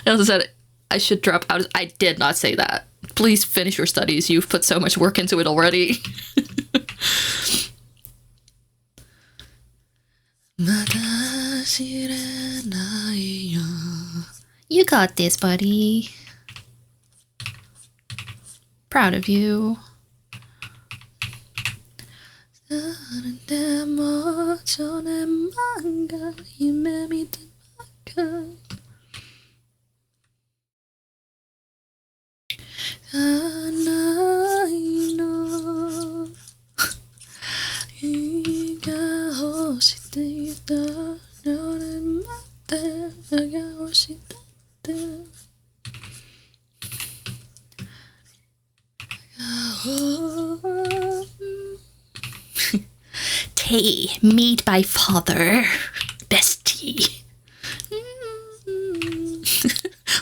also said I should drop out. I did not say that. Please finish your studies. You've put so much work into it already. You got this, buddy. Proud of you. Tea made by father. Best tea.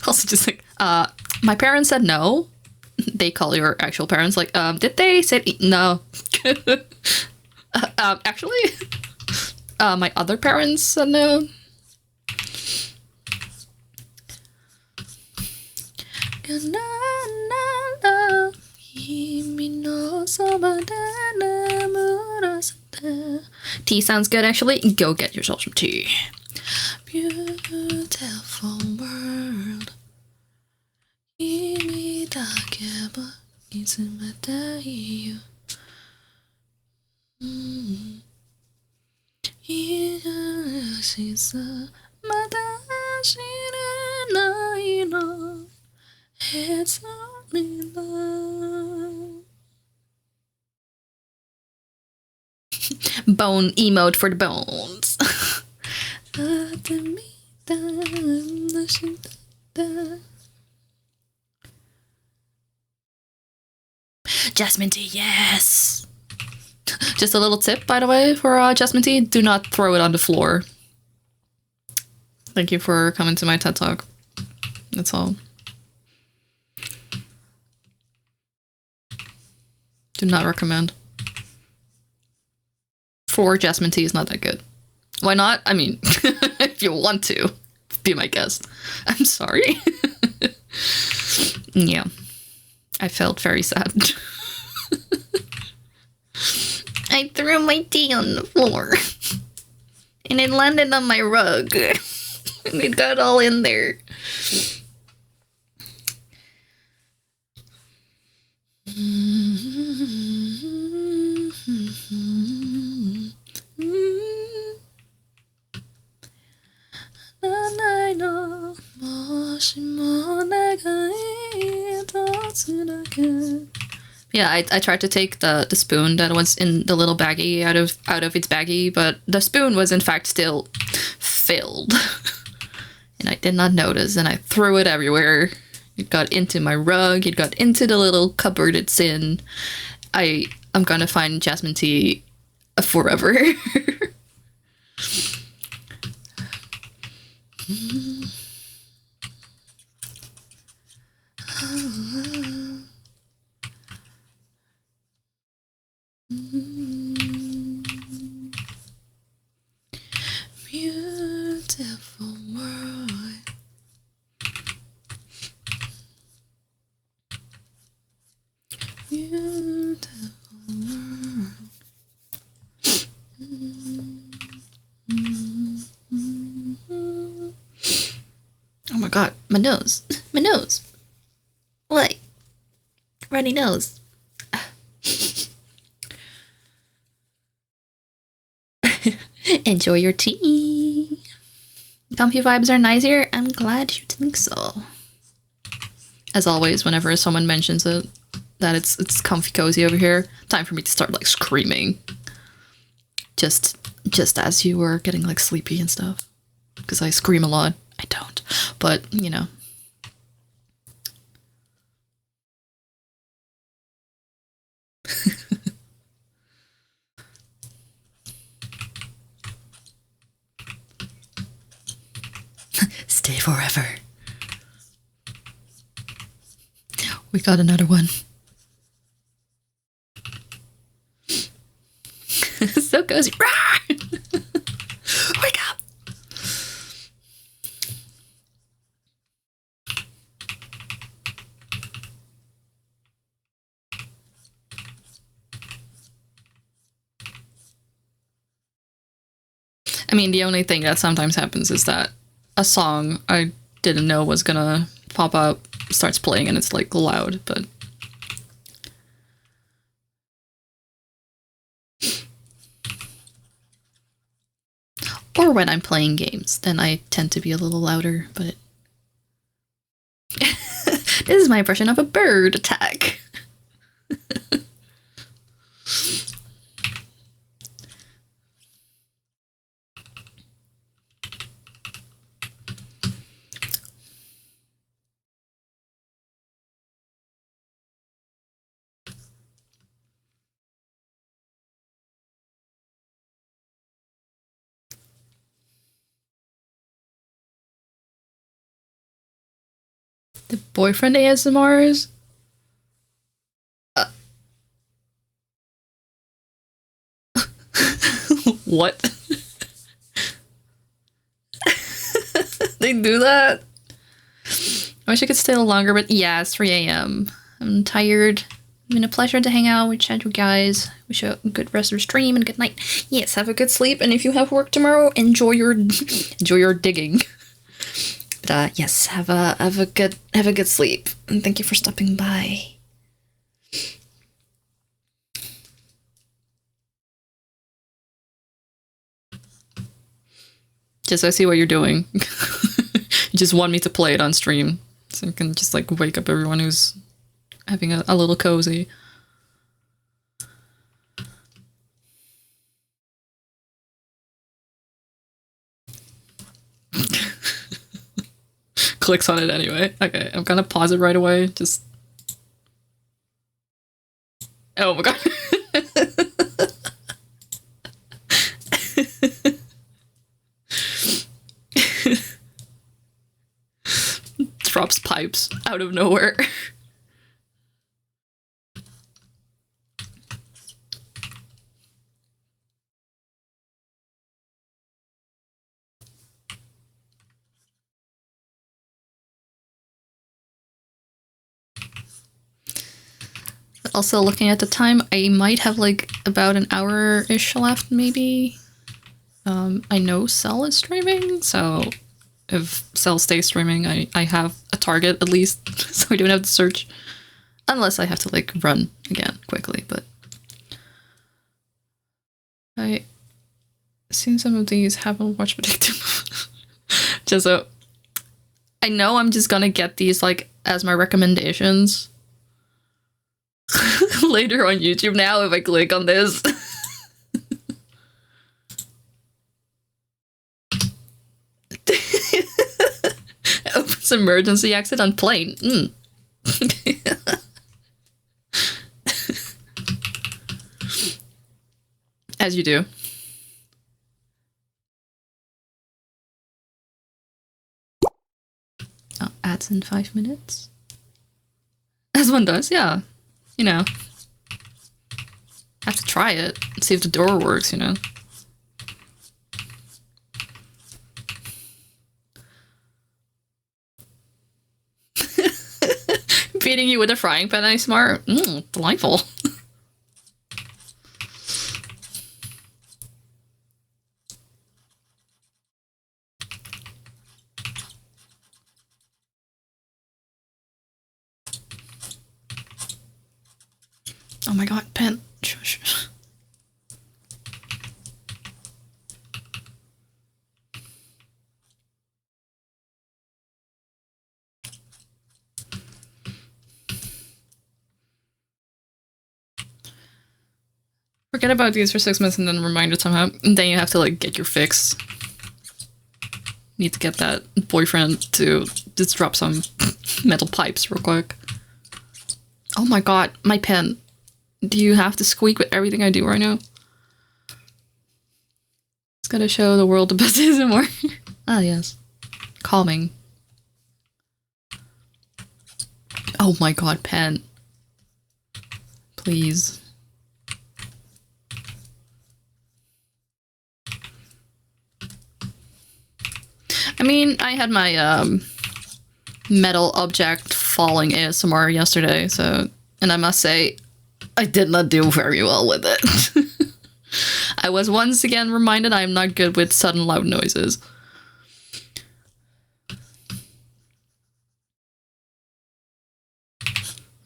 Also just like, my parents said no. They call your actual parents like, did they say no? Actually, my other parents said no. Tea sounds good, actually. Go get yourself some tea. Beautiful world. It's only love. Bone emote for the bones. Jasmine tea, yes. Just a little tip, by the way, for jasmine tea: do not throw it on the floor. Thank you for coming to my TED Talk. That's all. Do not recommend. 4 jasmine tea is not that good. Why not? I mean, if you want to, be my guest. I'm sorry. Yeah. I felt very sad. I threw my tea on the floor. And it landed on my rug. And it got all in there. Yeah, I tried to take the spoon that was in the little baggie out of its baggie, but the spoon was in fact still filled. And I did not notice, and I threw it everywhere. It got into my rug, it got into the little cupboard it's in. I'm gonna find jasmine tea forever. Beautiful world. Beautiful world. Oh my god, my nose. My nose. What? Runny nose. Enjoy your tea. Comfy vibes are nice here. I'm glad you think so. As always, whenever someone mentions it, that it's comfy cozy over here, time for me to start like screaming. Just as you were getting like sleepy and stuff. Because I scream a lot. I don't. But, you know. Stay forever. We got another one. So cozy. Wake up. I mean, the only thing that sometimes happens is that a song I didn't know was gonna pop up starts playing and it's like loud, but or when I'm playing games, then I tend to be a little louder, but this is my impression of a bird attack. The boyfriend ASMRs? What? They do that? I wish I could stay a little longer, but yeah, it's 3 a.m. I'm tired. It's been a pleasure to hang out with you guys. Wish you a good rest of your stream and good night. Yes, have a good sleep, and if you have work tomorrow, enjoy your digging. But yes, have a good sleep, and thank you for stopping by. Just I see what you're doing. You just want me to play it on stream, so you can just like wake up everyone who's having a little cozy. Clicks on it anyway. Okay, I'm gonna pause it right away. Just. Oh my god. Drops pipes out of nowhere. Also, looking at the time, I might have like about an hour-ish left, maybe. I know Cell is streaming, so if Cell stays streaming, I have a target at least, so I don't have to search. Unless I have to like run again quickly, but I seen some of these, haven't watched Predictive. Just so I know I'm just gonna get these like as my recommendations later on YouTube now if I click on this. Opens emergency exit on plane. As you do. Oh, ads in 5 minutes? As one does, yeah. You know. Have to try it and see if the door works, you know. Beating you with a frying pan, ASMR? Delightful. Oh my god, pen. Shush. Forget about these for 6 months and then remind it somehow. And then you have to like get your fix. Need to get that boyfriend to just drop some metal pipes real quick. Oh my god, my pen. Do you have to squeak with everything I do right now? It's gonna show the world the best ASMR. Ah, yes. Calming. Oh my god, pen. Please. I mean, I had my metal object falling ASMR yesterday, so, and I must say, I did not do very well with it. I was once again reminded I am not good with sudden loud noises.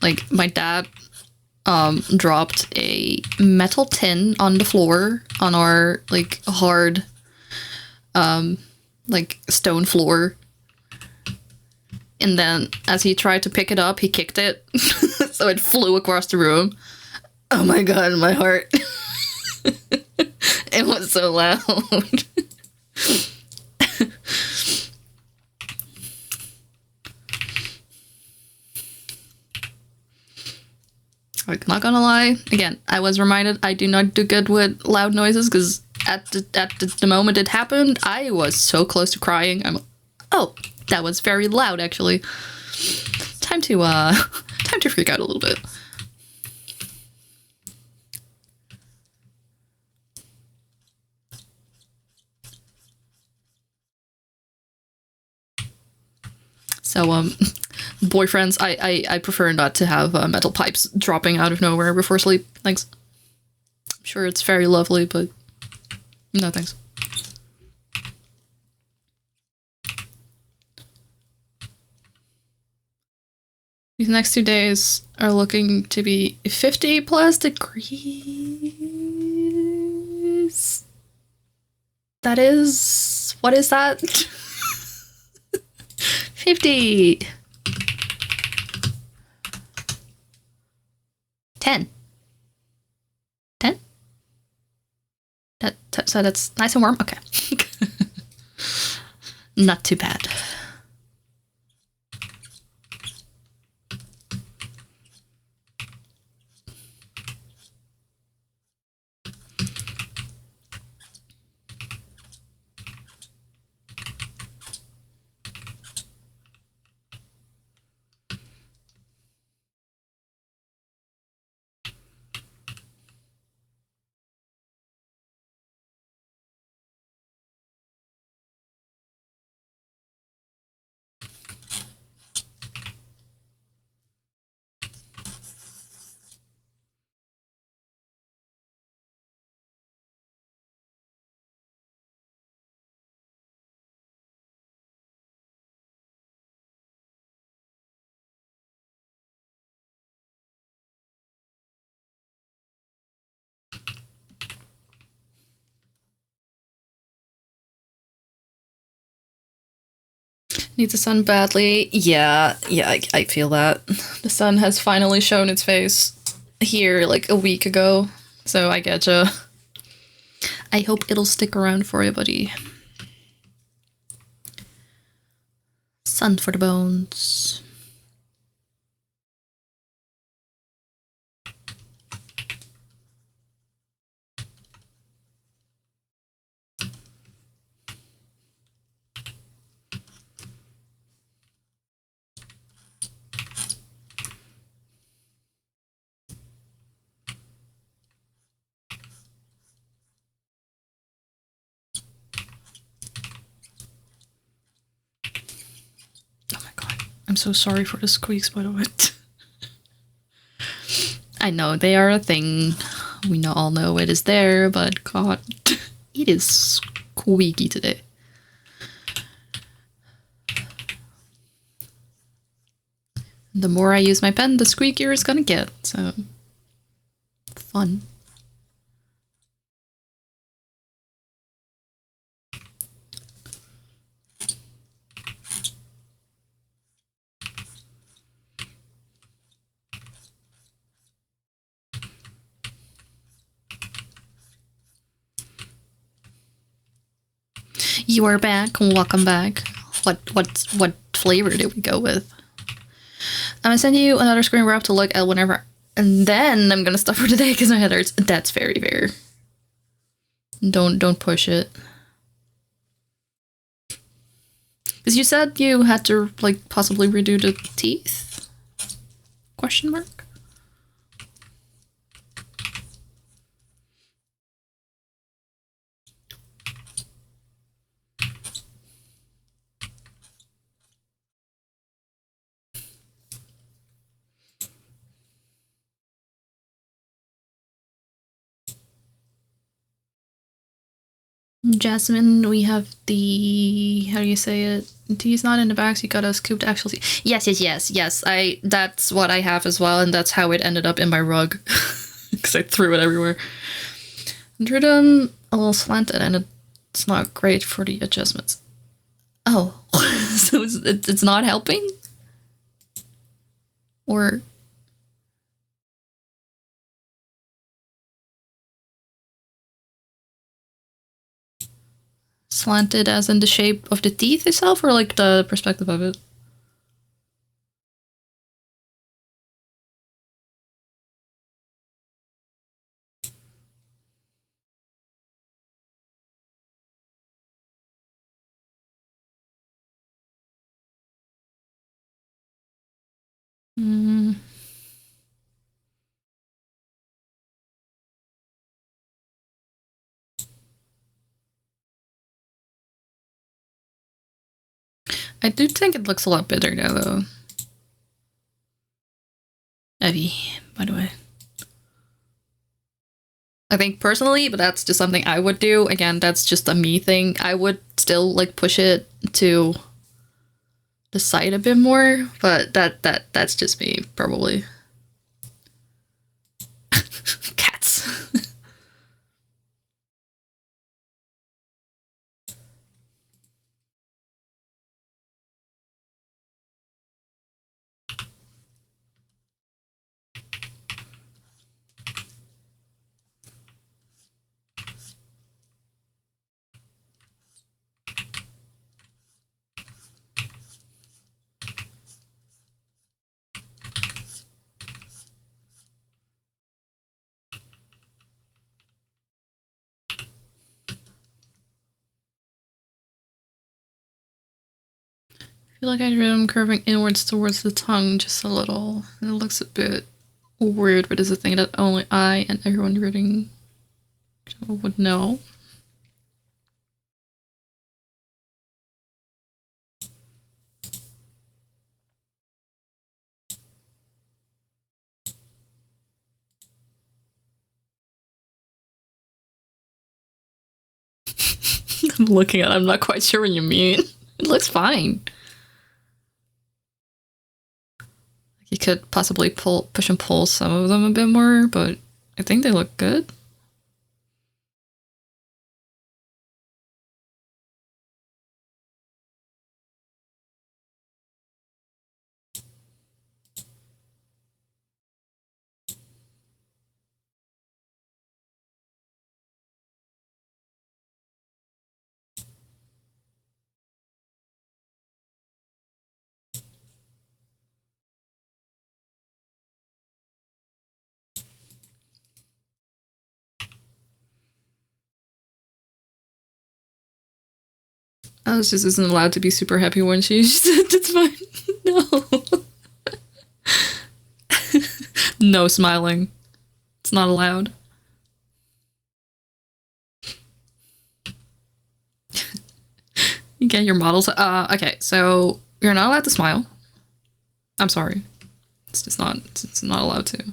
Like, my dad dropped a metal tin on the floor on our, like, hard, like, stone floor. And then, as he tried to pick it up, he kicked it. So it flew across the room. Oh my god, my heart. It was so loud. I'm not gonna lie. Again, I was reminded I do not do good with loud noises because at the moment it happened, I was so close to crying. Oh, that was very loud, actually. Time to time to freak out a little bit. So boyfriends, I prefer not to have metal pipes dropping out of nowhere before sleep. Thanks. I'm sure it's very lovely, but no thanks. These next 2 days are looking to be 50 plus degrees. That is... what is that? 50. 10. 10? So that's nice and warm? Okay. Not too bad. Needs the sun badly. Yeah, I feel that. The sun has finally shown its face here like a week ago, so I getcha. I hope it'll stick around for you, buddy. Sun for the bones. Oh my god. I'm so sorry for the squeaks, by the way. I know they are a thing. We all know it is there, but god, it is squeaky today. The more I use my pen, the squeakier it's gonna get, so fun. You are back. Welcome back. What flavor did we go with? I'm gonna send you another screen grab to look at whenever, and then I'm gonna stop for today because my head hurts. That's very fair. Don't push it. Because you said you had to like possibly redo the teeth? Question mark. Jasmine, we have the, how do you say it? Tea's not in the bag, so you gotta scoop the actual tea. Yes. That's what I have as well, and that's how it ended up in my rug. Because I threw it everywhere. I drew them a little slanted, and it's not great for the adjustments. Oh, so it's not helping? Or... slanted as in the shape of the teeth itself, or like the perspective of it? I do think it looks a lot better now, though. Evie, by the way. I think personally, but that's just something I would do. Again, that's just a me thing. I would still like push it to the side a bit more, but that's just me, probably. Cats. I feel like I am curving inwards towards the tongue just a little. And it looks a bit weird, but it's a thing that only I and everyone reading would know. I'm looking at it, I'm not quite sure what you mean. It looks fine. You could possibly push and pull some of them a bit more, but I think they look good. Alice just isn't allowed to be super happy when she's it's fine. No. No smiling. It's not allowed. You get your models. Okay, so you're not allowed to smile. I'm sorry. It's just not, it's not allowed to.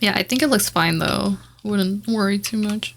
Yeah, I think it looks fine though. Wouldn't worry too much.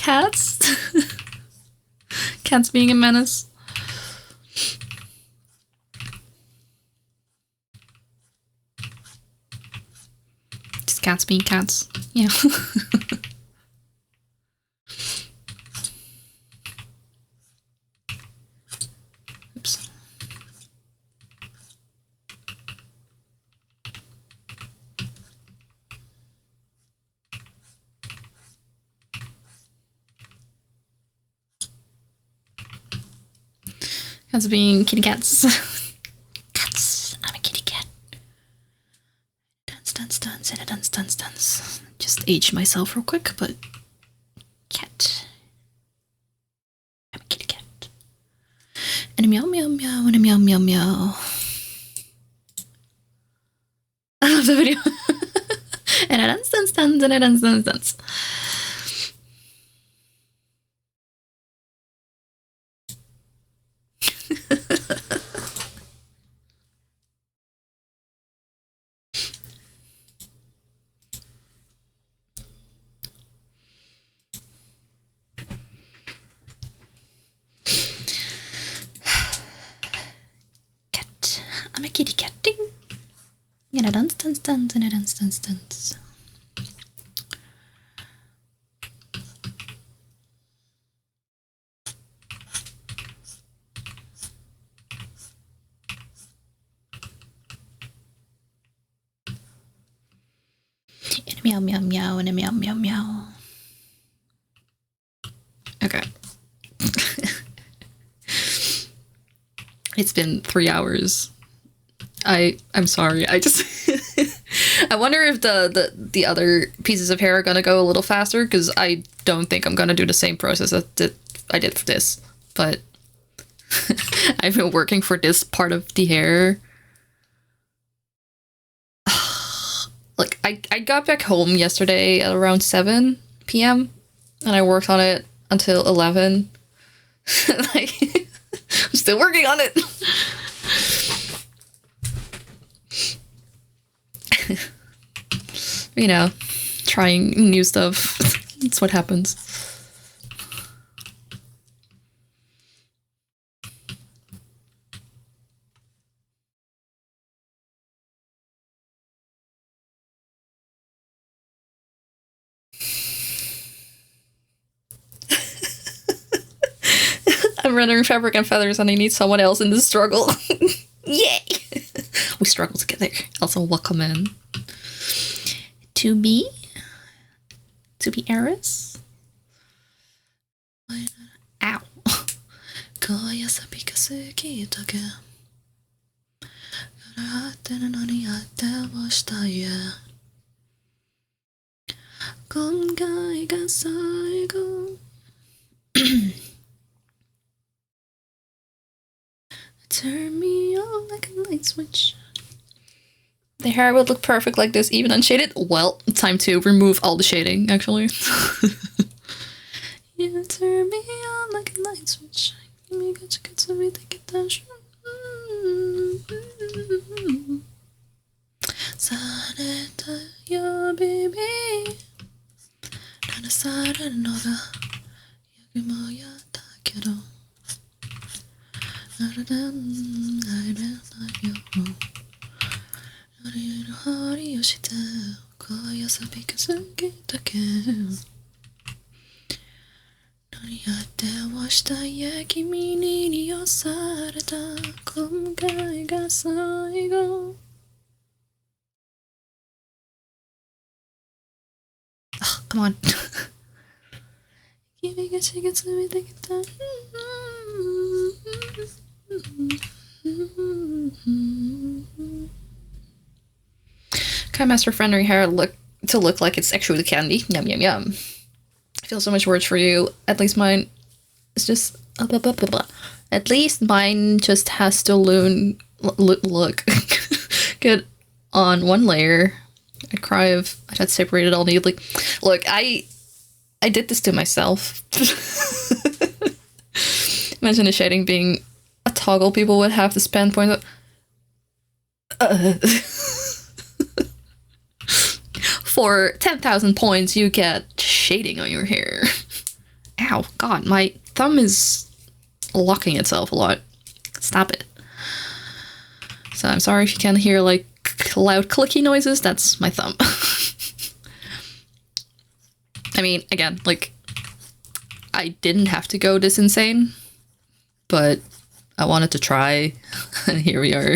cats. Cats being a menace. Just cats being cats. Yeah. Oops. Cats being kitty cats. Cats. I'm a kitty cat. Dance, dance, dance, and a dance, dance, dance. Just age myself real quick, but cat. I'm a kitty cat. And a meow, meow, meow, and a meow, meow, meow. I love the video. And a dance, dance, dance, and a dance, dance, dance. Cat. I'm a kitty cat. Ding. And a dance, dance, dance, and a dance, dance, dance. And a meow, meow, meow, and a meow, meow, meow. Okay. It's been 3 hours. I'm sorry. I just I wonder if the other pieces of hair are gonna go a little faster, because I don't think I'm gonna do the same process that I did for this. But I've been working for this part of the hair. Like I got back home yesterday at around 7 p.m. and I worked on it until 11. Like I'm still working on it. You know, trying new stuff. That's what happens. I'm rendering fabric and feathers and I need someone else in this struggle. Yay! We struggle together. Also, welcome in. To be Eris. Ow. Kaya sabi kasi kita ka. Karahate na naniyate mo shitaye. Kung kaya ka saigo. Turn me on like a light switch. The hair would look perfect like this, even unshaded. Well, time to remove all the shading, actually. You turn me on like a light switch. You got to me think it down. Sareta yo baby. Nana sara noga. Yagimo yatta kedo. Oh, come on. Kind of master friendly hair look like it's actually candy. Yum yum yum. I feel so much worse for you. At least mine is just blah, blah, blah, blah. At least mine just has to look good on one layer. I'd cry if I had separated all neatly. Look, I did this to myself. Imagine the shading being a toggle people would have to spend points. For 10,000 points, you get shading on your hair. Ow, God, my thumb is locking itself a lot. Stop it. So I'm sorry if you can hear like loud clicky noises. That's my thumb. I mean, again, like, I didn't have to go this insane, but I wanted to try, and here we are.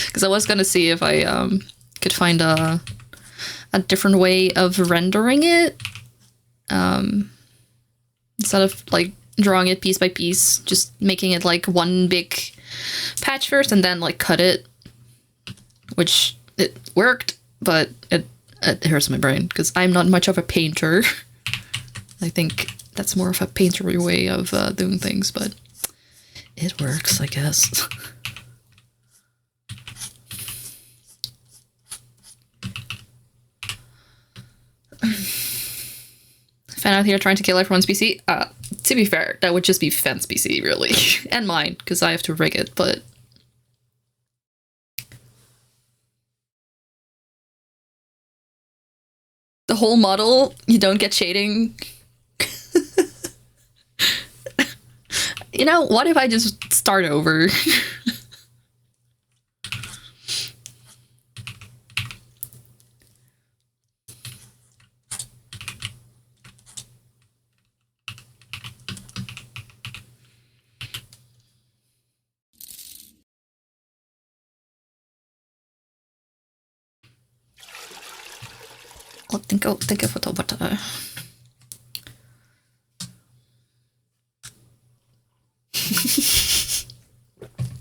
Because I was gonna see if I could find a different way of rendering it, instead of like drawing it piece by piece, just making it like one big patch first and then like cut it, which it worked, but it hurts my brain because I'm not much of a painter. I think that's more of a painterly way of doing things, but it works, I guess. Fan out here trying to kill everyone's PC. To be fair, that would just be Fen's PC, really. And mine, because I have to rig it, but... The whole model, you don't get shading. You know, what if I just start over? Tänker få ta bort det där.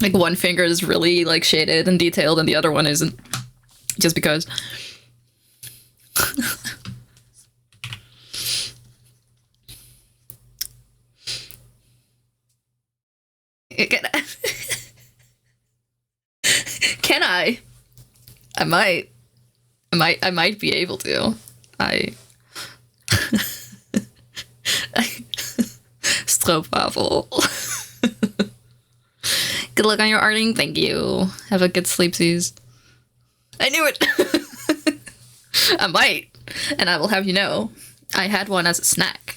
Like one finger is really like shaded and detailed and the other one isn't. Just because. Can I? I might. I might be able to. Stroopwafel. Good luck on your arting. Thank you. Have a good sleepsies. I knew it. I might, and I will have you know, I had one as a snack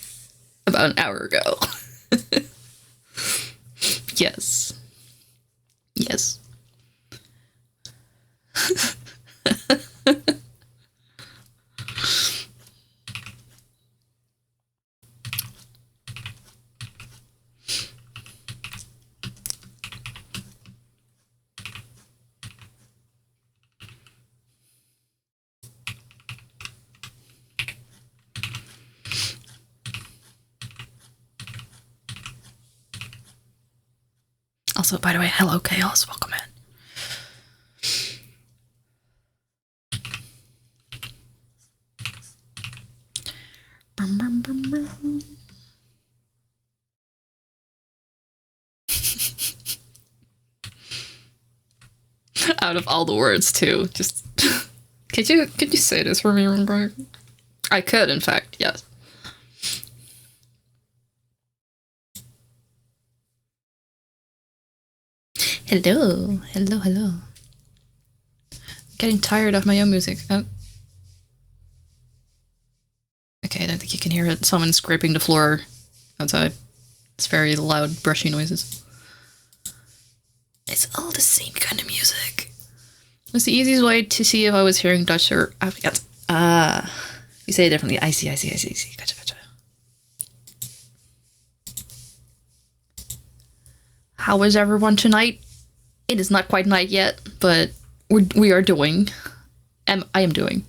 about an hour ago. Yes. Yes. Also, by the way, hello Chaos, welcome in. Out of all the words too, just could you say this for me, Rumberg? I could, in fact, yes. Hello. Getting tired of my own music. Oh. Okay, I don't think you can hear it. Someone's scraping the floor outside. It's very loud, brushy noises. It's all the same kind of music. It's the easiest way to see if I was hearing Dutch or Afrikaans. You say it differently. I see. Gotcha. How is everyone tonight? It is not quite night yet, but we are doing. I am doing.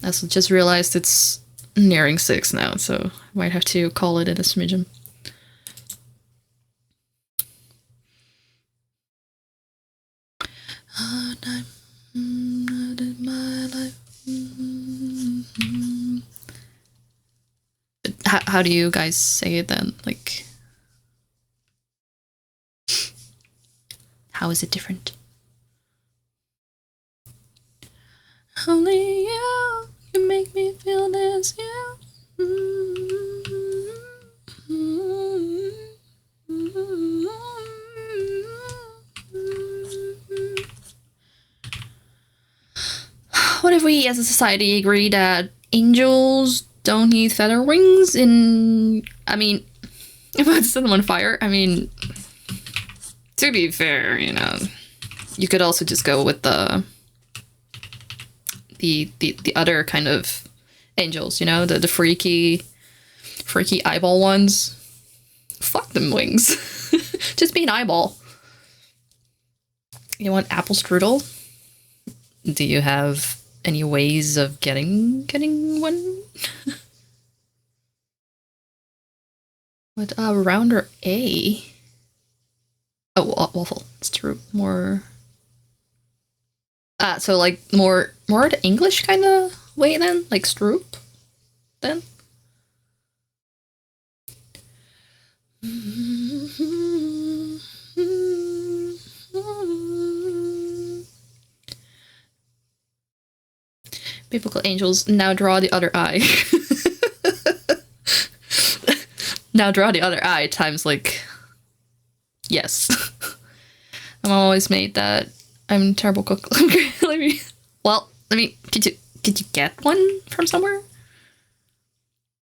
I just realized it's nearing 6 now, so I might have to call it in a smidgen. How do you guys say it then? Like, how is it different? Only you can make me feel this, yeah. What if we as a society agree that angels don't need feather wings in... I mean, if I set them on fire, I mean, to be fair, you know, you could also just go with the other kind of angels, you know, the freaky eyeball ones. Fuck them wings. Just be an eyeball. You want apple strudel? Do you have any ways of getting one? What rounder A? Oh, waffle. It's true. More. So like more the English kind of way then, like stroop, then. Biblical angels, now draw the other eye. Now draw the other eye times like... Yes. I'm always made that. I'm a terrible cook. Let me... Could you get one from somewhere?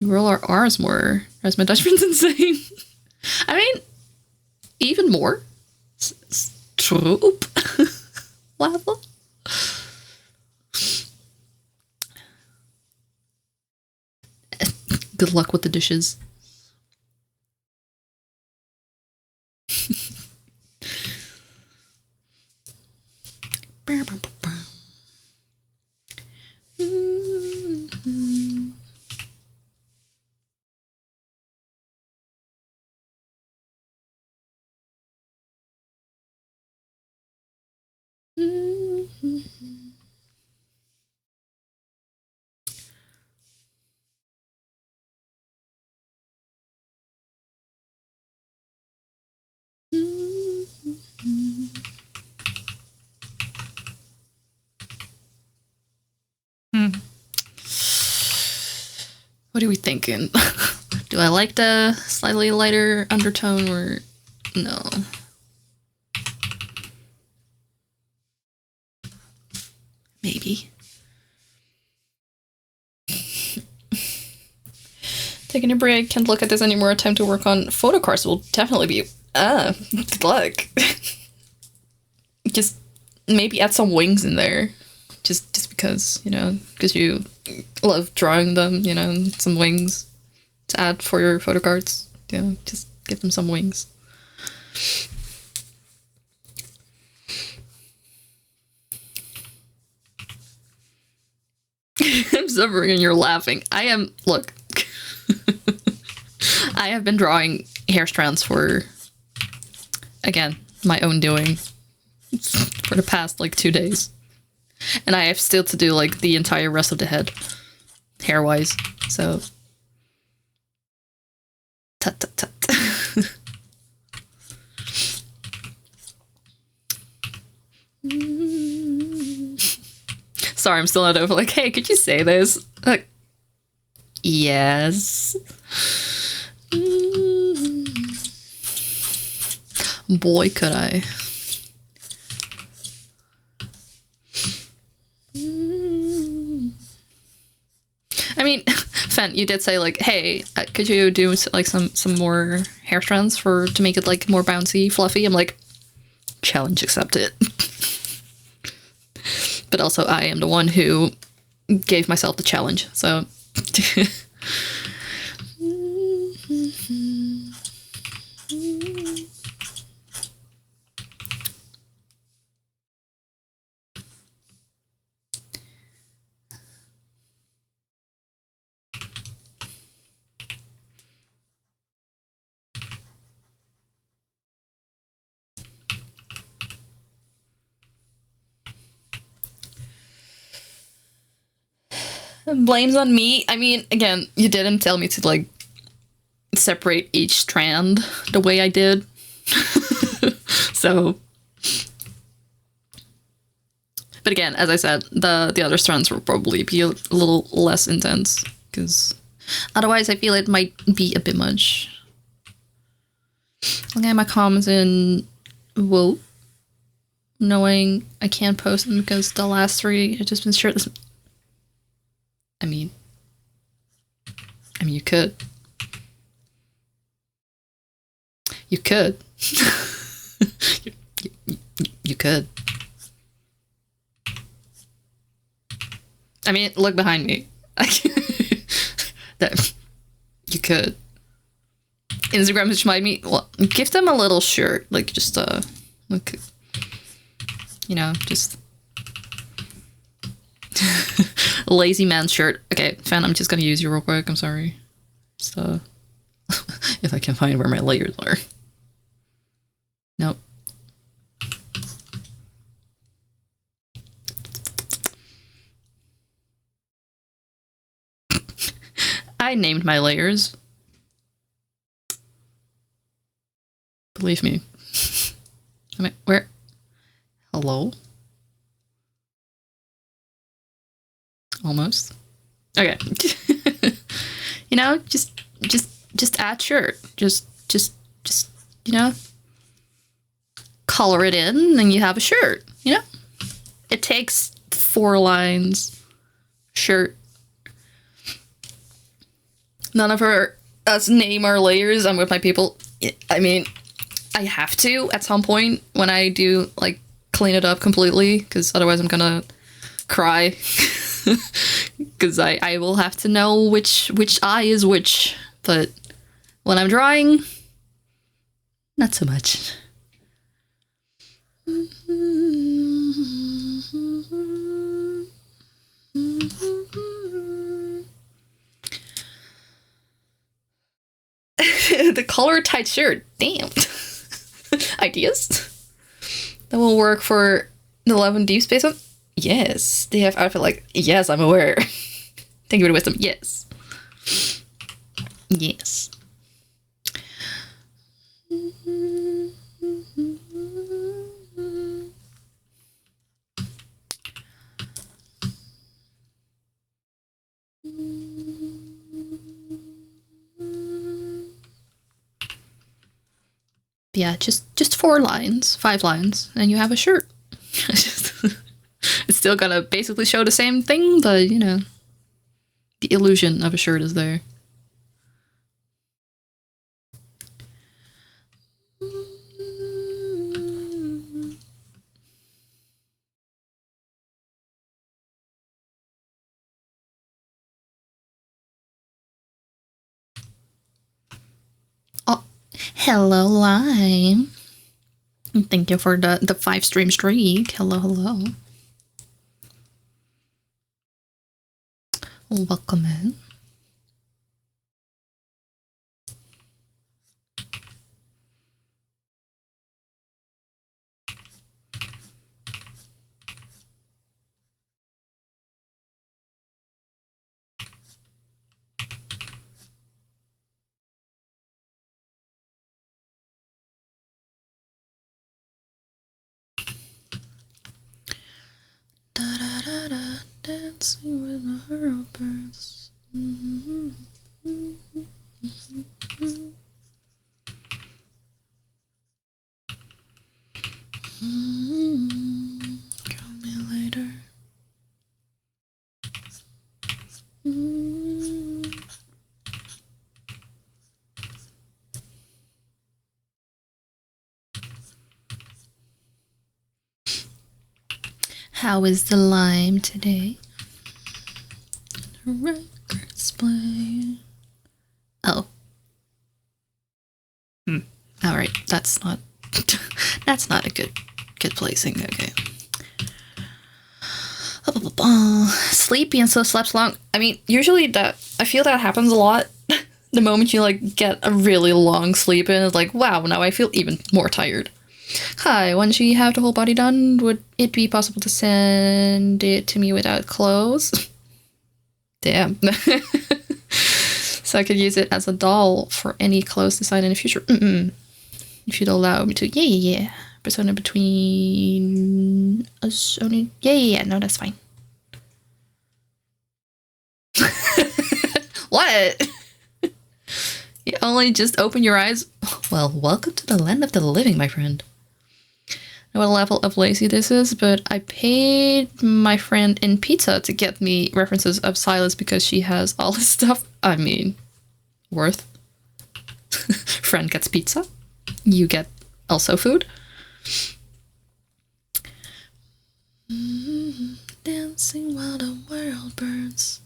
You roll our R's more. As my Dutchman's insane. I mean, even more. Stroop. Level. Good luck with the dishes. What are we thinking? Do I like the slightly lighter undertone or no? Maybe. Taking a break, can't look at this anymore. Time to work on photo cards will definitely be good luck. Just maybe add some wings in there. Just because, you know, because you love drawing them, you know, some wings to add for your photo cards. You know, just give them some wings. I'm suffering and you're laughing. I am, look. I have been drawing hair strands for, again, my own doing for the past, like, 2 days. And I have still to do, like, the entire rest of the head, hair-wise, so... Tut tut tut. Sorry, I'm still not over, like, hey, could you say this? Like, yes. Boy, could I. I mean, Fen, you did say like, hey, could you do like some more hair strands to make it like more bouncy, fluffy? I'm like, challenge accepted. But also, I am the one who gave myself the challenge, so. Blames on me. I mean, again, you didn't tell me to like separate each strand the way I did. So, but again, as I said, the other strands will probably be a little less intense because otherwise I feel it might be a bit much. Okay, my comments in whoa, knowing I can't post them because the last 3 have just been shirtless. I mean, I mean, you could. You could. you could. I mean, look behind me. That you could. Instagram just remind me. Well, give them a little shirt, like just like, you know, just a lazy man shirt. Okay, fan, I'm just gonna use you real quick. I'm sorry. So, if I can find where my layers are. Nope. I named my layers. Believe me. I mean, where? Hello? Almost. Okay. You know, just add shirt. Just, you know, color it in and you have a shirt, you know? It takes 4 lines. Shirt. None of us name our layers. I'm with my people. I mean, I have to at some point when I do, like, clean it up completely, because otherwise I'm gonna cry. Because I will have to know which eye is which. But when I'm drawing, not so much. The color tight shirt. Damn. Ideas? That will work for the Love and Deep Space one? Yes. They have outfit like, yes, I'm aware. Thank you for the wisdom. Yes. Yes. Yeah, just 4 lines, 5 lines, and you have a shirt. It's still gonna basically show the same thing, but, you know, the illusion of a shirt is there. Oh, hello, Lime. Thank you for the 5 stream streak. Hello, hello. Welcome in. Da-da-da-da, dancing with the hurlbirds. Call me later. How is the lime today? The records play. Oh. Alright, that's not that's not a good placing, okay. Sleepy and so slept long. I mean, usually I feel that happens a lot. The moment you like get a really long sleep in, it's like, wow, now I feel even more tired. Hi, once you have the whole body done, would it be possible to send it to me without clothes? Damn. So I could use it as a doll for any clothes design in the future. If you'd allow me to. Yeah. Persona between us only. Yeah. No, that's fine. What? You only just open your eyes? Well, welcome to the land of the living, my friend. I know what level of lazy this is, but I paid my friend in pizza to get me references of Silas because she has all his stuff. I mean, worth. Friend gets pizza. You get also food. Dancing while the world burns.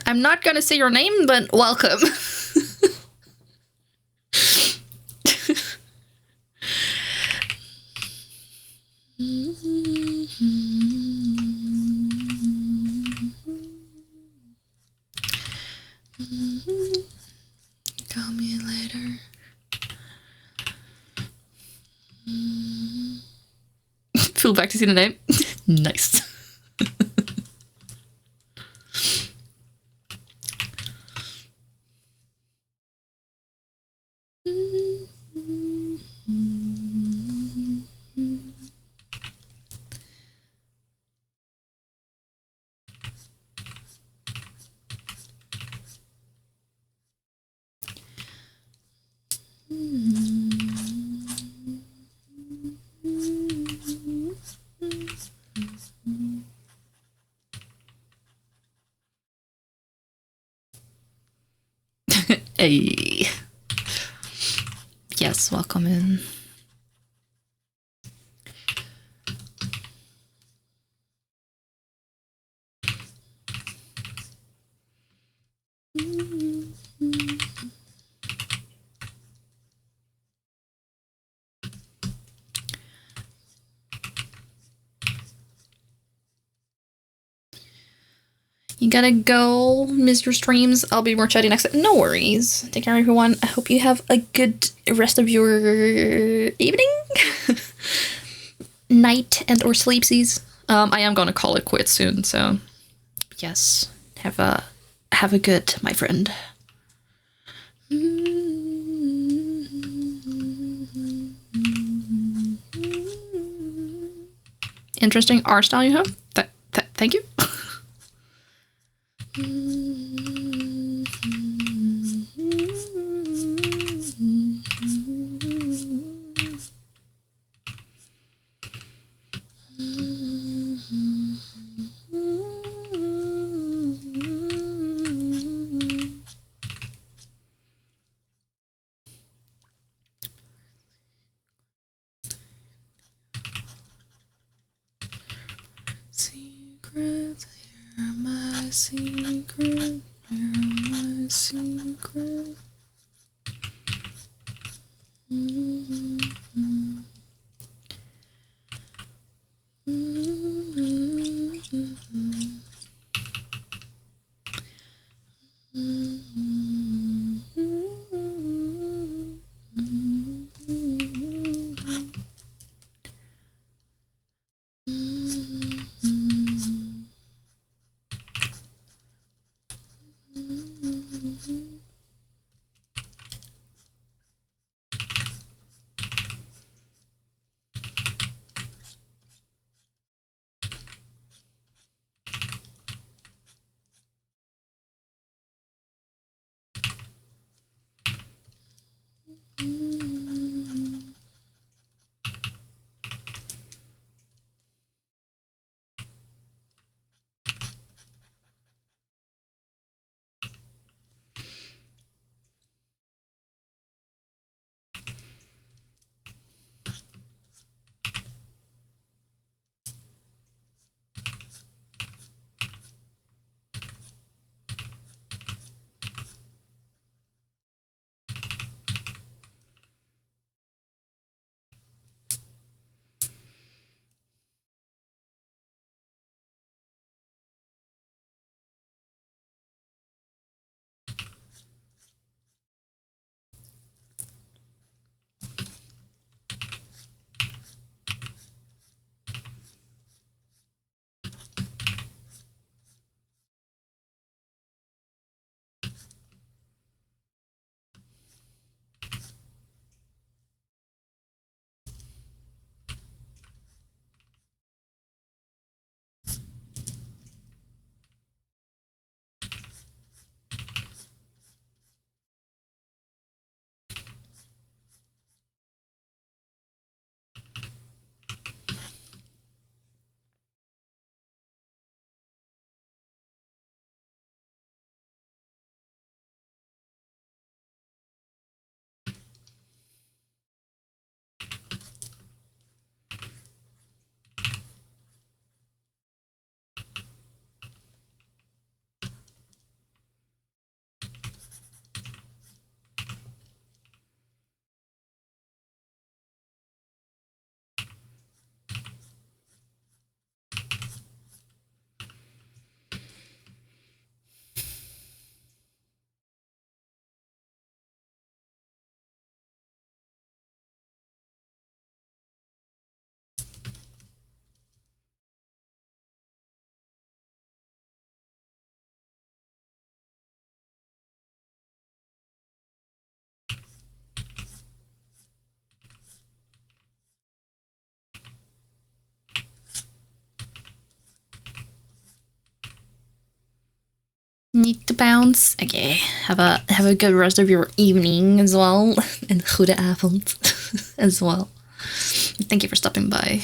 I'm not gonna say your name, but welcome. Call me later. Feel back to see the name. Nice. Hey. Yes, welcome in. You gotta go, miss your streams. I'll be more chatty next time. No worries. Take care, everyone. I hope you have a good rest of your evening, night, and or sleepsies. I am gonna call it quits soon, so yes, have a good, my friend. Interesting art style you have. Thank you. Secret, you're my secret, you're my secret. need to bounce. Okay, have a good rest of your evening as well, and goede avond as well. Thank you for stopping by.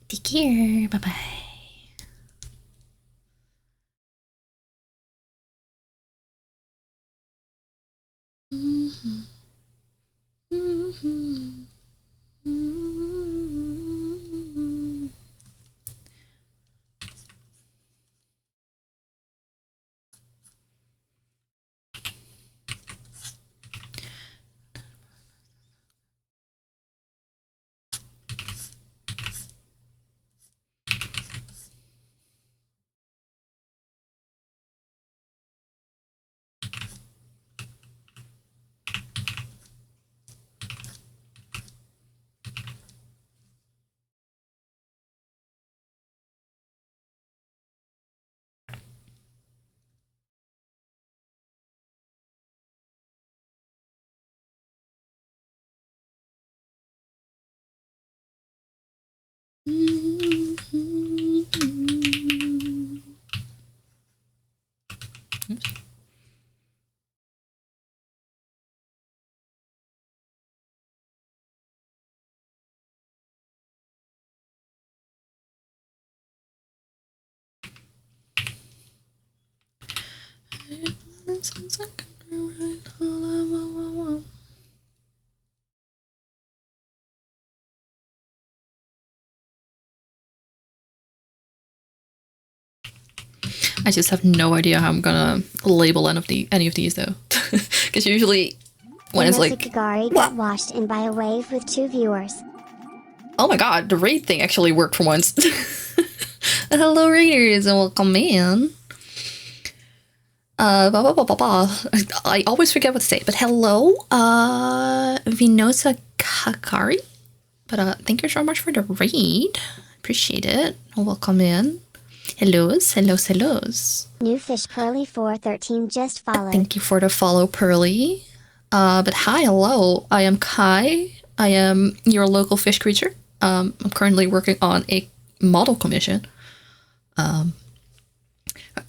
Take care. Bye bye. I just have no idea how I'm gonna label any of these though, because usually when it's like Kagari got washed in by a wave with 2 viewers. Oh my god, the raid thing actually worked for once. Hello raiders and welcome in. I always forget what to say, but hello, Vinosa Kakari. But thank you so much for the raid. Appreciate it. Welcome in. Hellos. New Fish Pearly 413 just followed. Thank you for the follow, Pearly. But hi, hello. I am Kai. I am your local fish creature. I'm currently working on a model commission.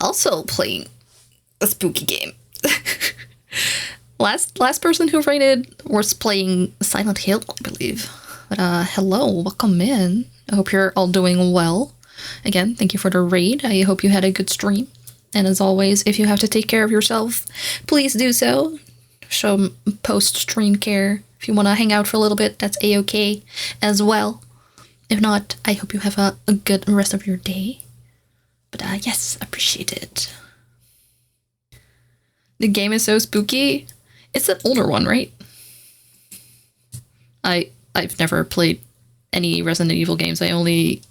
Also playing a spooky game. last person who rated was playing Silent Hill, I believe. But hello, welcome in. I hope you're all doing well. Again, thank you for the raid. I hope you had a good stream. And as always, if you have to take care of yourself, please do so. Show post-stream care. If you want to hang out for a little bit, that's a-okay as well. If not, I hope you have a good rest of your day. But yes, appreciate it. The game is so spooky. It's an older one, right? I've never played any Resident Evil games. I only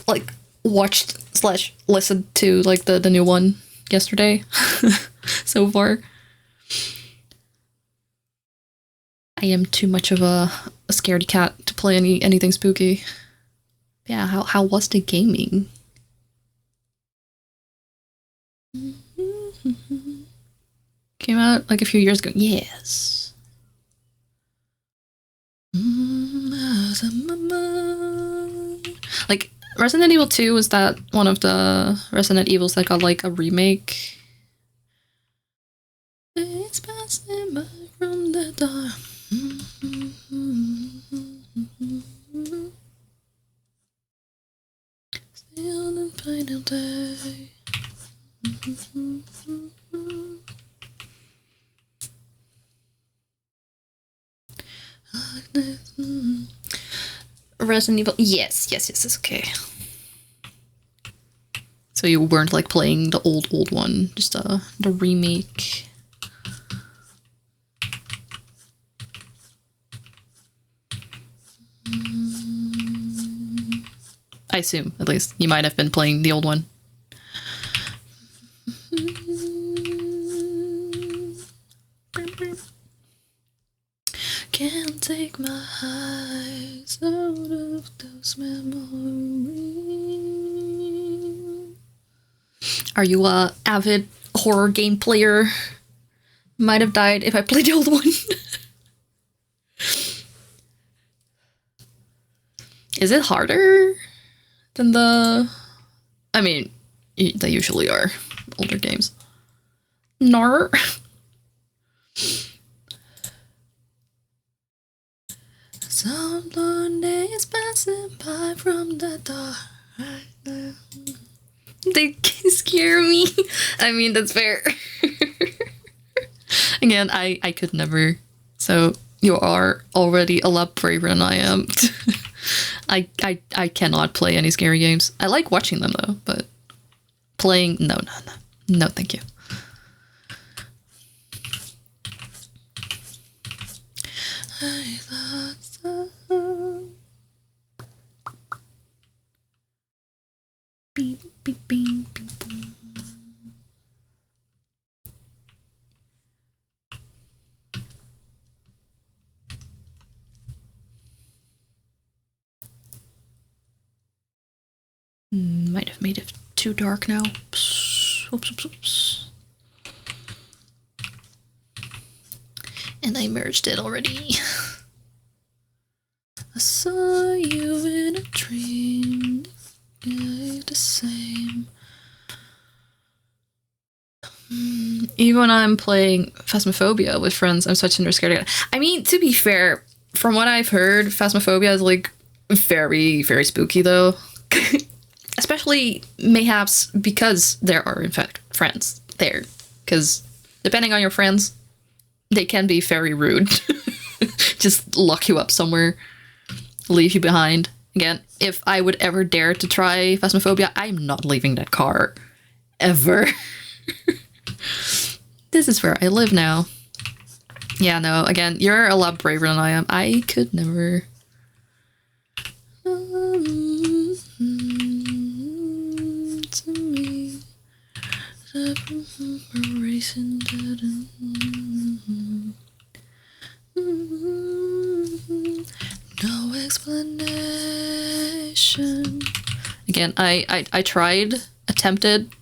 like watched / listened to like the new one yesterday so far. I am too much of a scaredy cat to play anything spooky. Yeah, how was the gaming? Came out like a few years ago. Yes. Like Resident Evil 2 was that one of the Resident Evils that got like a remake. It's passing by from the door. Still the final day. Resident Evil. Yes, it's okay. So you weren't like playing the old one, just the remake. I assume, at least, you might have been playing the old one. Can't take my eyes out of those memories. Are you a avid horror game player? Might have died if I played the old one. Is it harder than the... I mean, they usually are older games. Nar. Someone is passing by from the dark. They scare me. I mean, that's fair. Again, I could never. So you are already a lot braver than I am. I cannot play any scary games. I like watching them though, but playing, no, thank you. I thought so. Beep, beep, beep, beep, beep. Might have made it too dark now. Oops. And I merged it already. I saw you in a dream. Yeah, the same. Even when I'm playing Phasmophobia with friends, I'm such a scared. I mean, to be fair, from what I've heard, Phasmophobia is like very, very spooky though. Especially mayhaps because there are in fact friends there. Because depending on your friends, they can be very rude. Just lock you up somewhere, leave you behind. Again, if I would ever dare to try Phasmophobia, I'm not leaving that car. Ever. This is where I live now. Yeah, no, again, you're a lot braver than I am. I could never. To me, racing. No explanation. Again, I attempted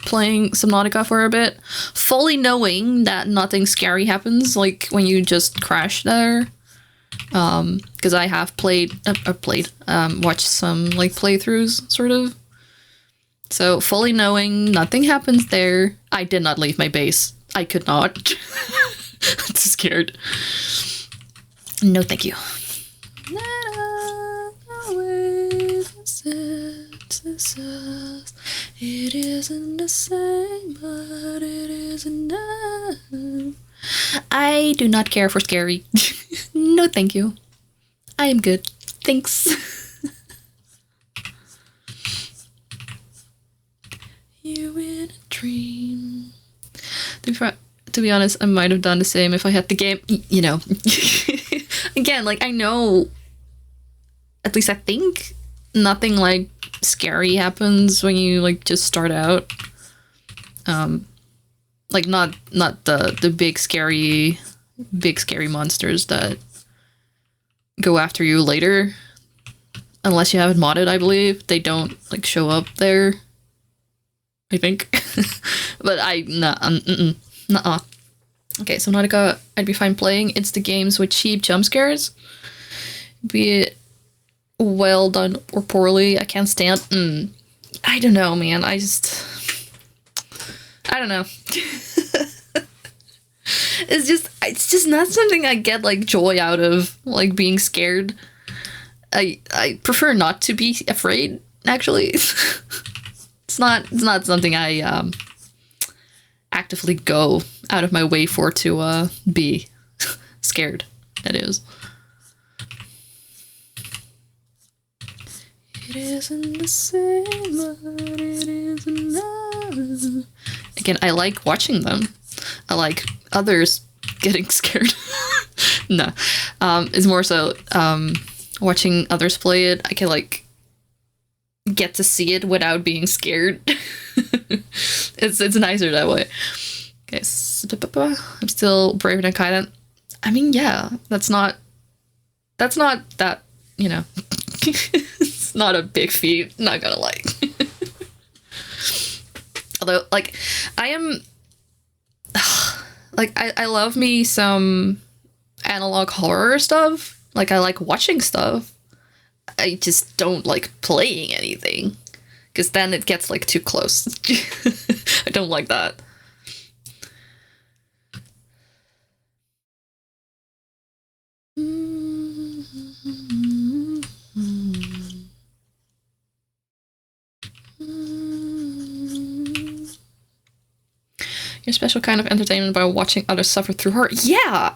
playing Subnautica for a bit, fully knowing that nothing scary happens, like when you just crash there. Because I have watched some like playthroughs, sort of. So fully knowing nothing happens there, I did not leave my base. I could not. I'm too scared. No, thank you. It isn't the same, but it is enough. I do not care for scary. No, thank you. I am good. Thanks. You in a dream. To be honest, I might have done the same if I had the game, you know. Again, like, I know, at least I think, nothing, like, scary happens when you, like, just start out. Like, not the big scary monsters that go after you later. Unless you have it modded, I believe. They don't, like, show up there. I think. But nuh-uh. Okay, Subnautica, I'd be fine playing. It's the games with cheap jump scares. Be it well done or poorly, I can't stand. I don't know, man. I don't know. It's just not something I get like joy out of, like being scared. I prefer not to be afraid, actually. It's not something I actively go out of my way for to be scared. That is. It isn't the same, but it is enough. Again, I like watching them. I like others getting scared. No, it's more so watching others play it. I can like get to see it without being scared. It's nicer that way. Okay, I'm still braver than Kaiden. I mean, yeah, that's not that, you know. It's not a big feat, not gonna lie. Although, like, I am like, I love me some analog horror stuff. Like, I like watching stuff. I just don't like playing anything. Because then it gets, like, too close. I don't like that. Your special kind of entertainment by watching others suffer through horror. Yeah!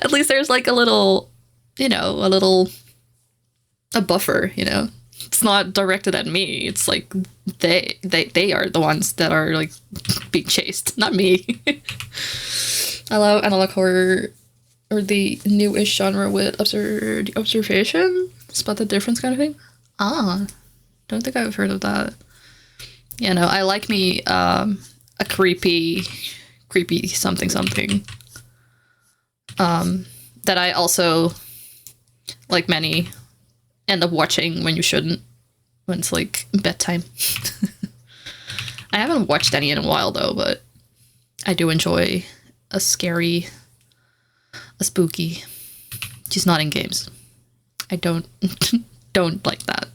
At least there's, like, a little, you know, a buffer, you know? It's not directed at me. It's like they are the ones that are, like, being chased, not me. I love analog horror, or the newish genre with observation, spot the difference kind of thing. Don't think I've heard of that. Yeah, no, I like me a creepy something that I also, like many, end up watching when you shouldn't, when it's like bedtime. I haven't watched any in a while though, but I do enjoy a spooky, just not in games. I don't like that.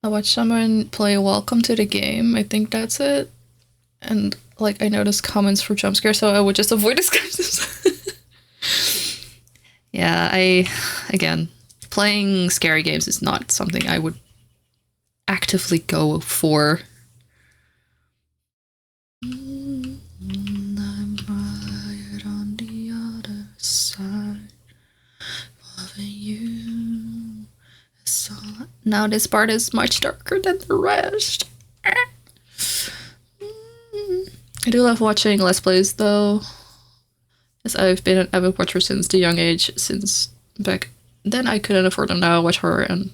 I watched someone play Welcome to the Game. I think that's it. And, like, I noticed comments for jump scares, so I would just avoid discussions. Yeah, again, playing scary games is not something I would actively go for. I'm right on the other side, loving you. Now this part is much darker than the rest. I do love watching Let's Plays though. As I've been an avid watcher since the young age, since back then I couldn't afford them. Now I watch horror and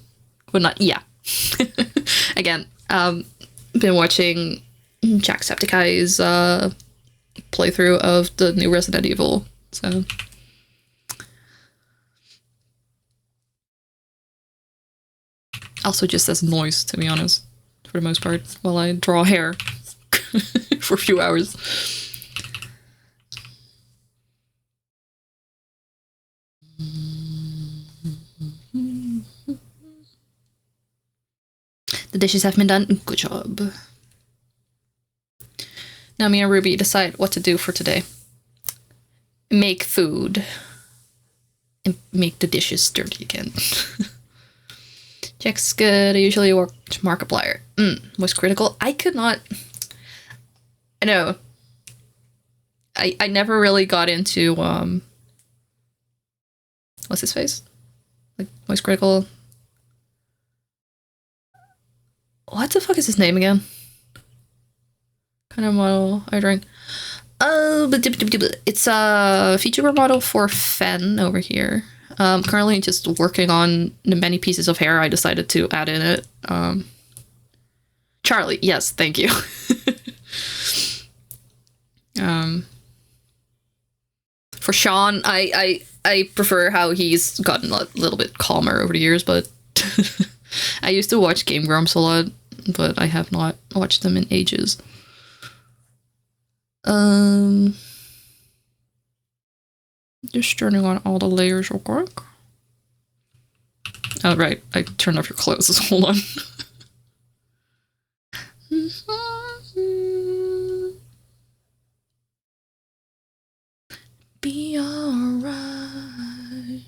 would not. Yeah. Again, been watching Jacksepticeye's playthrough of the new Resident Evil. So also just as noise, to be honest, for the most part, while I draw hair for a few hours. The dishes have been done. Good job. Now me and Ruby decide what to do for today. Make food. And make the dishes dirty again. Jack's good. I usually work Markiplier. Was critical. I could not... I know. I never really got into, what's his face? Like, Voice Critical. What the fuck is his name again? Kind of model I drink. Oh, but it's a feature model for Fen over here. Currently just working on the many pieces of hair I decided to add in it. Charlie, yes, thank you. For Sean, I prefer how he's gotten a little bit calmer over the years, but I used to watch Game Grumps a lot, but I have not watched them in ages. Just turning on all the layers real quick. Oh, right. I turned off your clothes. Hold on. Be alright.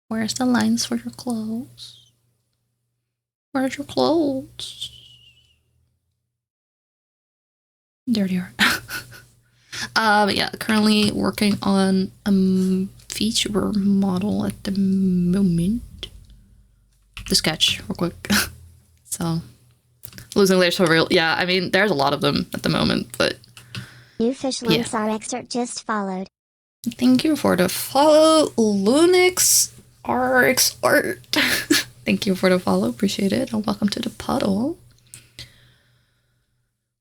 Where's the lines for your clothes? Where's your clothes? There they are. But yeah, currently working on a feature model at the moment. The sketch, real quick. So, losing layers for real. Yeah, I mean, there's a lot of them at the moment, but... New fish links are excerpt just followed. Thank you for the follow, Lunix RX Art. Thank you for the follow, appreciate it, and welcome to the puddle.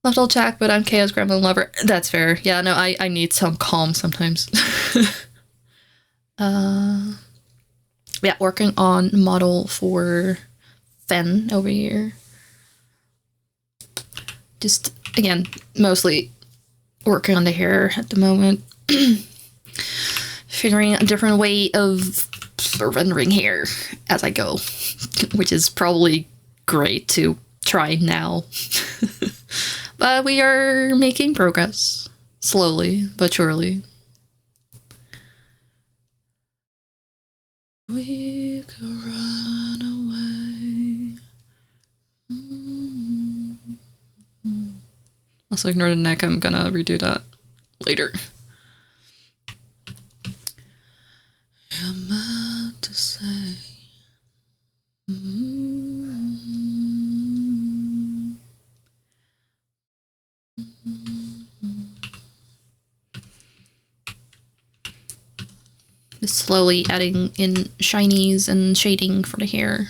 Left old Jack, but I'm Chaos Gremlin Lover. That's fair. Yeah, no, I need some calm sometimes. Yeah, working on model for Fen over here. Just, again, mostly working on the hair at the moment. Figuring a different way of rendering hair as I go, which is probably great to try now. But we are making progress, slowly but surely. We could run away. Also ignore the neck, I'm gonna redo that later. I'm about to say. Just slowly adding in shinies and shading for the hair.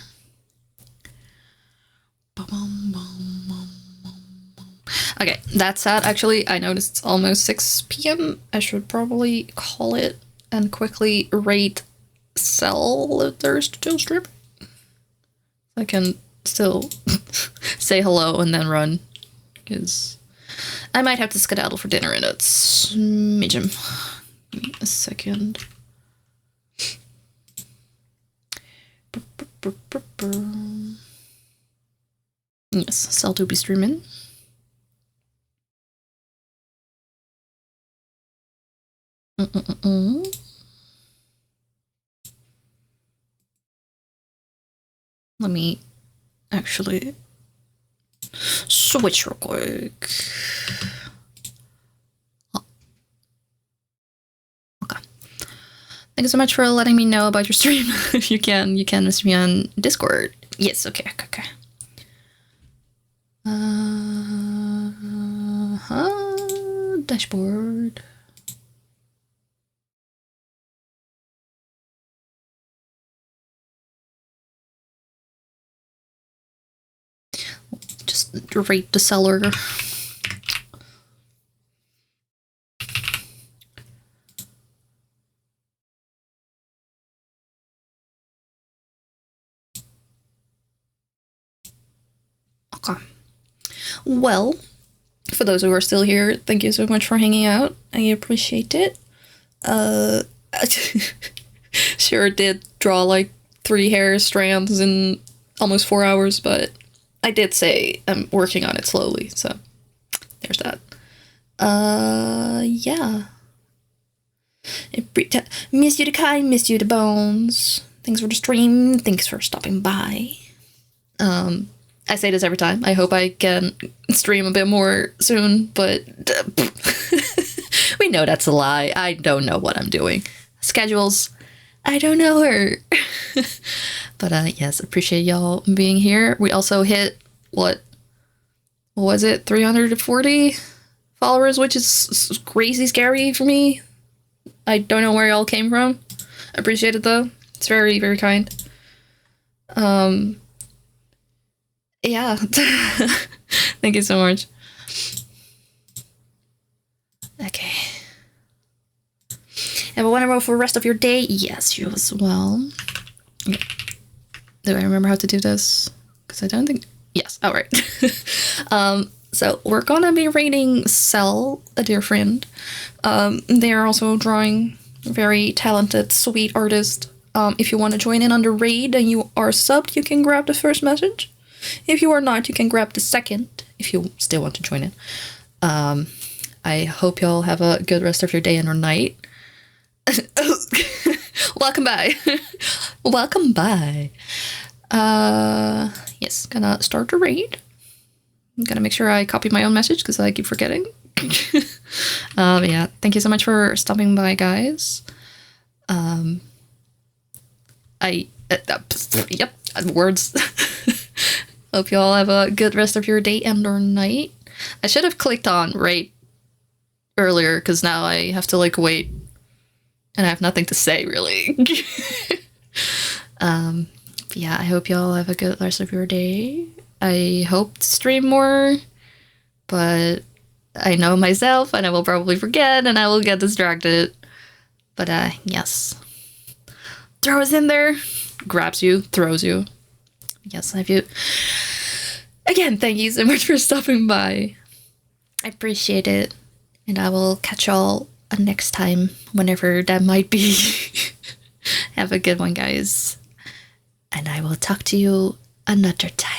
Okay, that's sad. Actually, I noticed it's almost 6 p.m. I should probably call it and quickly rate Cell if they're still streaming. I can still say hello and then run, because I might have to skedaddle for dinner in a smidgen. Give me a second. Yes, Cell to be streaming. Let me actually switch real quick. Oh. Okay. Thank you so much for letting me know about your stream. If you can message me on Discord. Yes, okay. Dashboard. Just rate the seller. Okay. Well, for those who are still here, thank you so much for hanging out. I appreciate it. Sure did draw like 3 hair strands in almost 4 hours, but I did say I'm working on it slowly, so there's that. Yeah. Miss you to kind, miss you to bones. Thanks for the stream, thanks for stopping by. I say this every time. I hope I can stream a bit more soon, but we know that's a lie. I don't know what I'm doing. Schedules, I don't know her. But yes, appreciate y'all being here. We also hit, what was it, 340 followers, which is crazy scary for me. I don't know where y'all came from. Appreciate it though. It's very, very kind. Yeah. Thank you so much. Okay. Have a wonderful rest of your day. Yes, you as well. Okay. Do I remember how to do this? Because I don't think... Yes, all right. So we're gonna be rating Cell, a dear friend. They are also drawing, very talented, sweet artist. If you want to join in on the raid and you are subbed, you can grab the first message. If you are not, you can grab the second, if you still want to join in. I hope y'all have a good rest of your day and or night. Welcome by. Welcome by. Yes, gonna start the raid. I'm gonna make sure I copy my own message because I keep forgetting. Yeah, thank you so much for stopping by, guys. Yep, words. Hope you all have a good rest of your day and or night. I should have clicked on rate earlier because now I have to like wait and I have nothing to say really. Yeah, I hope you all have a good rest of your day. I hope to stream more, but I know myself and I will probably forget and I will get distracted. But yes. Throws in there, grabs you, throws you. Yes, I have you. Again, thank you so much for stopping by. I appreciate it. And I will catch y'all next time, whenever that might be. Have a good one, guys. And I will talk to you another time.